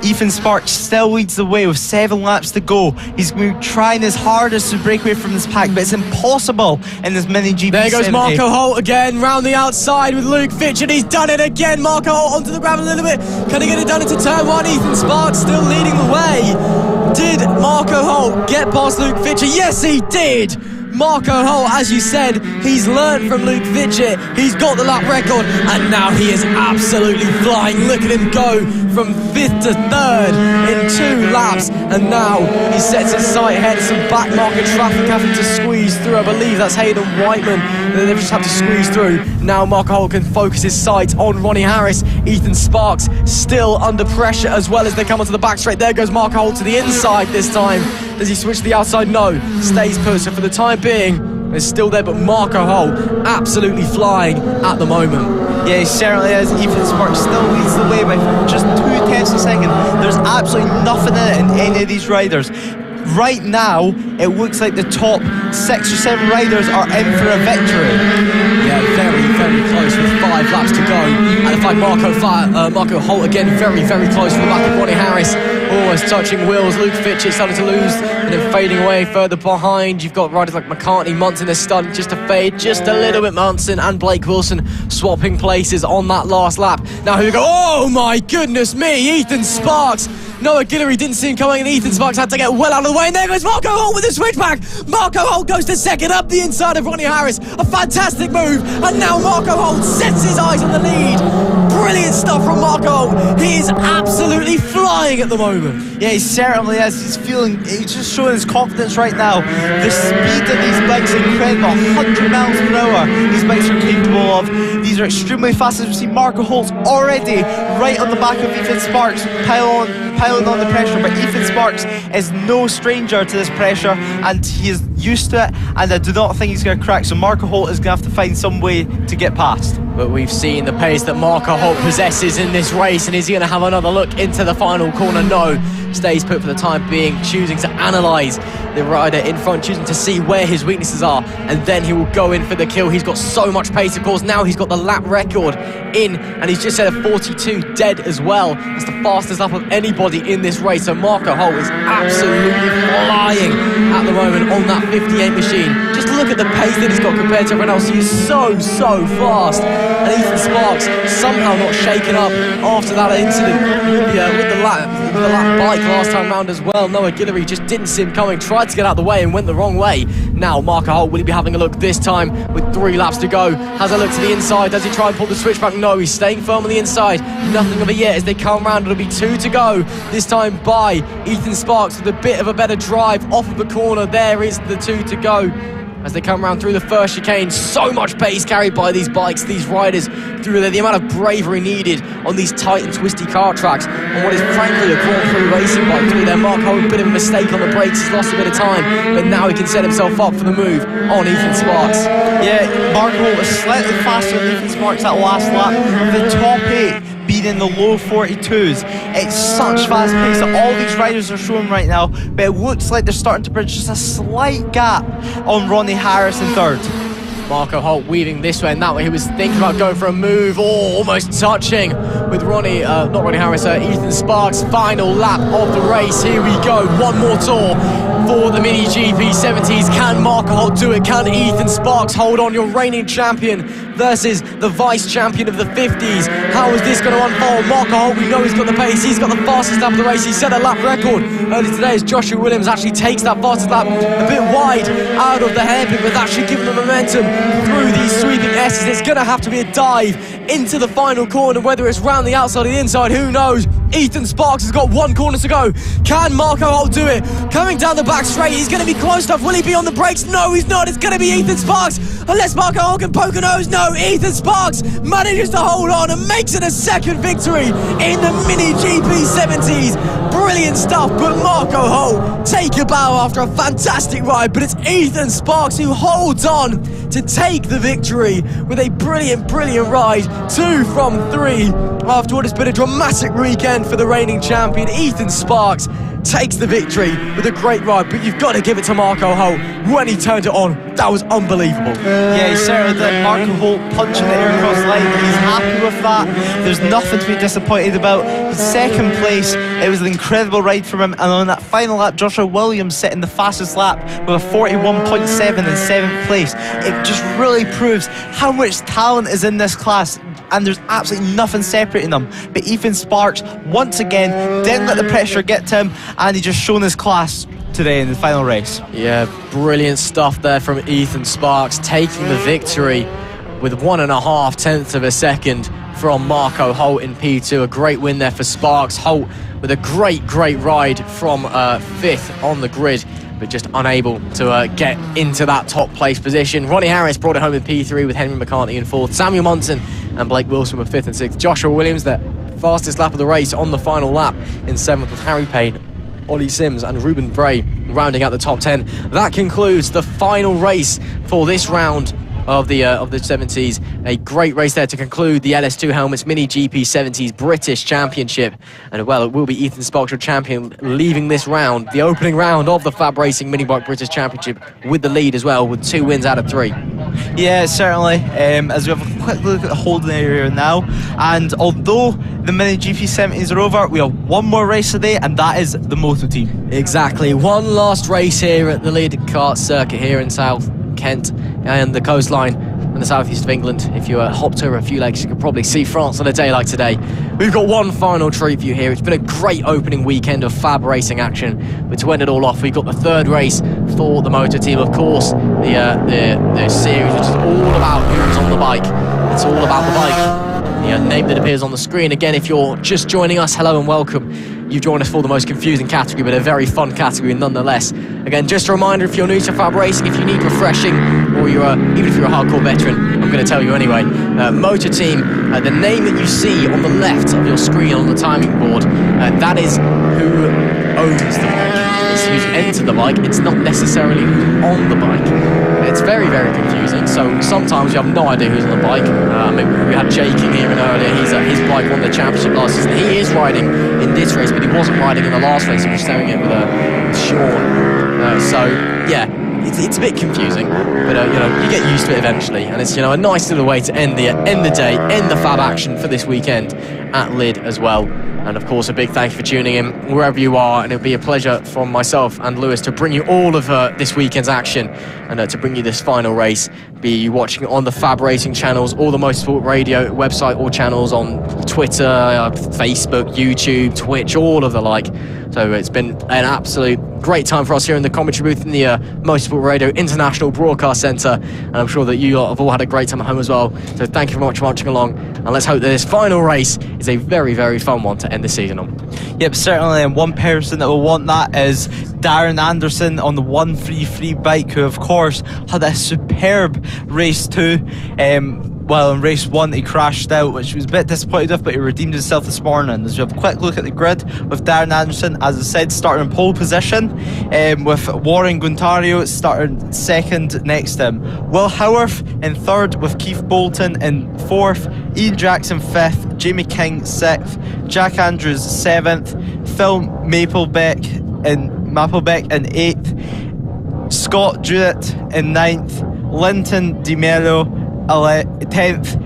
Ethan Sparks still leads the way with 7 laps to go. He's going to be trying his hardest to break away from this pack, but it's impossible in this Mini GP 70. There goes Marco Holt again, round the outside with Luke Fitchett. He's done it again. Marco Holt onto the gravel a little bit. Can he get it done into turn 1? Ethan Sparks still leading the way. Did Marco Holt get past Luke Fitchett? Yes, he did. Marco Holt, as you said, he's learned from Luke Fitchett. He's got the lap record, and now he is absolutely flying. Look at him go from 5th to 3rd in 2 laps, and now he sets his sight ahead. Some back market traffic having to squeeze through. I believe that's Hayden Whiteman. They just have to squeeze through. Now Marco Holt can focus his sights on Ronnie Harris. Ethan Sparks still under pressure as well as they come onto the back straight. There goes Marco Holt to the inside this time. Does he switch to the outside? No. Stays put. So for the time being, it's still there, but Marco Holt absolutely flying at the moment. Yeah, he certainly is. Ethan Sparks still leads the way by just 2/10 of a second. There's absolutely nothing in it in any of these riders. Right now, it looks like the top 6 or 7 riders are in for a victory. Yeah, very close with 5 laps to go. And in fact, Marco Holt again very close from the back of Ronnie Harris. Almost touching wheels. Luke Fitchett starting to lose and then fading away further behind. You've got riders like McCartney, Munson is starting just to fade just a little bit. Munson and Blake Wilson swapping places on that last lap. Now here we go. Oh my goodness me, Ethan Sparks. Noah Guillory didn't see him coming, and Ethan Sparks had to get well out of the way. And there goes Marco Holt with a switchback. Marco Holt goes to 2nd up the inside of Ronnie Harris. A fantastic move. And now Marco Holt sets his eyes on the lead. Brilliant stuff from Marco Holt. He is absolutely flying at the moment. Yeah, he certainly is. He's just showing his confidence right now. The speed of these bikes is incredible. 100 miles per hour these bikes are capable of. These are extremely fast. As we see, Marco Holt's already right on the back of Ethan Sparks, piling on the pressure, but Ethan Sparks is no stranger to this pressure and he is used to it, and I do not think he's going to crack, so Marco Holt is going to have to find some way to get past. But we've seen the pace that Marco Holt possesses in this race, and is he going to have another look into the final corner? No. Stays put for the time being, choosing to analyse the rider in front, choosing to see where his weaknesses are, and then he will go in for the kill. He's got so much pace, of course. Now he's got the lap record in, and he's just set a 42 dead as well. It's the fastest lap of anybody in this race, so Marco Holt is absolutely flying at the moment on that 58 machine. Just look at the pace that he's got compared to everyone else. He is so fast. And Ethan Sparks somehow not shaken up after that incident with the lap bike last time round as well. Noah Guillory just didn't see him coming, tried to get out of the way and went the wrong way. Now Marco Holt, will he be having a look this time with 3 laps to go? Has a look to the inside. Does he try and pull the switch back? No, he's staying firm on the inside. Nothing of it yet as they come round. It'll be 2 to go. This time by Ethan Sparks with a bit of a better drive off of the corner. There is the 2 to go. as they come around through the first chicane. So much pace carried by these bikes, these riders, through there. The amount of bravery needed on these tight and twisty kart tracks on what is frankly a Grand Prix racing bike through there. Mark Holt, a bit of a mistake on the brakes, he's lost a bit of time, but now he can set himself up for the move on Ethan Sparks. Yeah, Mark Holt was slightly faster than Ethan Sparks that last lap. The top 8 being in the low 42s. It's such fast pace that all these riders are showing right now, but it looks like they're starting to bridge just a slight gap on Ronnie Harris in third. Marco Holt weaving this way and that way. He was thinking about going for a move, almost touching with Ethan Sparks. Final lap of the race. Here we go. One more tour for the Mini GP 70s. Can Marco Holt do it? Can Ethan Sparks hold on? Your reigning champion versus the vice champion of the 50s. How is this going to unfold? Marco Holt, we know he's got the pace. He's got the fastest lap of the race. He set a lap record early today as Joshua Williams actually takes that fastest lap a bit wide out of the hairpin, but that should give him the momentum through these sweeping S's. It's going to have to be a dive into the final corner, whether it's round the outside or the inside, who knows? Ethan Sparks has got one corner to go. Can Marco Holt do it? Coming down the back straight, he's going to be close enough. Will he be on the brakes? No, he's not. It's going to be Ethan Sparks. Unless Marco Holt can poke a nose. No, Ethan Sparks manages to hold on and makes it a second victory in the Mini GP 70s. Brilliant stuff, but Marco Holt take a bow after a fantastic ride, but it's Ethan Sparks who holds on to take the victory with a brilliant ride. 2 from 3 after what has been a dramatic weekend for the reigning champion. Ethan Sparks takes the victory with a great ride, but you've got to give it to Marco Holt. When he turned it on, that was unbelievable. Yeah, he certainly did. Marco Holt punching the air across the line. He's happy with that. There's nothing to be disappointed about. His second place, it was an incredible ride from him, and on that final lap, Joshua Williams setting the fastest lap with a 41.7 in 7th place. It just really proves how much talent is in this class, and there's absolutely nothing separating them. But Ethan Sparks, once again, didn't let the pressure get to him, and he just shown his class today in the final race. Yeah, brilliant stuff there from Ethan Sparks, taking the victory with 1.5 tenths of a second from Marco Holt in P2. A great win there for Sparks. Holt with a great ride from 5th on the grid, but just unable to get into that top place position. Ronnie Harris brought it home in P3 with Henry McCartney in 4th. Samuel Munson and Blake Wilson were 5th and 6th. Joshua Williams, the fastest lap of the race on the final lap, in 7th, with Harry Payne, Ollie Sims and Ruben Bray rounding out the top 10. That concludes the final race for this round of the 70s. A great race there to conclude the LS2 Helmets Mini GP 70s British Championship. And well, it will be Ethan Sparks, your champion, leaving this round, the opening round of the FAB-Racing Mini Bike British Championship, with the lead as well, with 2 wins out of 3. Yeah, certainly. As we have a quick look at the holding area now, and although the Mini GP 70s are over, we have one more race today, and that is the Moto team. Exactly, one last race here at the Lydd kart circuit here in South Kent and the coastline and the southeast of England. If you hopped over a few legs, you could probably see France on a day like today. We've got one final treat for you here. It's been a great opening weekend of Fab Racing action, but to end it all off, we've got the 3rd race for the Moto team. Of course, the series, which is all about who's on the bike. It's all about the bike. The name that appears on the screen. Again, if you're just joining us, hello and welcome. You've joined us for the most confusing category, but a very fun category nonetheless. Again, just a reminder, if you're new to Fab Racing, if you need refreshing, or even if you're a hardcore veteran, I'm going to tell you anyway. Moto team, the name that you see on the left of your screen on the timing board, that is who owns the bike. It's who's entered the bike. It's not necessarily who's on the bike. It's very confusing. So sometimes you have no idea who's on the bike. We had Jake King here earlier. His bike won the championship last season. He is riding in this race, but he wasn't riding in the last race. He was sharing it with Sean. So yeah, it's a bit confusing, but you get used to it eventually, and it's a nice little way to end the day, end the Fab action for this weekend at Lydd as well. And of course, a big thank you for tuning in wherever you are, and it'll be a pleasure from myself and Lewis to bring you all of this weekend's action, and to bring you this final race. Be you watching on the Fab Racing channels, or the Motorsport Radio website or channels on Twitter, Facebook, YouTube, Twitch, all of the like. So it's been an absolute great time for us here in the commentary booth in the Motorsport Radio International Broadcast Centre, and I'm sure that you lot have all had a great time at home as well. So thank you very much for watching along, and let's hope that this final race is a very, very fun one to end the season on. Yep, certainly, and one person that will want that is Darren Anderson on the 133 bike, who of course had a superb race too. Well, in race 1 he crashed out, which he was a bit disappointed with, but he redeemed himself this morning. As we have a quick look at the grid with Darren Anderson, as I said, starting in pole position, with Warren Guntario starting second next to him. Will Howarth in third, with Keith Bolton in fourth, Ian Jackson fifth, Jamie King sixth, Jack Andrews seventh, Phil Maplebeck in eighth, Scott Jewett in ninth, Linton DeMello 10th,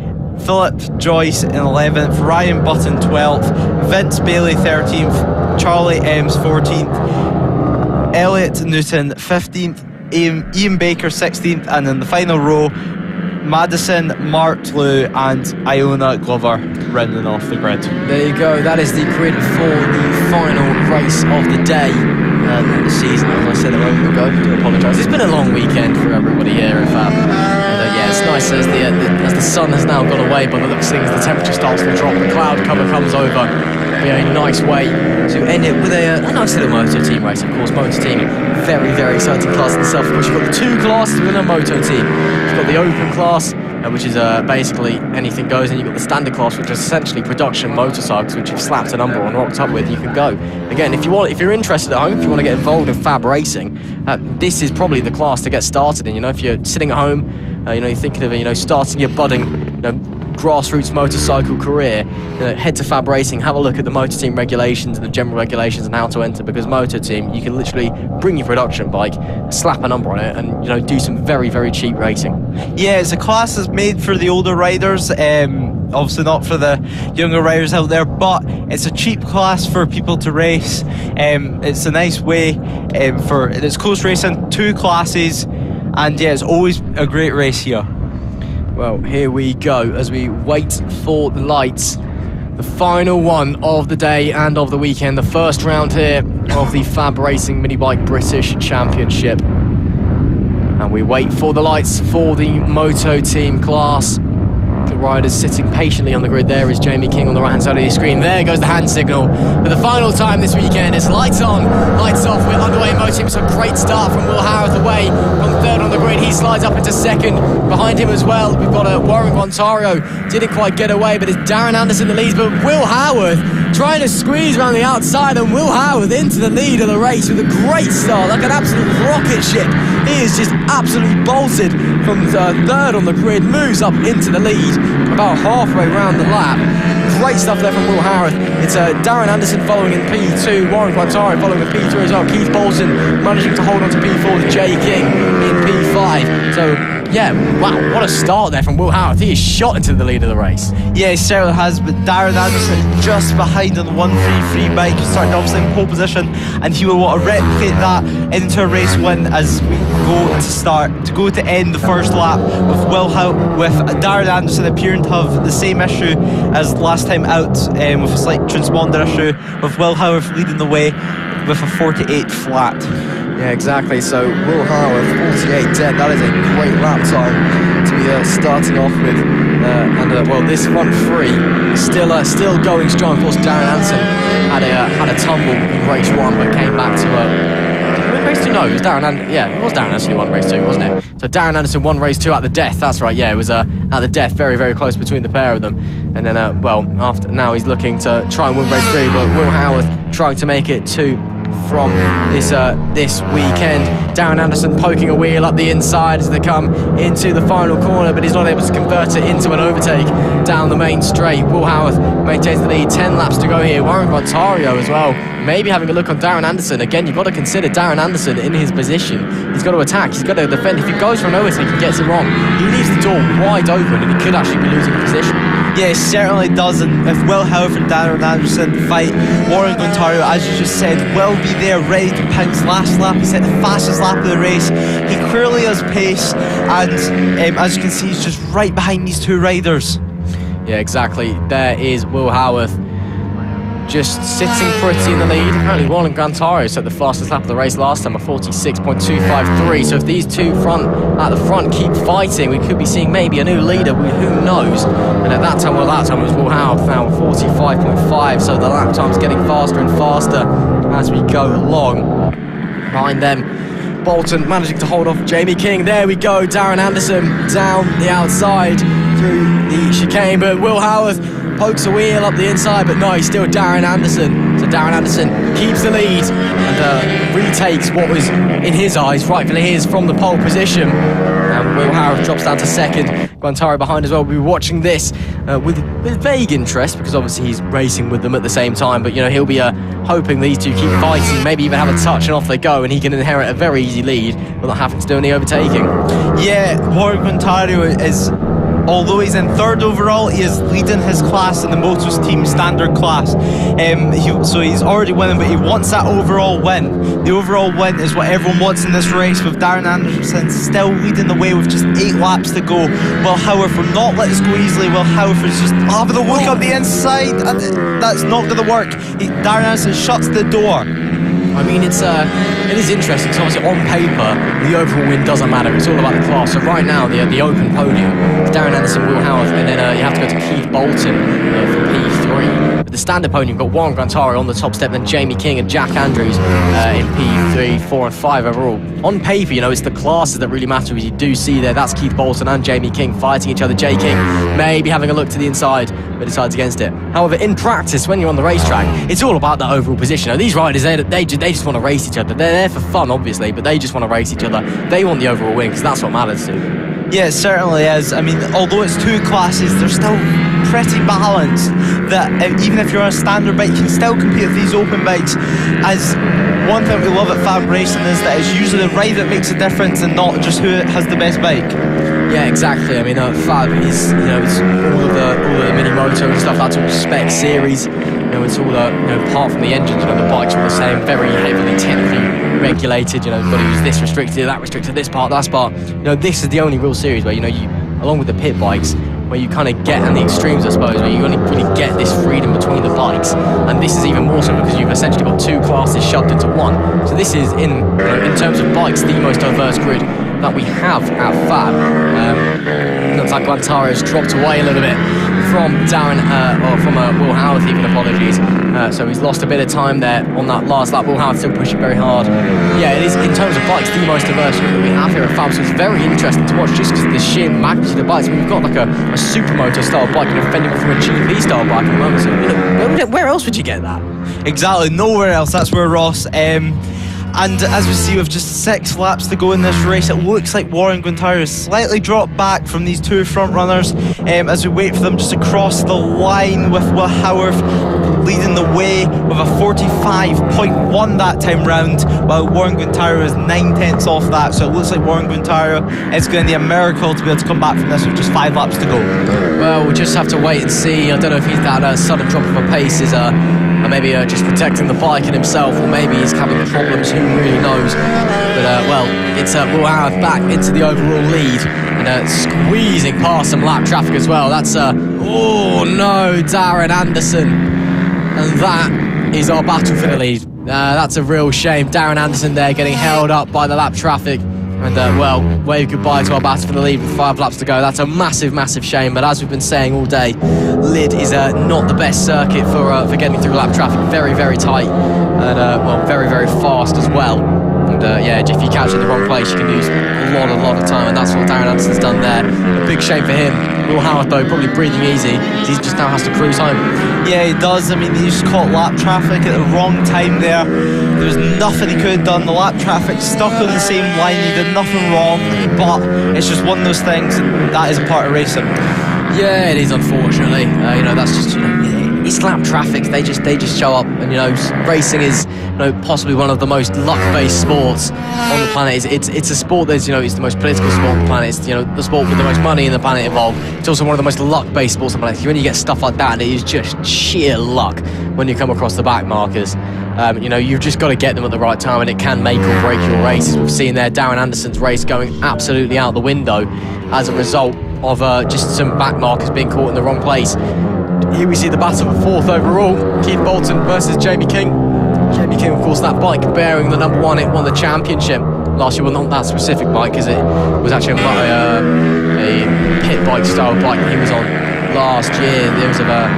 Philip Joyce in 11th, Ryan Button 12th, Vince Bailey 13th, Charlie Ems 14th, Elliot Newton 15th, Ian Baker 16th, and in the final row, Madison Martlew and Iona Glover running off the grid. There you go, that is the grid for the final race of the day and the season, as I said a moment ago. I do apologise. It's been a long weekend for everybody here at FAB. Yeah, it's nice as the sun has now gone away, but the looks of things, the temperature starts to drop, the cloud cover comes over. Be a nice way to end it with a nice little Moto team race. Of course, Moto team, very, very exciting class in itself. Of course, you've got the two classes within a Moto team. You've got the open class, which is basically anything goes, and you've got the standard class, which is essentially production motorcycles, which you've slapped a number on, rocked up with, you can go. Again, if you're interested at home, if you want to get involved in FAB-Racing, this is probably the class to get started in. If you're sitting at home, you're thinking of starting your budding, grassroots motorcycle career, head to FAB-Racing, have a look at the Motor Team regulations and the general regulations and how to enter, because Motor Team, you can literally bring your production bike, slap a number on it, and do some very, very cheap racing. Yeah, it's a class that's made for the older riders, obviously not for the younger riders out there, but it's a cheap class for people to race. It's a nice way it's close racing, two classes, and yeah, it's always a great race here. Well, here we go as we wait for the lights. The final one of the day and of the weekend. The first round here of the FAB-Racing Minibike British Championship. And we wait for the lights for the Moto Team class. The riders sitting patiently on the grid. There is Jamie King on the right-hand side of the screen. There goes the hand signal. For the final time this weekend, it's lights on, lights off. We're underway in Moto Team. It's a great start from Will Howarth away from third on the grid. He slides up into second. Behind him as well, we've got Warren Gontario. Didn't quite get away, but it's Darren Anderson that leads. But Will Howarth trying to squeeze around the outside, and Will Howarth into the lead of the race with a great start, like an absolute rocket ship. He is just absolutely bolted from third on the grid, moves up into the lead about halfway around the lap. Great stuff there from Will Howarth. It's Darren Anderson following in P2, Warren Quintari following in P3 as well, Keith Bolton managing to hold on to P4 with Jay King in P5. So yeah, wow, what a start there from Will Howarth. He is shot into the lead of the race. Yeah, he certainly has, but Darren Anderson just behind on the 133 bike, starting obviously in pole position, and he will want to replicate that into a race win as we go to end the first lap with Darren Anderson appearing to have the same issue as last time out, with a slight transponder issue, with Will Howarth leading the way with a 48 flat. Yeah, exactly. So Will Howarth, 48 dead. That is a great lap time to be starting off with. Well, this front three still going strong. Of course, Darren Anderson had a tumble in race 1, but came back to race 2. No, it was Darren Anderson. Yeah, it was Darren Anderson who won race 2, wasn't it? So Darren Anderson won race 2 at the death. That's right. Yeah, it was at the death, very, very close between the pair of them. And then, after now he's looking to try and win race 3, but Will Howarth trying to make it 2 from this weekend. Darren Anderson poking a wheel up the inside as they come into the final corner, but he's not able to convert it into an overtake down the main straight. Will Howarth maintains the lead, 10 laps to go here. Warren Gontario as well, maybe having a look on Darren Anderson. Again, you've got to consider Darren Anderson in his position. He's got to attack, he's got to defend. If he goes for an overtake and gets it wrong, he leaves the door wide open and he could actually be losing position. Yeah, it certainly does, and if Will Howarth and Darren Anderson fight, Warren Gontario, as you just said, will be there ready to pounce. Last lap, he set the fastest lap of the race. He clearly has pace, and as you can see, he's just right behind these two riders. Yeah, exactly. There is Will Howarth. just sitting pretty in the lead. Apparently Warren Guantaro set the fastest lap of the race last time, a 46.253. So if these two at the front keep fighting, we could be seeing maybe a new leader, who knows. And at that time, it was Will Howard found 45.5, so the lap time's getting faster and faster as we go along. Behind them, Bolton managing to hold off Jamie King. There we go, Darren Anderson down the outside through the chicane, but Will Howard pokes a wheel up the inside, but no, he's still Darren Anderson. So Darren Anderson keeps the lead and retakes what was, in his eyes, rightfully his from the pole position. And Will Howard drops down to second. Guantaro behind as well. We'll be watching this with vague interest, because obviously he's racing with them at the same time, but he'll be hoping these two keep fighting, maybe even have a touch, and off they go, and he can inherit a very easy lead without having to do any overtaking. Yeah, Warren Guantaro is, although he's in third overall, he is leading his class in the Moto's team standard class. So he's already winning, but he wants that overall win. The overall win is what everyone wants in this race, with Darren Anderson still leading the way with just 8 laps to go. Will Howard will not let us go easily. Will Howard is just having a look up the inside, and that's not going to work. Darren Anderson shuts the door. I mean, it is interesting, because obviously on paper the overall win doesn't matter, it's all about the class. So right now the open podium, Darren Anderson, Will Howard, and then you have to go to Keith Bolton for P3. But the standard podium, you've got Warren Guantaro on the top step, then Jamie King and Jack Andrews in P3, 4 and 5 overall. On paper, it's the classes that really matter, as you do see there, that's Keith Bolton and Jamie King fighting each other. Jay King maybe having a look to the inside, but decides against it. However, in practice, when you're on the racetrack, it's all about that overall position. These riders, they just want to race each other. They're there for fun, obviously, but they just want to race each other. They want the overall win, because that's what matters to them. Yeah, it certainly is. I mean, although it's 2 classes, they're still pretty balanced, that even if you're on a standard bike, you can still compete with these open bikes. As one thing we love at FAB-Racing is that it's usually the ride that makes a difference, and not just who has the best bike. Yeah, exactly. I mean, Fab is, it's all of the mini Moto and stuff. That's all spec series. It's all apart from the engines, the bikes are all the same, very heavily technically regulated. You've got to use this restricted, that restricted, this part, that part. This is the only real series where you along with the pit bikes, where you kind of get, and the extremes I suppose, where you only really get this freedom between the bikes. And this is even more so because you've essentially got 2 classes shoved into one. So this is in terms of bikes the most diverse grid that we have at FAB. Looks like Guantaro's dropped away a little bit from Darren, or from Will Howard, even, apologies. So he's lost a bit of time there on that last lap. Will Howard still pushing very hard. Yeah, it is, in terms of bikes, the most diverse that we have here at FAB, so it's very interesting to watch, just because of the sheer magnitude of bikes. I mean, we've got like a supermoto style bike, fending from a GP style bike at the moment, so where else would you get that? Exactly, nowhere else. That's where Ross. And as we see, with just 6 laps to go in this race, it looks like Warren Guantaro has slightly dropped back from these 2 front runners as we wait for them just to cross the line, with Will Howard leading the way with a 45.1 that time round, while Warren Guantaro is 9/10 off that. So it looks like Warren Guantaro is going to need a miracle to be able to come back from this with just 5 laps to go. Well, we'll just have to wait and see. I don't know if he's that sudden drop of a pace is maybe just protecting the bike and himself, or maybe he's having problems, who really knows. But well, it's Will Howard back into the overall lead, and squeezing past some lap traffic as well. That's oh no, Darren Anderson, and that is our battle for the lead. That's a real shame. Darren Anderson there getting held up by the lap traffic. And well, wave goodbye to our battle for the lead with 5 laps to go. That's a massive, massive shame. But as we've been saying all day, Lydd is not the best circuit for getting through lap traffic. Very, very tight, and well, very, very fast as well. And yeah, if you catch in the wrong place, you can lose a lot of time, and that's what Darren Anderson's done there. A big shame for him. Will Howard, though, probably breathing easy. He just now has to cruise home. Yeah, he does. I mean, he just caught lap traffic at the wrong time there. There was nothing he could have done. The lap traffic stuck on the same line. He did nothing wrong, but it's just one of those things, and that is a part of racing. Yeah, it is, unfortunately. That's just, it's lap traffic. They just show up, and racing is possibly one of the most luck-based sports on the planet. It's a sport that's it's the most political sport on the planet. It's the sport with the most money in the planet involved. It's also one of the most luck-based sports on the planet. When you get stuff like that, it is just sheer luck when you come across the back markers. You've just got to get them at the right time, and it can make or break your races. We've seen there Darren Anderson's race going absolutely out the window as a result of just some back markers being caught in the wrong place. here we see the battle for 4th overall. Keith Bolton versus Jamie King. Jamie King, of course, that bike bearing the number 1, it won the championship last year. Well, not that specific bike, because it was actually a pit bike style bike he was on last year. Those of the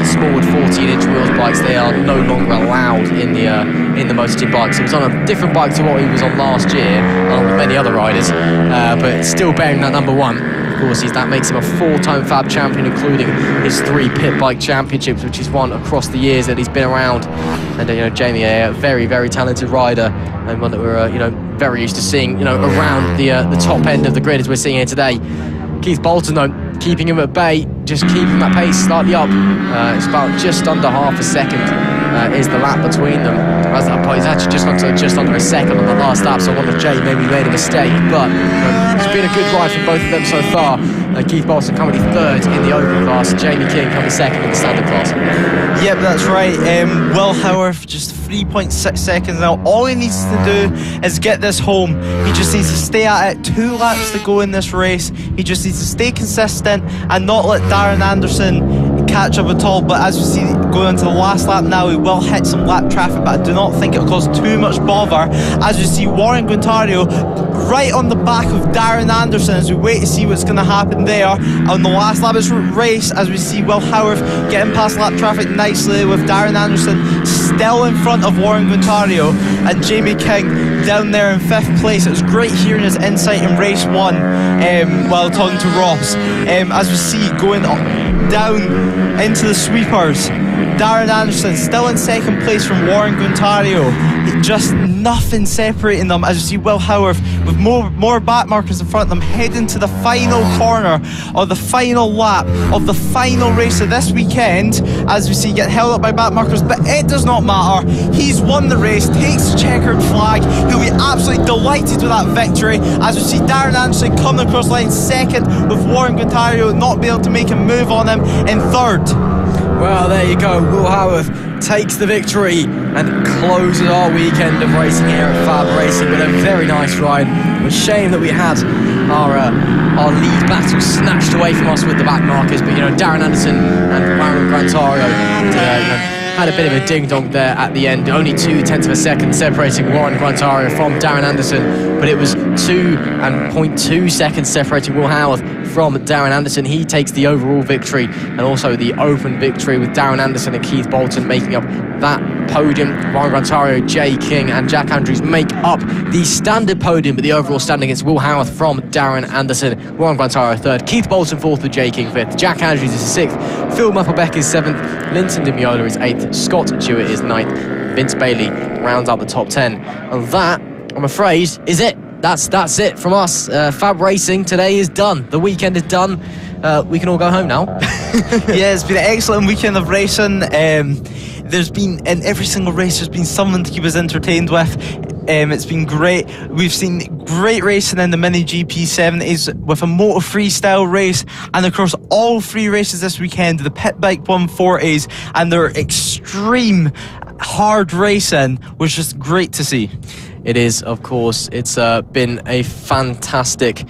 small 14-inch wheels bikes, they are no longer allowed in the MotoGP bikes. He was on a different bike to what he was on last year, along with many other riders, but still bearing that number 1. Of course, that makes him a 4-time FAB champion, including his 3 pit bike championships, which he's won across the years that he's been around. And Jamie, a very, very talented rider, and one that we're very used to seeing around the top end of the grid as we're seeing here today. Keith Bolton, though, keeping him at bay, just keeping that pace slightly up. It's about just under half a second is the lap between them. As that point, he's actually just under a second on the last lap, so I wonder if Jay maybe made a mistake. But it's been a good ride from both of them so far. Keith Bolton currently 3rd in the open class, Jamie King coming 2nd in the standard class. Yep, that's right. Will Howarth just 3.6 seconds now. All he needs to do is get this home. He just needs to stay at it. 2 laps to go in this race. He just needs to stay consistent and not let Darren Anderson catch up at all. But as we see going into the last lap now, he will hit some lap traffic, but I do not think it'll cause too much bother. As you see, Warren Guintario right on the back of Darren Anderson as we wait to see what's going to happen there on the last lap of this race. As we see Will Howarth getting past lap traffic nicely, with Darren Anderson still in front of Warren Guintario, and Jamie King down there in 5th place. It was great hearing his insight in race 1 while talking to Ross. As we see going down into the sweepers, Darren Anderson still in 2nd place from Warren Guintario. Just nothing separating them, as you see Will Howarth with more back markers in front of them, heading to the final corner of the final lap of the final race of this weekend. As we see, get held up by back markers, but it does not matter. He's won the race, takes the checkered flag. He'll be absolutely delighted with that victory. As we see Darren Anderson coming across the line 2nd, with Warren Guintario not being able to make a move on him in 3rd. Well, there you go. Will Howarth takes the victory and closes our weekend of racing here at FAB-Racing. But a very nice ride. It was a shame that we had our lead battle snatched away from us with the back markers. But Darren Anderson and Warren Guintario had a bit of a ding-dong there at the end. Only 0.2 of a second separating Warren Guintario from Darren Anderson, but it was 2.2 seconds separating Will Howarth from Darren Anderson. He takes the overall victory and also the open victory, with Darren Anderson and Keith Bolton making up that podium. Warren Guintario, Jay King and Jack Andrews make up the standard podium, but the overall standing is Will Howarth from Darren Anderson. Warren Guintario 3rd, Keith Bolton 4th with Jay King 5th, Jack Andrews is 6th, Phil Mupplebeck is 7th, Linton De Miola is 8th, Scott Jewett is 9th, Vince Bailey rounds up the top 10. And that, I'm afraid, is it. That's it from us. FAB-Racing today is done. The weekend is done. We can all go home now. Yeah, it's been an excellent weekend of racing. There's been, in every single race, there's been someone to keep us entertained with. It's been great. We've seen great racing in the Mini GP70s with a Moto freestyle race, and across all 3 races this weekend, the Pit Bike 140s and their extreme hard racing was just great to see. It is, of course. It's been a fantastic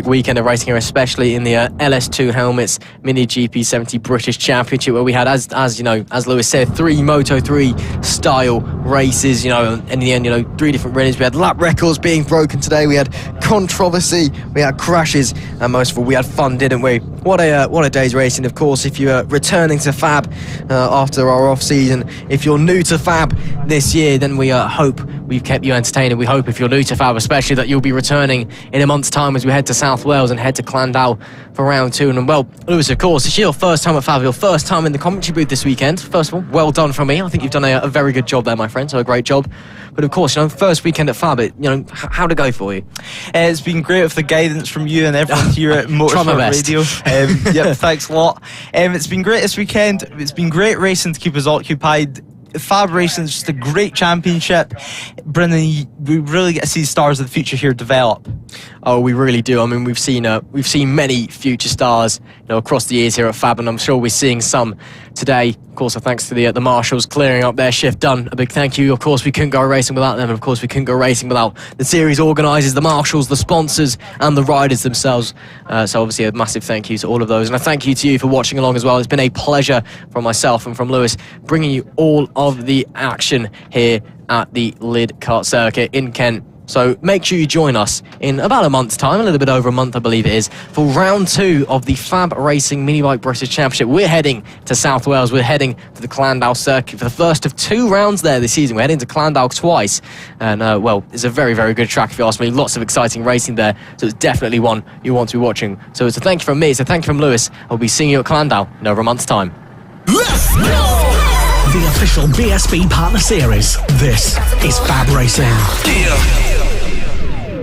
weekend of racing here, especially in the LS2 helmets Mini GP70 British Championship, where we had, as Lewis said, 3 Moto 3 style races. In the end, 3 different winners. We had lap records being broken today. We had controversy. We had crashes, and most of all, we had fun, didn't we? What a day's racing. Of course, if you're returning to FAB after our off season, if you're new to FAB this year, then we hope we've kept you entertained, and we hope, if you're new to FAB especially, that you'll be returning in a month's time as we head to South Wales and head to Clandau for round 2. And well, Lewis, of course, it's your first time at FAB, your first time in the commentary booth this weekend. First of all, well done from me. I think you've done a very good job there, my friend, so a great job. But of course, first weekend at FAB, how'd it go for you? It's been great with the guidance from you and everyone here at Motorsport Radio. Yep, thanks a lot. It's been great this weekend. It's been great racing to keep us occupied. FAB-Racing is just a great championship, bringing we really get to see stars of the future here develop. Oh, we really do. I mean, we've seen many future stars, across the years here at FAB, and I'm sure we're seeing some today. Of course, thanks to the marshals clearing up their shift done. A big thank you. Of course, we couldn't go racing without them, and of course, we couldn't go racing without the series organisers, the marshals, the sponsors, and the riders themselves. So obviously, a massive thank you to all of those, and a thank you to you for watching along as well. It's been a pleasure from myself and from Lewis bringing you all of the action here at the Lydd kart circuit in Kent. So make sure you join us in about a month's time, a little bit over a month I believe it is, for round 2 of the FAB-Racing Minibike British Championship. We're heading to South Wales, we're heading to the Clandau circuit for the first of 2 rounds there this season. We're heading to Clandau twice, and well, it's a very, very good track if you ask me. Lots of exciting racing there, so it's definitely one you want to be watching. So it's a thank you from me, it's a thank you from Lewis. I'll be seeing you at Clandau in over a month's time. Let's go! The official BSB Partner Series. This is FAB-Racing. Yeah.